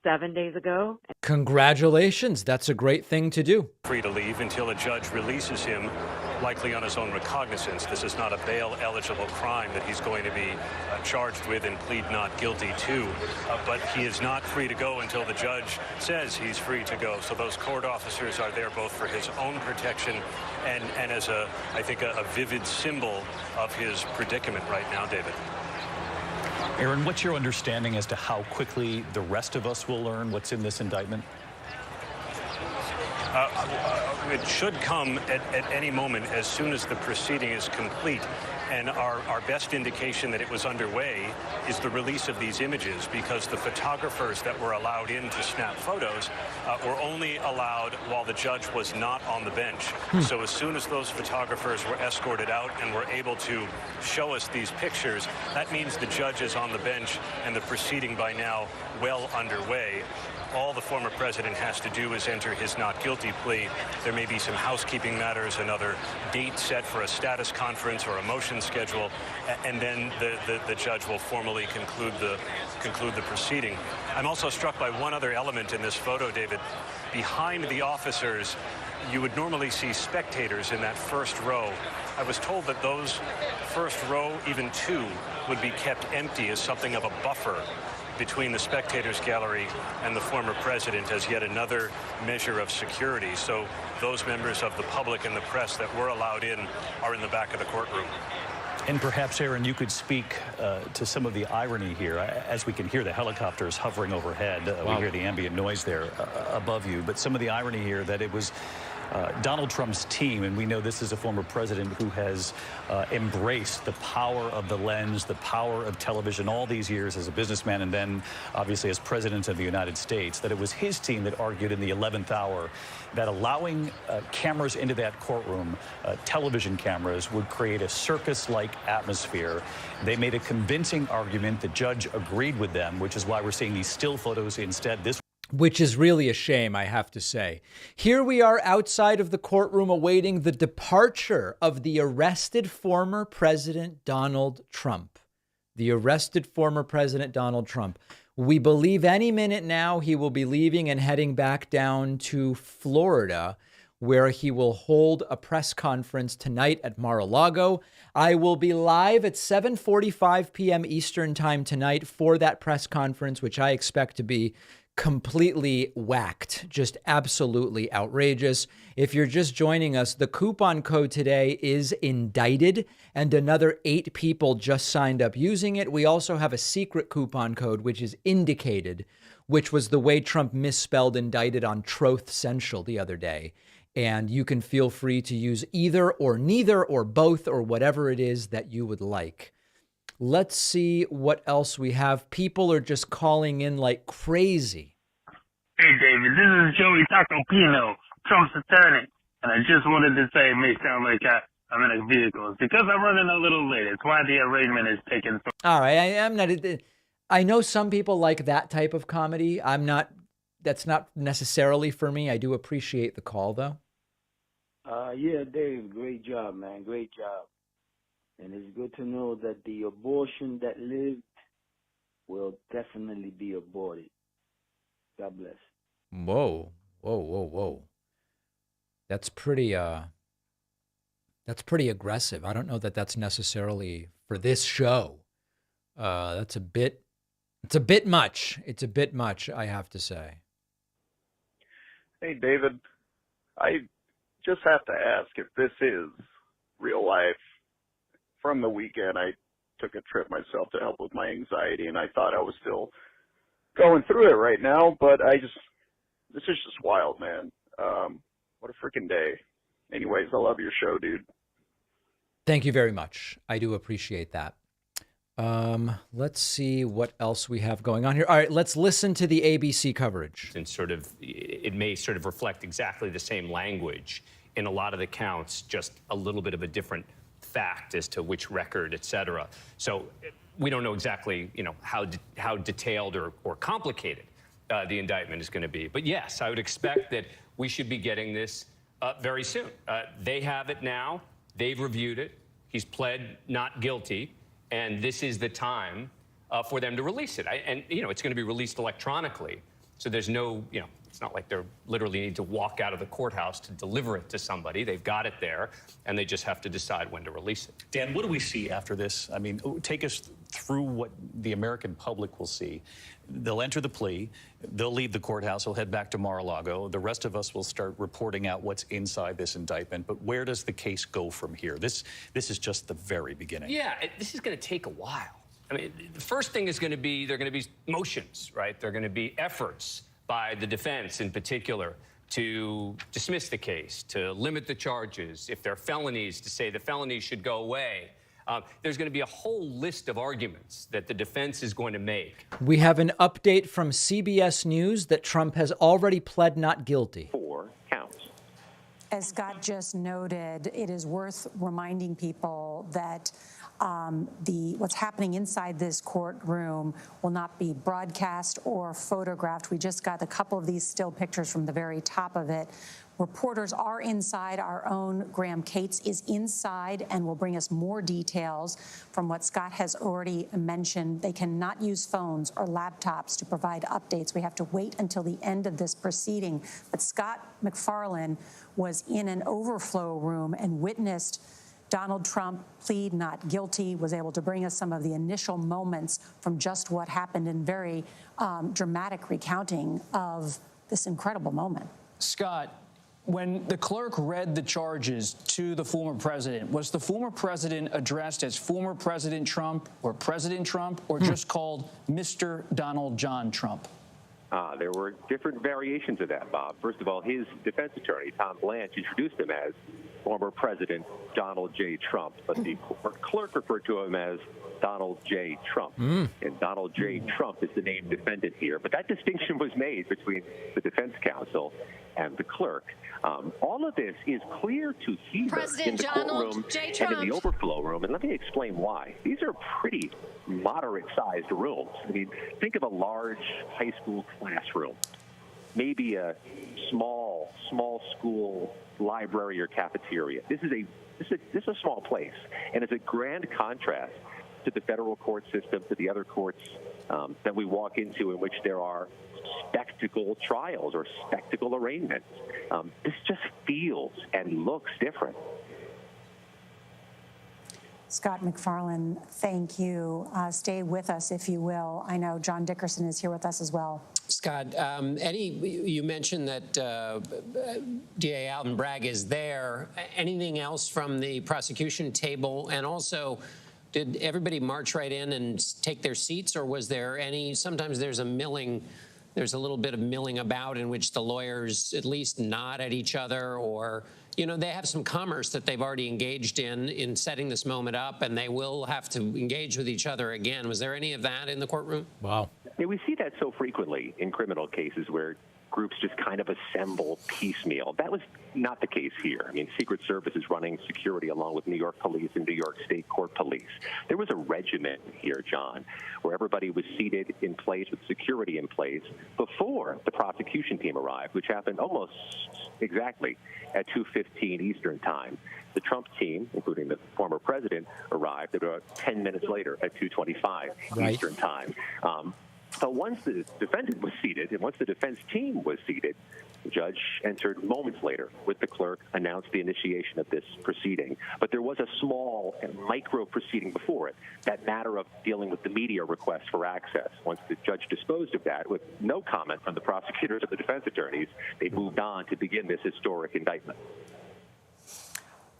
7 days ago. Congratulations. That's a great thing to do. Free to leave until a judge releases him, likely on his own recognizance. This is not a bail-eligible crime that he's going to be charged with and plead not guilty to. But he is not free to go until the judge says he's free to go. So those court officers are there both for his own protection and as I think a vivid symbol of his predicament right now, David. Aaron, what's your understanding as to how quickly the rest of us will learn what's in this indictment? It should come at any moment as soon as the proceeding is complete. And our best indication that it was underway is the release of these images, because the photographers that were allowed in to snap photos were only allowed while the judge was not on the bench. So as soon as those photographers were escorted out and were able to show us these pictures, that means the judge is on the bench and the proceeding by now well underway. all the former president has to do is enter his not guilty plea. There may be some housekeeping matters, another date set for a status conference or a motion schedule, and then the judge will formally conclude the proceeding. I'm also struck by one other element in this photo, David. Behind the officers, you would normally see spectators in that first row. I was told that those first row, even two, would be kept empty as something of a buffer between the spectators gallery and the former president as yet another measure of security. So those members of the public and the press that were allowed in are in the back of the courtroom. And perhaps, Aaron, you could speak to some of the irony here. As we can hear the helicopters hovering overhead, Wow. we hear the ambient noise there above you. But some of the irony here that it was Donald Trump's team, and we know this is a former president who has embraced the power of the lens, the power of television all these years as a businessman and then obviously as president of the United States, that it was his team that argued in the 11th hour that allowing cameras into that courtroom, television cameras, would create a circus-like atmosphere. They made a convincing argument. The judge agreed with them, which is why we're seeing these still photos instead. Which is really a shame, I have to say. Here we are outside of the courtroom awaiting the departure of the arrested former President Donald Trump. The arrested former President Donald Trump. We believe any minute now he will be leaving and heading back down to Florida, where he will hold a press conference tonight at Mar-a-Lago. I will be live at 7:45 p.m. Eastern time tonight for that press conference, which I expect to be completely whacked, just absolutely outrageous. If you're just joining us, the coupon code today is indicted, and another 8 people just signed up using it. We also have a secret coupon code, which is indicated, which was the way Trump misspelled indicted on Troth Central the other day. And you can feel free to use either or neither or both or whatever it is that you would like. Let's see what else we have. People are just calling in like crazy. Hey, David, this is Joey Tacopino, Trump's attorney. And I just wanted to say it may sound like I'm in a vehicle. It's because I'm running a little late. It's why the arraignment is taking so. All right. I know some people like that type of comedy. That's not necessarily for me. I do appreciate the call, though. Yeah, Dave, great job, man. Great job. And it's good to know that the abortion that lived will definitely be aborted. God bless. Whoa. That's pretty aggressive. I don't know that that's necessarily for this show. It's a bit much. It's a bit much, I have to say. Hey, David, I just have to ask if this is real life. From the weekend, I took a trip myself to help with my anxiety, and I thought I was still going through it right now, but this is just wild, man. What a freaking day. Anyways, I love your show, dude. Thank you very much. I do appreciate that. Let's see what else we have going on here. All right, let's listen to the ABC coverage. And it may sort of reflect exactly the same language in a lot of the counts, just a little bit of a different fact as to which record, et cetera. So we don't know exactly, how detailed or complicated the indictment is going to be. But yes, I would expect that we should be getting this very soon. They have it now. They've reviewed it. He's pled not guilty. And this is the time for them to release it. It's going to be released electronically. So there's no, it's not like they're literally need to walk out of the courthouse to deliver it to somebody. They've got it there, and they just have to decide when to release it. Dan, what do we see after this? I mean, take us through what the American public will see. They'll enter the plea. They'll leave the courthouse. They'll head back to Mar-a-Lago. The rest of us will start reporting out what's inside this indictment. But where does the case go from here? This is just the very beginning. Yeah, this is going to take a while. I mean, the first thing is going to be, there are going to be motions, right? There are going to be efforts by the defense in particular to dismiss the case, to limit the charges. If there are felonies, to say the felonies should go away. There's going to be a whole list of arguments that the defense is going to make. We have an update from CBS News that Trump has already pled not guilty. 4 counts. As Scott just noted, it is worth reminding people that What's happening inside this courtroom will not be broadcast or photographed. We just got a couple of these still pictures from the very top of it. Reporters are inside. Our own Graham Cates is inside and will bring us more details from what Scott has already mentioned. They cannot use phones or laptops to provide updates. We have to wait until the end of this proceeding. But Scott McFarlane was in an overflow room and witnessed Donald Trump plead not guilty, was able to bring us some of the initial moments from just what happened in very dramatic recounting of this incredible moment. Scott, when the clerk read the charges to the former president, was the former president addressed as former President Trump, or just called Mr. Donald John Trump? There were different variations of that, Bob. First of all, his defense attorney, Tom Blanche, introduced him as former President Donald J. Trump, but the clerk referred to him as Donald J. Trump. And Donald J. Trump is the named defendant here. But that distinction was made between the defense counsel and the clerk. All of this is clear to hear in the courtroom and in the overflow room. And let me explain why. These are pretty moderate-sized rooms. I mean, think of a large high school classroom, maybe a small school library or cafeteria. This is a small place, and it's a grand contrast to the federal court system, to the other courts that we walk into in which there are spectacle trials or spectacle arraignments. This just feels and looks different. Scott McFarlane, thank you. Stay with us, if you will. I know John Dickerson is here with us as well. Scott, you mentioned that DA Alvin Bragg is there. Anything else from the prosecution table? And also, did everybody march right in and take their seats, or was there any? Sometimes there's a little bit of milling about in which the lawyers at least nod at each other, or they have some commerce that they've already engaged in setting this moment up, and they will have to engage with each other again. Was there any of that in the courtroom? Wow. Yeah, we see that so frequently in criminal cases where groups just kind of assemble piecemeal. That was not the case here. I mean, Secret Service is running security along with New York Police and New York State Court Police. There was a regiment here, John, where everybody was seated in place with security in place before the prosecution team arrived, which happened almost exactly at 2:15 Eastern Time. The Trump team, including the former president, arrived about 10 minutes later at 2:25 Eastern Time. But once the defendant was seated and once the defense team was seated, the judge entered moments later with the clerk, announced the initiation of this proceeding. But there was a small and micro proceeding before it, that matter of dealing with the media request for access. Once the judge disposed of that with no comment from the prosecutors or the defense attorneys, they moved on to begin this historic indictment.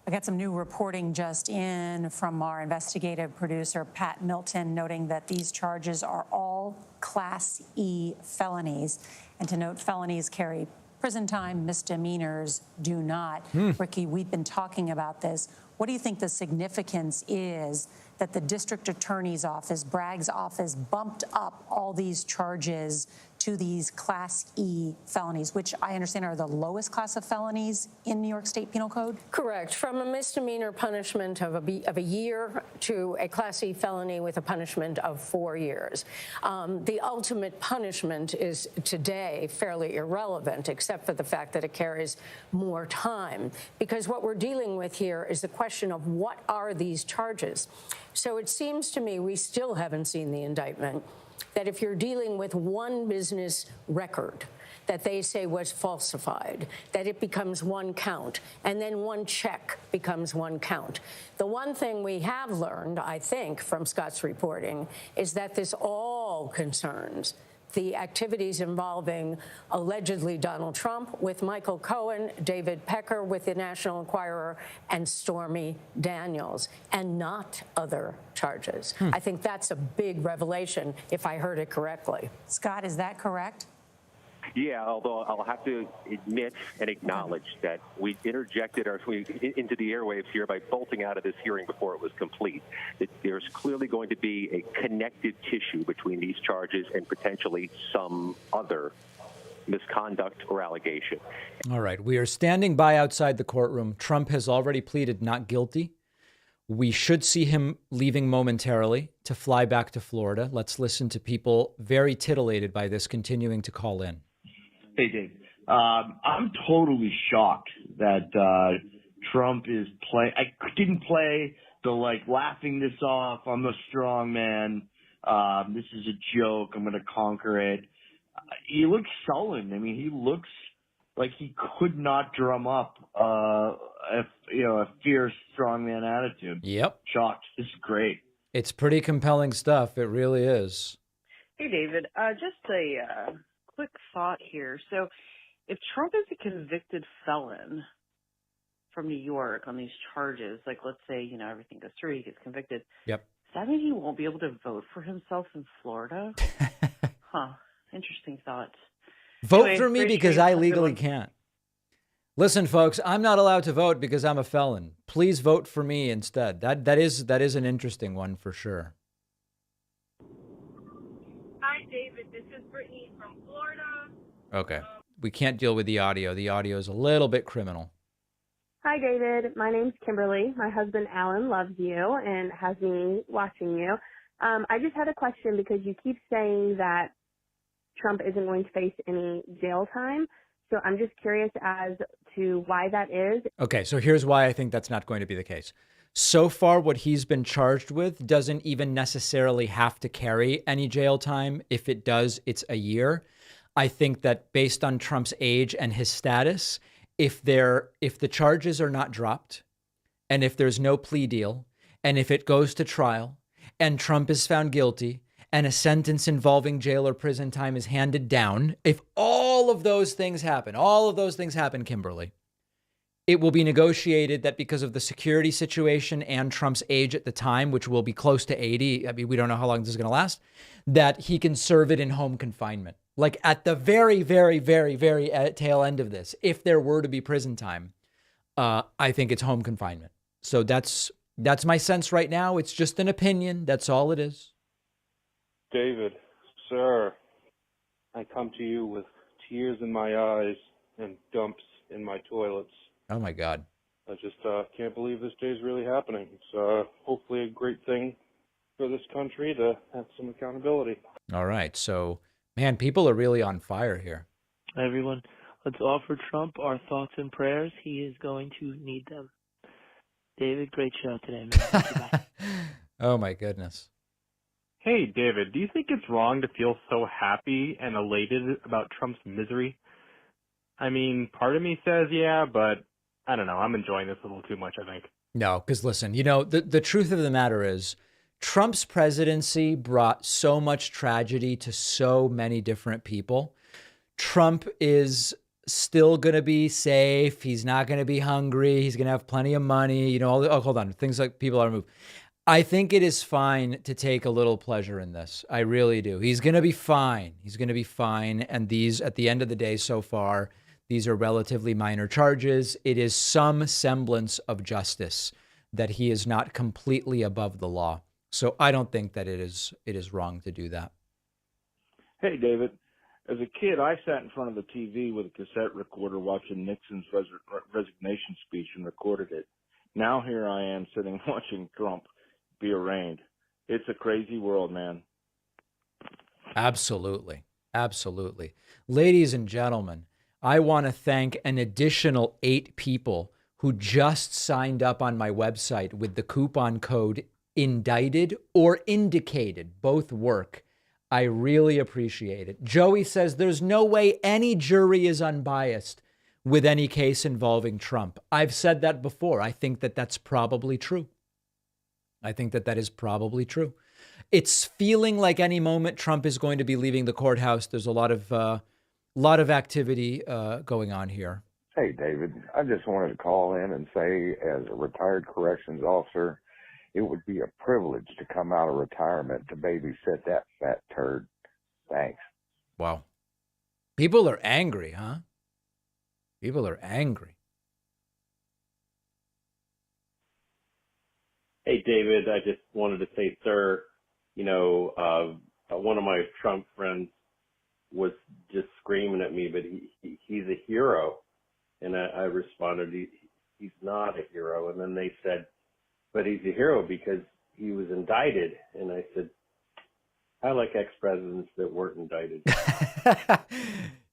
I got some new reporting just in from our investigative producer, Pat Milton, noting that these charges are all Class E felonies. And to note, felonies carry prison time, misdemeanors do not. Ricky, we've been talking about this. What do you think the significance is that the district attorney's office, Bragg's office, bumped up all these charges to these Class E felonies, which I understand are the lowest class of felonies in New York State Penal Code? Correct. From a misdemeanor punishment of a year to a Class E felony with a punishment of 4 years. The ultimate punishment is today fairly irrelevant, except for the fact that it carries more time. Because what we're dealing with here is the question of what are these charges? So it seems to me we still haven't seen the indictment, that if you're dealing with one business record that they say was falsified, that it becomes one count, and then one check becomes one count. The one thing we have learned, I think, from Scott's reporting is that this all concerns the activities involving allegedly Donald Trump with Michael Cohen, David Pecker with the National Enquirer, and Stormy Daniels, and not other charges. I think that's a big revelation, if I heard it correctly. Scott, is that correct? Yeah, although I'll have to admit and acknowledge that we interjected into the airwaves here by bolting out of this hearing before it was complete. That there's clearly going to be a connective tissue between these charges and potentially some other misconduct or allegation. All right. We are standing by outside the courtroom. Trump has already pleaded not guilty. We should see him leaving momentarily to fly back to Florida. Let's listen to people very titillated by this continuing to call in. Hey, Dave. I'm totally shocked that Trump is I didn't play the laughing this off. I'm a strong man. This is a joke. I'm going to conquer it. He looks sullen. I mean, he looks like he could not drum up a fierce strongman attitude. Yep. Shocked. This is great. It's pretty compelling stuff. It really is. Hey, David. Just a quick thought here. So if Trump is a convicted felon from New York on these charges, like let's say, everything goes through, he gets convicted. Yep. Does that mean he won't be able to vote for himself in Florida? Huh. Interesting thoughts. Vote for me because I legally can't. Listen, folks, I'm not allowed to vote because I'm a felon. Please vote for me instead. That is an interesting one for sure. Hi, David. This is Brittany from Florida. Okay. We can't deal with the audio. The audio is a little bit criminal. Hi, David. My name's Kimberly. My husband, Alan, loves you and has me watching you. I just had a question because you keep saying that Trump isn't going to face any jail time. So I'm just curious as to why that is. Okay, so here's why I think that's not going to be the case. So far, what he's been charged with doesn't even necessarily have to carry any jail time. If it does, it's a year. I think that based on Trump's age and his status, if the charges are not dropped, and if there's no plea deal, and if it goes to trial, and Trump is found guilty, and a sentence involving jail or prison time is handed down, if all of those things happen, Kimberly, it will be negotiated that because of the security situation and Trump's age at the time, which will be close to 80, I mean, we don't know how long this is going to last, that he can serve it in home confinement. Like at the very, very, very, very tail end of this, if there were to be prison time, I think it's home confinement. So that's my sense right now. It's just an opinion. That's all it is. David, sir, I come to you with tears in my eyes and dumps in my toilets. Oh, my God. I just can't believe this day is really happening. It's hopefully a great thing for this country to have some accountability. All right. So, man, people are really on fire here. Everyone, let's offer Trump our thoughts and prayers. He is going to need them. David, great show today, man. Thank you, bye. Oh, my goodness. Hey, David, do you think it's wrong to feel so happy and elated about Trump's misery? I mean, part of me says yeah, but I don't know. I'm enjoying this a little too much, I think. No, because listen, the truth of the matter is Trump's presidency brought so much tragedy to so many different people. Trump is still going to be safe. He's not going to be hungry. He's going to have plenty of money. Hold on. Things like people are moved. I think it is fine to take a little pleasure in this. I really do. He's going to be fine. He's going to be fine. And these, at the end of the day so far, these are relatively minor charges. It is some semblance of justice that he is not completely above the law. So I don't think that it is wrong to do that. Hey, David. As a kid, I sat in front of the TV with a cassette recorder watching Nixon's resignation speech and recorded it. Now here I am sitting watching Trump be arraigned. It's a crazy world, man. Absolutely. Absolutely. Ladies and gentlemen, I want to thank an additional 8 people who just signed up on my website with the coupon code indicted or indicated. Both work. I really appreciate it. Joey says there's no way any jury is unbiased with any case involving Trump. I've said that before. I think that that's probably true. I think that is probably true. It's feeling like any moment Trump is going to be leaving the courthouse. There's a lot of activity going on here. Hey, David, I just wanted to call in and say, as a retired corrections officer, it would be a privilege to come out of retirement to babysit that fat turd. Thanks. Wow. People are angry, huh? People are angry. Hey, David, I just wanted to say, sir, one of my Trump friends was just screaming at me, but he's a hero. And I responded, he's not a hero. And then they said, but he's a hero because he was indicted. And I said, I like ex-presidents that weren't indicted.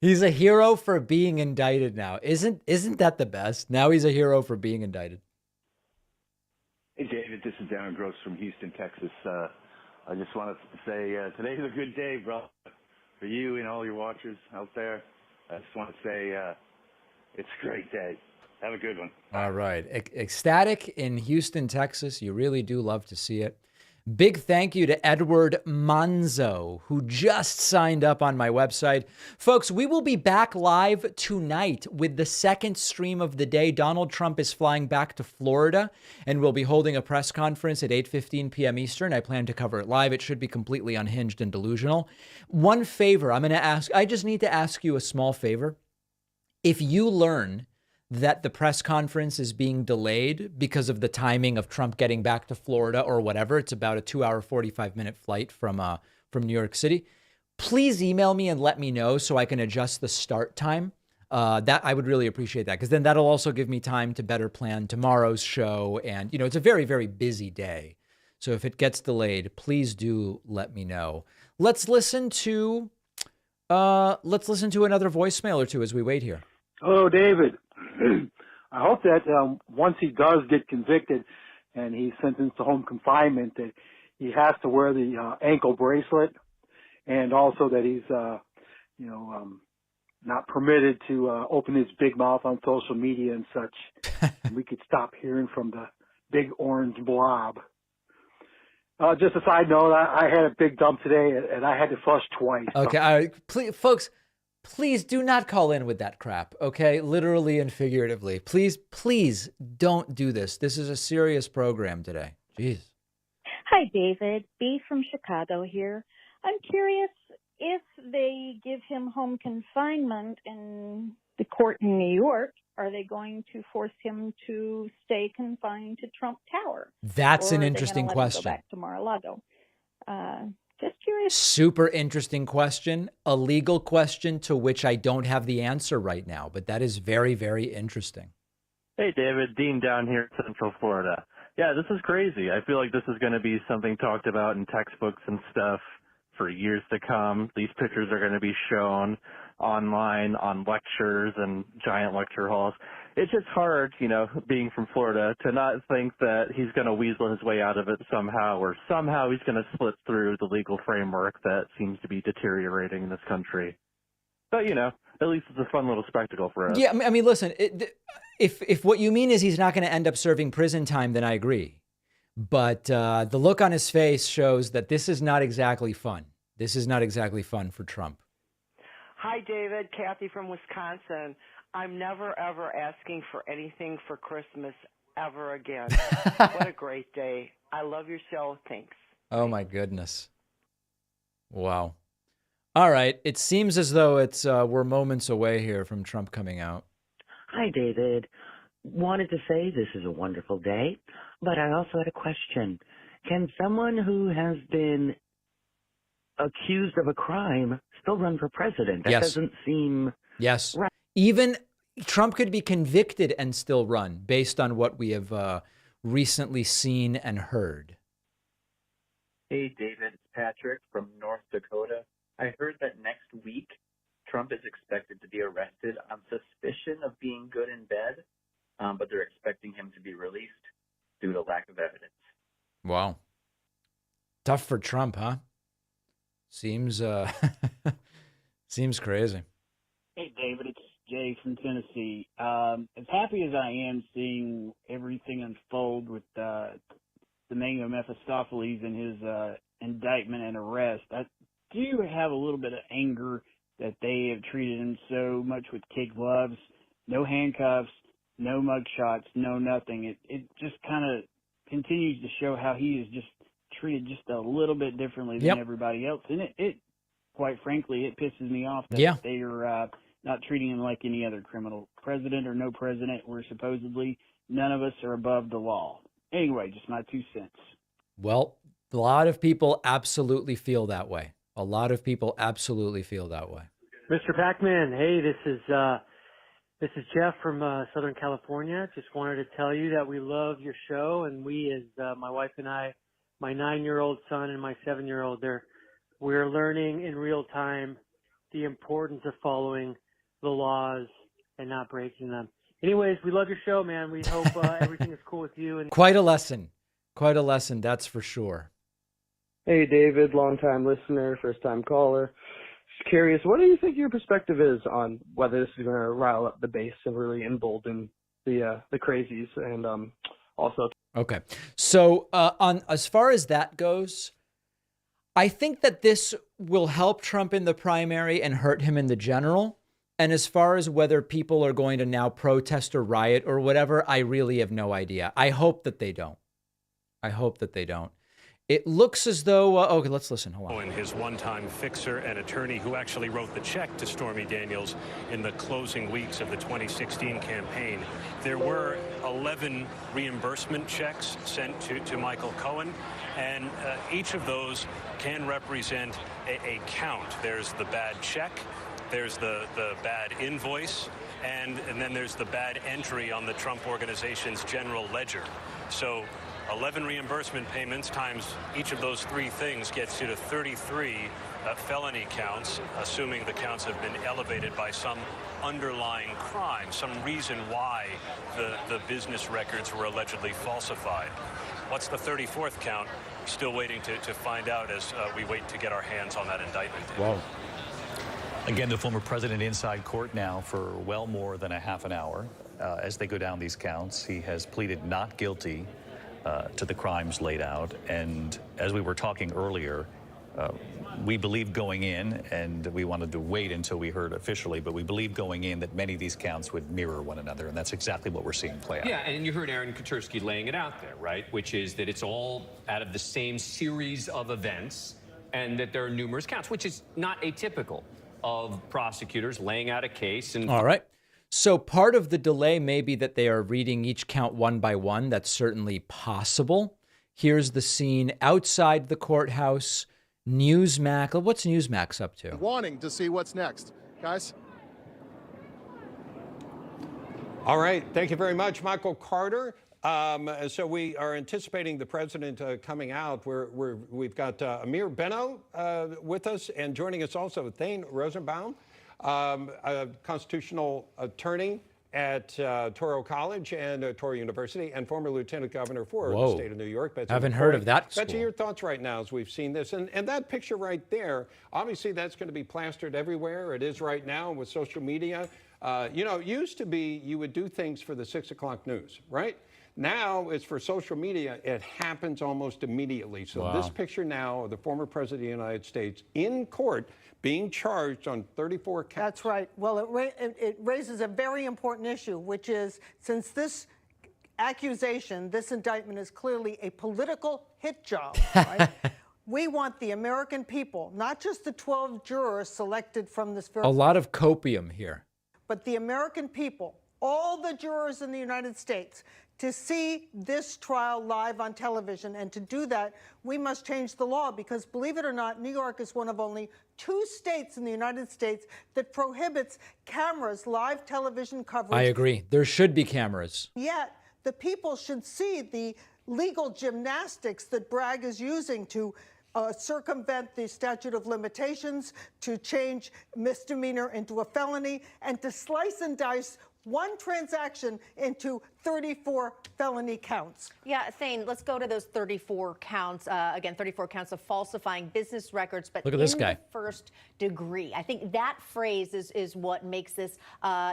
He's a hero for being indicted now. Isn't that the best? Now he's a hero for being indicted. Hey, David, this is Darren Gross from Houston, Texas. I just wanted to say today's a good day, bro, for you and all your watchers out there. I just want to say it's a great day. Have a good one. All right. Ecstatic in Houston, Texas. You really do love to see it. Big thank you to Edward Manzo, who just signed up on my website. Folks, we will be back live tonight with the second stream of the day. Donald Trump is flying back to Florida and will be holding a press conference at 8:15 p.m. Eastern. I plan to cover it live. It should be completely unhinged and delusional. One favor I'm going to ask, I just need to ask you a small favor. If you learn that the press conference is being delayed because of the timing of Trump getting back to Florida or whatever, it's about a 2-hour, 45-minute flight from New York City, please email me and let me know so I can adjust the start time. That I would really appreciate that, because then that'll also give me time to better plan tomorrow's show. And, you know, it's a very, very busy day. So if it gets delayed, please do let me know. Let's listen to another voicemail or two as we wait here. Hello, David. I hope that once he does get convicted and he's sentenced to home confinement, that he has to wear the ankle bracelet, and also that he's, not permitted to open his big mouth on social media and such. And we could stop hearing from the big orange blob. Just a side note, I had a big dump today and I had to flush twice. Okay, all right. Please, folks, please do not call in with that crap, okay? Literally and figuratively. Please don't do this. This is a serious program today. Jeez. Hi, David. B from Chicago here. I'm curious, if they give him home confinement in the court in New York, are they going to force him to stay confined to Trump Tower? That's an Or interesting are they gonna let him question. go back to Mar-a-Lago? Just curious. Super interesting question, a legal question to which I don't have the answer right now, but that is very, very interesting. Hey, David, Dean down here in Central Florida. Yeah, this is crazy. I feel like this is going to be something talked about in textbooks and stuff for years to come. These pictures are going to be shown online on lectures and giant lecture halls. It's just hard, being from Florida, to not think that he's going to weasel his way out of it somehow, or somehow he's going to slip through the legal framework that seems to be deteriorating in this country. But, at least it's a fun little spectacle for us. Yeah, I mean, listen, if what you mean is he's not going to end up serving prison time, then I agree. But the look on his face shows that this is not exactly fun. This is not exactly fun for Trump. Hi, David. Kathy from Wisconsin. I'm never, ever asking for anything for Christmas ever again. What a great day. I love your show. Thanks. Oh, my goodness. Wow. All right. It seems as though we're moments away here from Trump coming out. Hi, David. Wanted to say this is a wonderful day, but I also had a question. Can someone who has been accused of a crime still run for president? That doesn't seem right. Even Trump could be convicted and still run based on what we have recently seen and heard. Hey, David, it's Patrick from North Dakota. I heard that next week Trump is expected to be arrested on suspicion of being good in bed, but they're expecting him to be released due to lack of evidence. Wow. Tough for Trump, huh? Seems crazy. Hey, David, it's Jay from Tennessee. As happy as I am seeing everything unfold with the name of Mephistopheles and his indictment and arrest, I do have a little bit of anger that they have treated him so much with kid gloves, no handcuffs, no mugshots, no nothing. It just kind of continues to show how he is just treated just a little bit differently than everybody else. And it quite frankly, it pisses me off that they are not treating him like any other criminal. President or no president, we're supposedly, none of us are above the law. Anyway, just my 2 cents. Well, a lot of people absolutely feel that way. A lot of people absolutely feel that way. Mr. Pac-Man, hey, this is This is Jeff from Southern California. Just wanted to tell you that we love your show, and we, as my wife and I, my 9-year-old son and my 7-year-old, we're learning in real time the importance of following the laws and not breaking them. Anyways, we love your show, man. We hope everything is cool with you. And Quite a lesson. Quite a lesson, that's for sure. Hey, David, long-time listener, first-time caller. Just curious, what do you think your perspective is on whether this is going to rile up the base and really embolden the crazies, and also... Okay. So on as far as that goes, I think that this will help Trump in the primary and hurt him in the general. And as far as whether people are going to now protest or riot or whatever, I really have no idea. I hope that they don't. I hope that they don't. It looks as though, okay, let's listen. Hold on. His one-time fixer and attorney who actually wrote the check to Stormy Daniels in the closing weeks of the 2016 campaign. There were 11 reimbursement checks sent to Michael Cohen, and each of those can represent a count. There's the bad check, there's the bad invoice, and then there's the bad entry on the Trump Organization's general ledger. So 11 reimbursement payments times each of those three things gets you to 33 felony counts, assuming the counts have been elevated by some underlying crime, some reason why the business records were allegedly falsified. What's the 34th count? Still waiting to find out as we wait to get our hands on that indictment. Whoa. Again, the former president inside court now for well more than a half an hour. As they go down these counts, he has pleaded not guilty to the crimes laid out. And as we were talking earlier, we believed going in, and we wanted to wait until we heard officially, but we believed going in that many of these counts would mirror one another, and that's exactly what we're seeing play out. Yeah, and you heard Aaron Katersky laying it out there, right? Which is that it's all out of the same series of events, and that there are numerous counts, which is not atypical of prosecutors laying out a case. And all right. So part of the delay may be that they are reading each count one by one. That's certainly possible. Here's the scene outside the courthouse. Newsmax. What's Newsmax up to? Wanting to see what's next. Guys? All right. Thank you very much, Michael Carter. So we are anticipating the president coming out. We've got Amir Benno with us, and joining us also Thane Rosenbaum, a constitutional attorney at Touro College and Touro University, and former lieutenant governor for the state of New York. Betsy Haven't McCoy. heard of that school. Betsy, your thoughts right now as we've seen this. And that picture right there, obviously that's going to be plastered everywhere. It is right now with social media. You know, it used to be you would do things for the 6 o'clock news, right? Now it's for social media. It happens almost immediately. So this picture now of the former president of the United States in court being charged on 34 counts. That's right. Well, it raises a very important issue, which is since this accusation, this indictment is clearly a political hit job, right? We want the American people, not just the 12 jurors selected from this very... A lot of copium here. But the American people, all the jurors in the United States, to see this trial live on television. And to do that, we must change the law because, believe it or not, New York is one of only 2 states in the United States that prohibits cameras, live television coverage. I agree. There should be cameras. Yet, the people should see the legal gymnastics that Bragg is using to circumvent the statute of limitations, to change misdemeanor into a felony, and to slice and dice one transaction into 34 felony counts. Yeah, Thane, let's go to those 34 counts. Again, 34 counts of falsifying business records, but look at this in guy. the first degree. I think that phrase is what makes this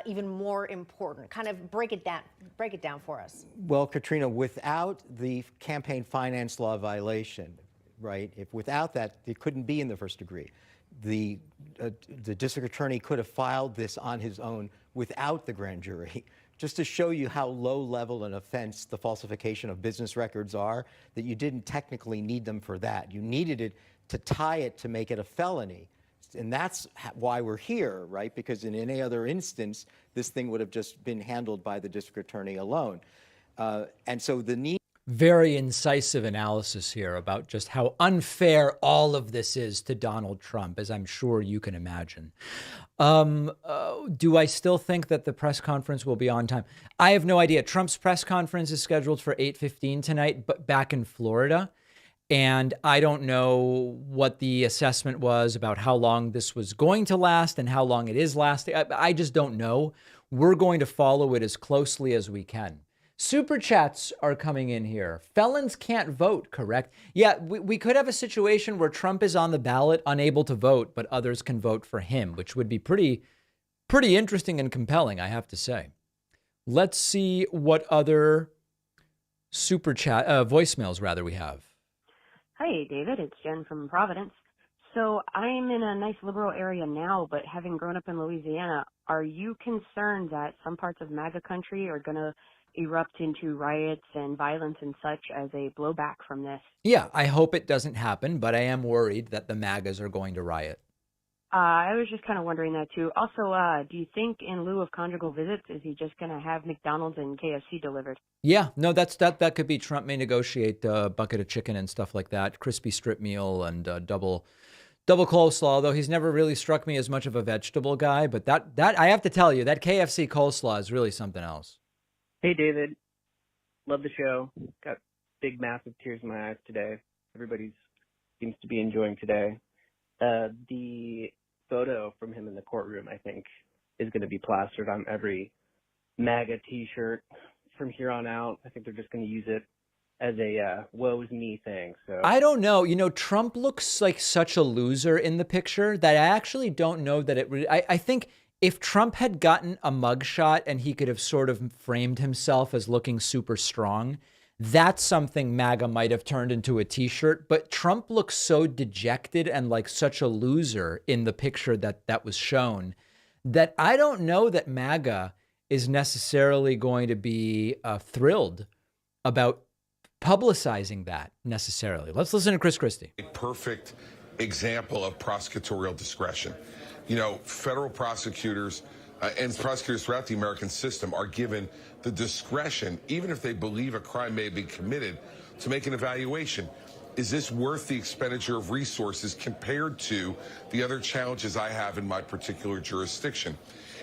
even more important. Kind of break it down for us. Well, Katrina, without the campaign finance law violation, right? If without that, it couldn't be in the first degree. The district attorney could have filed this on his own without the grand jury, just to show you how low level an offense the falsification of business records are, that you didn't technically need them for that. You needed it to tie it to make it a felony. And that's why we're here, right? Because in any other instance, this thing would have just been handled by the district attorney alone. And so the need... very incisive analysis here about just how unfair all of this is to Donald Trump, as I'm sure you can imagine. Do I still think that the press conference will be on time? I have no idea. Trump's press conference is scheduled for 8:15 tonight, but back in Florida. And I don't know what the assessment was about how long this was going to last and how long it is lasting. I just don't know. We're going to follow it as closely as we can. Super chats are coming in here. Felons can't vote, correct? Yeah, we could have a situation where Trump is on the ballot, unable to vote, but others can vote for him, which would be pretty interesting and compelling, I have to say. Let's see what other super chat, voicemails rather, we have. Hi, David. It's Jen from Providence. So I'm in a nice liberal area now, but having grown up in Louisiana, are you concerned that some parts of MAGA country are going to erupt into riots and violence and such as a blowback from this? Yeah, I hope it doesn't happen, but I am worried that the MAGAs are going to riot. I was just kind of wondering that too. Also, do you think in lieu of conjugal visits, is he just going to have McDonald's and KFC delivered? Yeah, no, that could be. Trump may negotiate a bucket of chicken and stuff like that, crispy strip meal and double coleslaw, although he's never really struck me as much of a vegetable guy. But that I have to tell you, that KFC coleslaw is really something else. Hey, David. Love the show. Got big, massive tears in my eyes today. Everybody seems to be enjoying today. The photo from him in the courtroom, I think, is going to be plastered on every MAGA T-shirt from here on out. I think they're just going to use it as a woe is me thing. So I don't know. You know, Trump looks like such a loser in the picture that I actually don't know that it really. I think if Trump had gotten a mugshot and he could have sort of framed himself as looking super strong, that's something MAGA might have turned into a T-shirt. But Trump looks so dejected and like such a loser in the picture that was shown that I don't know that MAGA is necessarily going to be thrilled about publicizing that necessarily. Let's listen to Chris Christie. A perfect example of prosecutorial discretion. You know, federal prosecutors and prosecutors throughout the American system are given the discretion, even if they believe a crime may have been committed, to make an evaluation. Is this worth the expenditure of resources compared to the other challenges I have in my particular jurisdiction?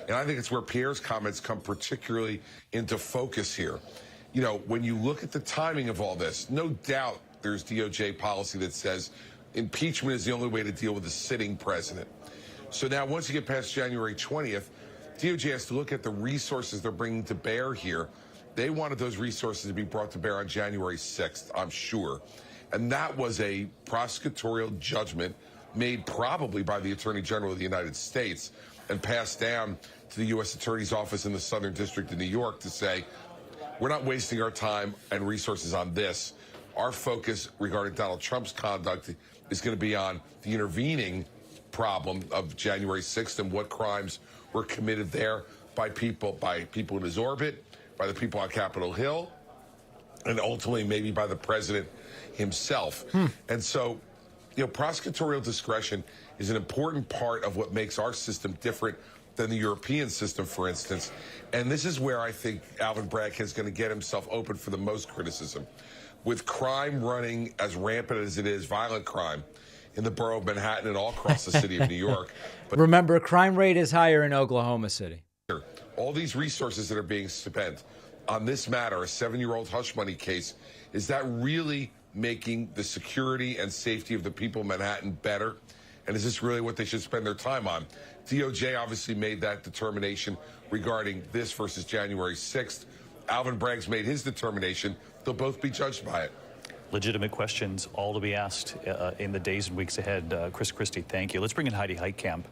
And I think it's where Pierre's comments come particularly into focus here. You know, when you look at the timing of all this, no doubt there's DOJ policy that says impeachment is the only way to deal with a sitting president. So now once you get past January 20th, DOJ has to look at the resources they're bringing to bear here. They wanted those resources to be brought to bear on January 6th, I'm sure. And that was a prosecutorial judgment made probably by the Attorney General of the United States and passed down to the U.S. Attorney's Office in the Southern District of New York to say, we're not wasting our time and resources on this. Our focus regarding Donald Trump's conduct is going to be on the intervening problem of January 6th and what crimes were committed there by people in his orbit, by the people on Capitol Hill, and ultimately maybe by the president himself. And so, you know, prosecutorial discretion is an important part of what makes our system different than the European system, for instance. And this is where I think Alvin Bragg is going to get himself open for the most criticism. With crime running as rampant as it is, violent crime, in the borough of Manhattan and all across the city of New York. But remember, crime rate is higher in Oklahoma City. all these resources that are being spent on this matter, a 7-year-old hush money case, is that really making the security and safety of the people of Manhattan better? And is this really what they should spend their time on? DOJ obviously made that determination regarding this versus January 6th. Alvin Bragg's made his determination. They'll both be judged by it. Legitimate questions, all to be asked in the days and weeks ahead. Chris Christie, thank you. Let's bring in Heidi Heitkamp,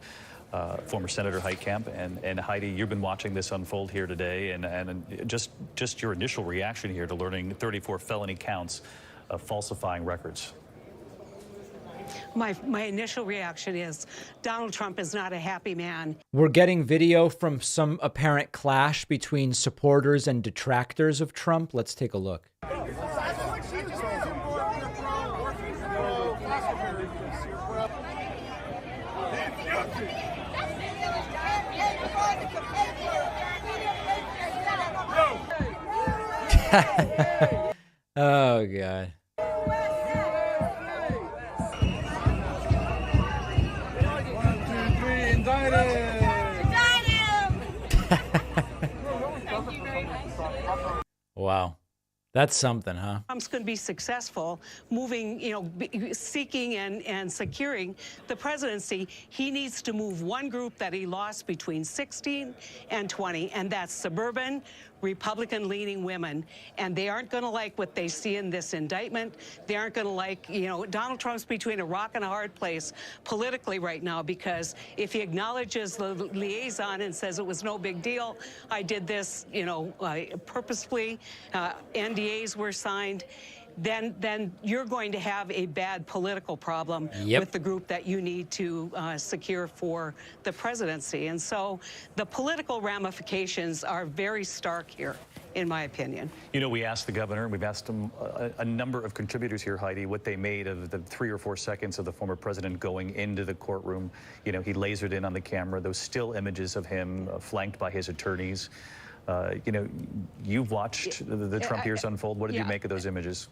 former Senator Heitkamp. And Heidi, you've been watching this unfold here today, and just your initial reaction here to learning 34 felony counts of falsifying records. My initial reaction is Donald Trump is not a happy man. We're getting video from some apparent clash between supporters and detractors of Trump. Let's take a look. Oh, God. Wow. That's something, huh? Trump's going to be successful moving, seeking and securing the presidency. He needs to move one group that he lost between 16 and 20, and that's suburban, Republican-leaning women. And they aren't going to like what they see in this indictment. They aren't going to like, Donald Trump's between a rock and a hard place politically right now, because if he acknowledges the liaison and says it was no big deal, I did this, purposefully, NDAs were signed, then you're going to have a bad political problem with the group that you need to secure for the presidency. And so the political ramifications are very stark here, in my opinion. We asked the governor, we've asked him, a number of contributors here, Heidi, what they made of the 3 or 4 seconds of the former president going into the courtroom. He lasered in on the camera, those still images of him flanked by his attorneys. You've watched the Trump years unfold. What did you make of those images?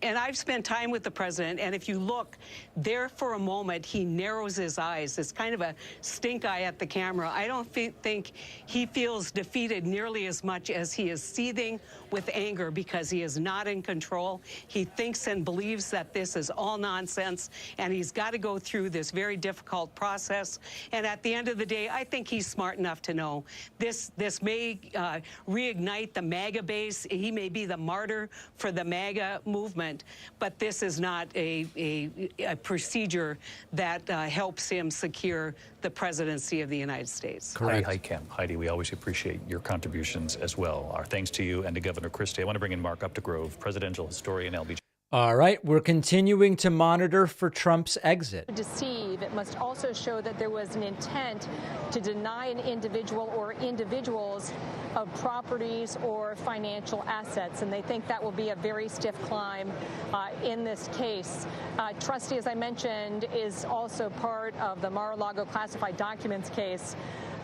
And I've spent time with the president, and if you look there for a moment, he narrows his eyes. It's kind of a stink eye at the camera. I don't think he feels defeated nearly as much as he is seething with anger because he is not in control. He thinks and believes that this is all nonsense, and he's got to go through this very difficult process. And at the end of the day, I think he's smart enough to know this may reignite the MAGA base. He may be the martyr for the MAGA movement, but this is not a procedure that helps him secure the presidency of the United States. Correct. Heidi, we always appreciate your contributions as well. Our thanks to you and to Governor Christie. I want to bring in Mark Updegrove, presidential historian, LBJ. All right, we're continuing to monitor for Trump's exit. Deceive, it must also show that there was an intent to deny an individual or individuals of properties or financial assets, and they think that will be a very stiff climb in this case. Trustee, as I mentioned, is also part of the Mar-a-Lago classified documents case.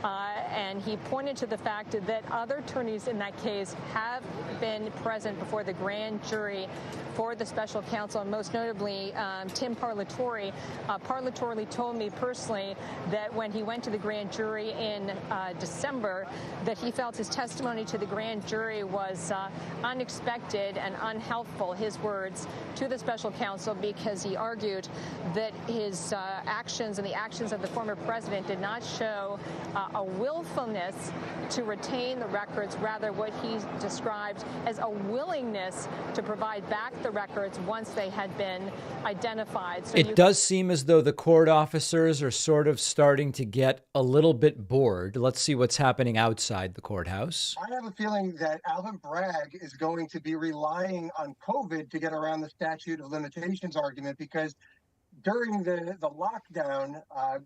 And he pointed to the fact that other attorneys in that case have been present before the grand jury for the special counsel, and most notably Tim Parlatore. Parlatore told me personally that when he went to the grand jury in December, that he felt his testimony to the grand jury was unexpected and unhelpful, his words, to the special counsel, because he argued that his actions and the actions of the former president did not show a willfulness to retain the records, rather what he described as a willingness to provide back the records once they had been identified. So it does seem as though the court officers are sort of starting to get a little bit bored. Let's see what's happening outside the courthouse. I have a feeling that Alvin Bragg is going to be relying on COVID to get around the statute of limitations argument, because during the lockdown,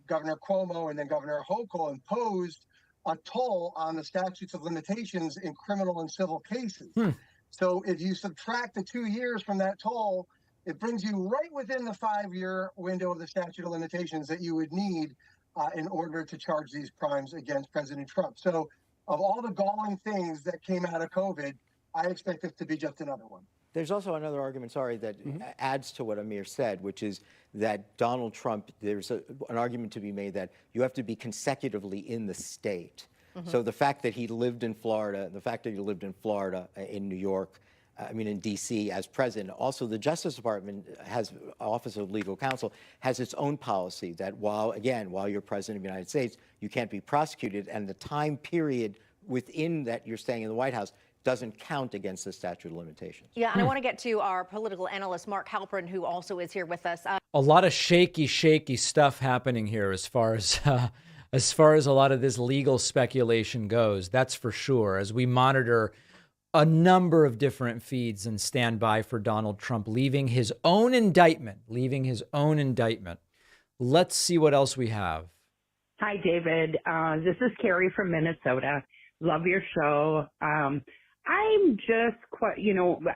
Governor Cuomo and then Governor Hochul imposed a toll on the statutes of limitations in criminal and civil cases. So if you subtract the 2 years from that toll, it brings you right within the 5-year window of the statute of limitations that you would need in order to charge these crimes against President Trump. So of all the galling things that came out of COVID, I expect this to be just another one. There's also another argument, that adds to what Amir said, which is that Donald Trump, there's an argument to be made that you have to be consecutively in the state. So the fact that he lived in Florida, in New York, in D.C. as president. Also, the Justice Department Office of Legal Counsel has its own policy that while you're president of the United States, you can't be prosecuted, and the time period within that you're staying in the White House doesn't count against the statute of limitations. Yeah, and I want to get to our political analyst, Mark Halperin, who also is here with us. A lot of shaky stuff happening here as far as a lot of this legal speculation goes. That's for sure. As we monitor a number of different feeds and stand by for Donald Trump leaving his own indictment. Let's see what else we have. Hi, David. This is Carrie from Minnesota. Love your show. I'm just quite,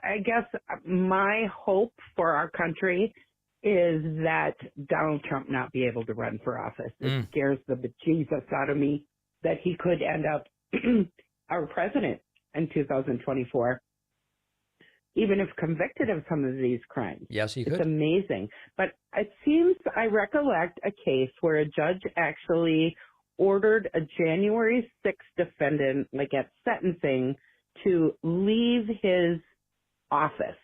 I guess my hope for our country is that Donald Trump not be able to run for office. It scares the bejesus out of me that he could end up our president in 2024. even if convicted of some of these crimes. Yes, he could. It's amazing. But it seems I recollect a case where a judge actually ordered a January 6th defendant, like at sentencing, to leave his office.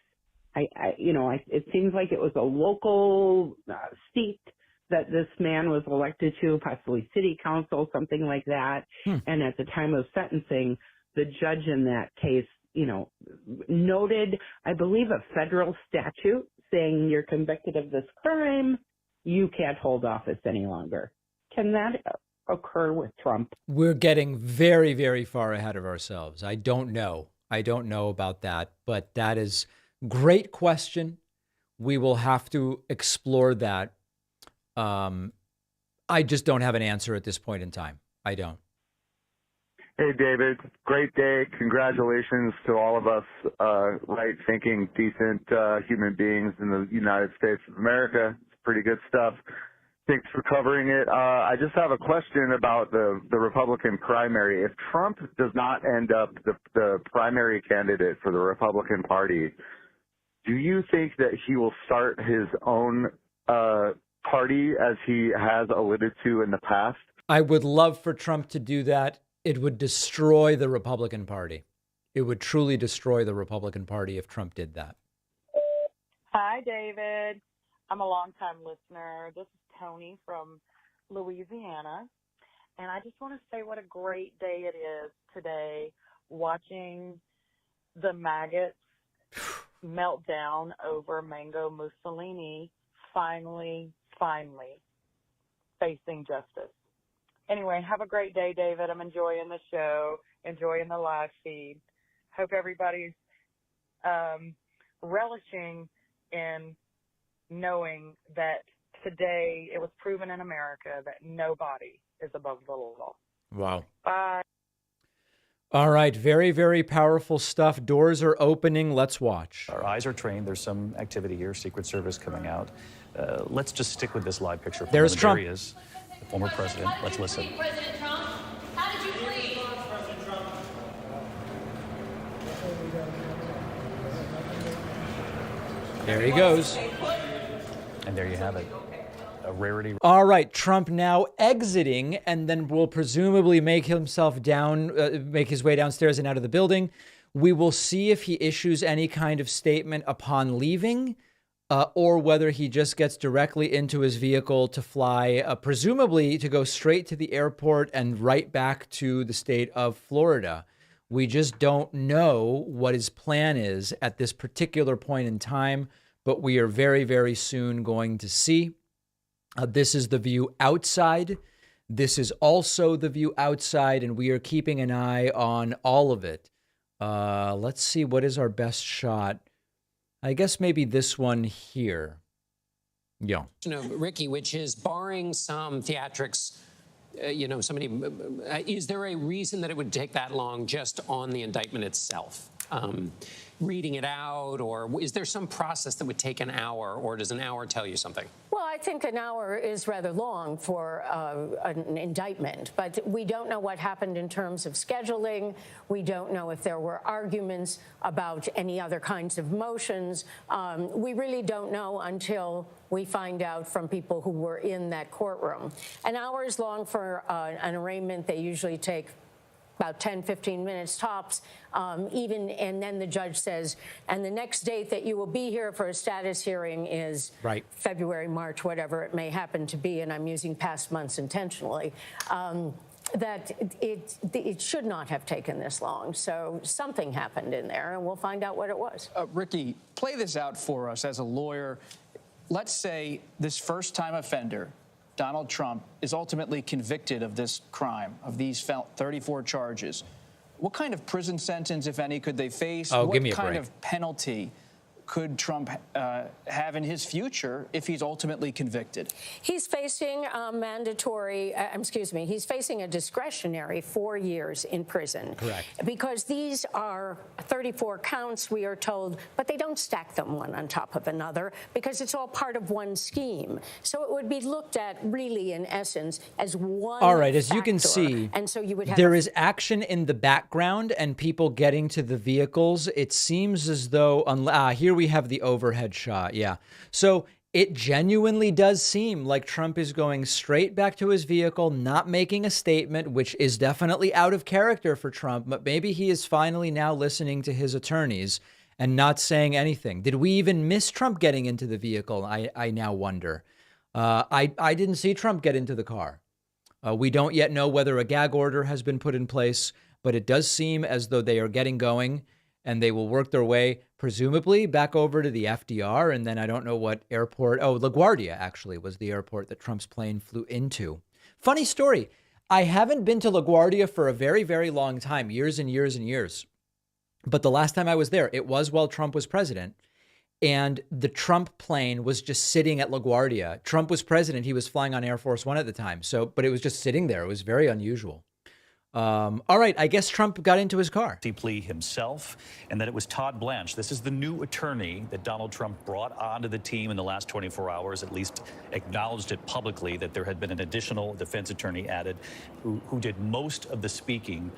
It seems like it was a local seat that this man was elected to, possibly city council, something like that. And at the time of sentencing, the judge in that case, noted, I believe, a federal statute saying you're convicted of this crime, you can't hold office any longer. Can that occur with Trump? We're getting very, very far ahead of ourselves. I don't know about that, but that is great question. We will have to explore that. I just don't have an answer at this point in time. I don't. Hey, David. Great day. Congratulations to all of us right-thinking, decent human beings in the United States of America. It's pretty good stuff. Thanks for covering it. I just have a question about the Republican primary. If Trump does not end up the primary candidate for the Republican Party, do you think that he will start his own party as he has alluded to in the past? I would love for Trump to do that. It would destroy the Republican Party. It would truly destroy the Republican Party if Trump did that. Hi, David. I'm a longtime listener. This is Tony from Louisiana. And I just want to say what a great day it is today watching the maggots melt down over Mango Mussolini finally facing justice. Anyway, have a great day, David. I'm enjoying the show, enjoying the live feed. Hope everybody's relishing in knowing that today it was proven in America that nobody is above the law. Wow. Bye. All right. Very, very powerful stuff. Doors are opening. Let's watch. Our eyes are trained. There's some activity here, Secret Service coming out. Let's just stick with this live picture. There's Trump. There he is, the former president. Let's listen. President Trump, how did you plead? President Trump. There he goes. And there you have it. A rarity. All right, Trump now exiting, and then will presumably make himself make his way downstairs and out of the building. We will see if he issues any kind of statement upon leaving, or whether he just gets directly into his vehicle to fly, presumably to go straight to the airport and right back to the state of Florida. We just don't know what his plan is at this particular point in time, but we are very, very soon going to see. This is the view outside. This is also the view outside, and we are keeping an eye on all of it. Let's see, what is our best shot? I guess maybe this one here. Yeah. Ricky, which is barring some theatrics, is there a reason that it would take that long just on the indictment itself? Reading it out, or is there some process that would take an hour, or does an hour tell you something? Well, I think an hour is rather long for an indictment, but we don't know what happened in terms of scheduling. We don't know if there were arguments about any other kinds of motions. We really don't know until we find out from people who were in that courtroom. An hour is long for an arraignment. They usually take about 10, 15 minutes tops, and then the judge says, and the next date that you will be here for a status hearing is February, March, whatever it may happen to be, and I'm using past months intentionally, that it should not have taken this long. So something happened in there, and we'll find out what it was. Ricky, play this out for us as a lawyer. Let's say this first-time offender, Donald Trump, is ultimately convicted of this crime, of these 34 charges. What kind of prison sentence, if any, could they face? Oh, give me a what kind break. of penalty could Trump have in his future if he's ultimately convicted? He's facing a he's facing a discretionary 4 years in prison. Correct. Because these are 34 counts, we are told, but they don't stack them one on top of another because it's all part of one scheme. So it would be looked at really, in essence, as one All right, as you can factor. see, And so you would have there is action in the background and people getting to the vehicles. It seems as though, here we have the overhead shot. Yeah. So it genuinely does seem like Trump is going straight back to his vehicle, not making a statement, which is definitely out of character for Trump. But maybe he is finally now listening to his attorneys and not saying anything. Did we even miss Trump getting into the vehicle? I now wonder. I didn't see Trump get into the car. We don't yet know whether a gag order has been put in place, but it does seem as though they are getting going and they will work their way, presumably, back over to the FDR. And then I don't know what airport. Oh, LaGuardia, actually, was the airport that Trump's plane flew into. Funny story. I haven't been to LaGuardia for a very, very long time, years and years and years. But the last time I was there, it was while Trump was president. And the Trump plane was just sitting at LaGuardia. Trump was president. He was flying on Air Force One at the time. But it was just sitting there. It was very unusual. All right. I guess Trump got into his car. Plea himself, and that it was Todd Blanche. This is the new attorney that Donald Trump brought onto the team in the last 24 hours, at least acknowledged it publicly that there had been an additional defense attorney added who did most of the speaking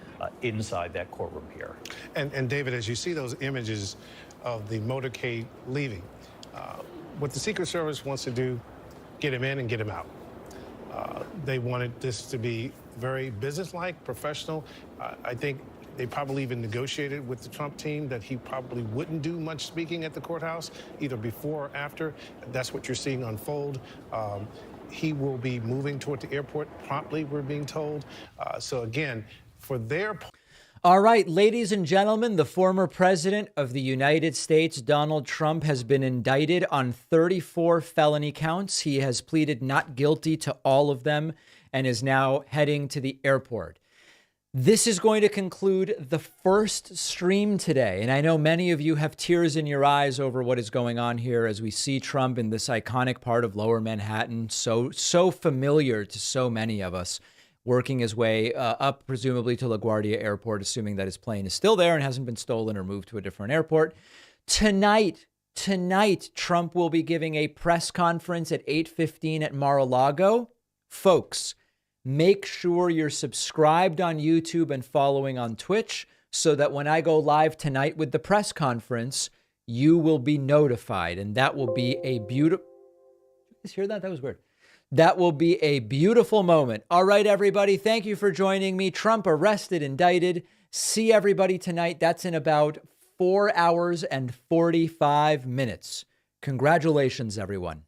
inside that courtroom here. And David, as you see those images of the motorcade leaving, what the Secret Service wants to do, get him in and get him out. They wanted this to be very businesslike, professional. I think they probably even negotiated with the Trump team that he probably wouldn't do much speaking at the courthouse, either before or after. That's what you're seeing unfold. He will be moving toward the airport promptly, we're being told. So again, for their... All right, ladies and gentlemen, the former president of the United States, Donald Trump, has been indicted on 34 felony counts. He has pleaded not guilty to all of them and is now heading to the airport. This is going to conclude the first stream today. And I know many of you have tears in your eyes over what is going on here as we see Trump in this iconic part of Lower Manhattan, so familiar to so many of us, working his way up, presumably to LaGuardia Airport, assuming that his plane is still there and hasn't been stolen or moved to a different airport. Tonight, Trump will be giving a press conference at 8:15 at Mar-a-Lago. Folks, make sure you're subscribed on YouTube and following on Twitch so that when I go live tonight with the press conference, you will be notified. And that will be a beautiful... Did you guys hear that? That was weird. That will be a beautiful moment. All right, everybody. Thank you for joining me. Trump arrested, indicted. See everybody tonight. That's in about 4 hours and 45 minutes. Congratulations, everyone.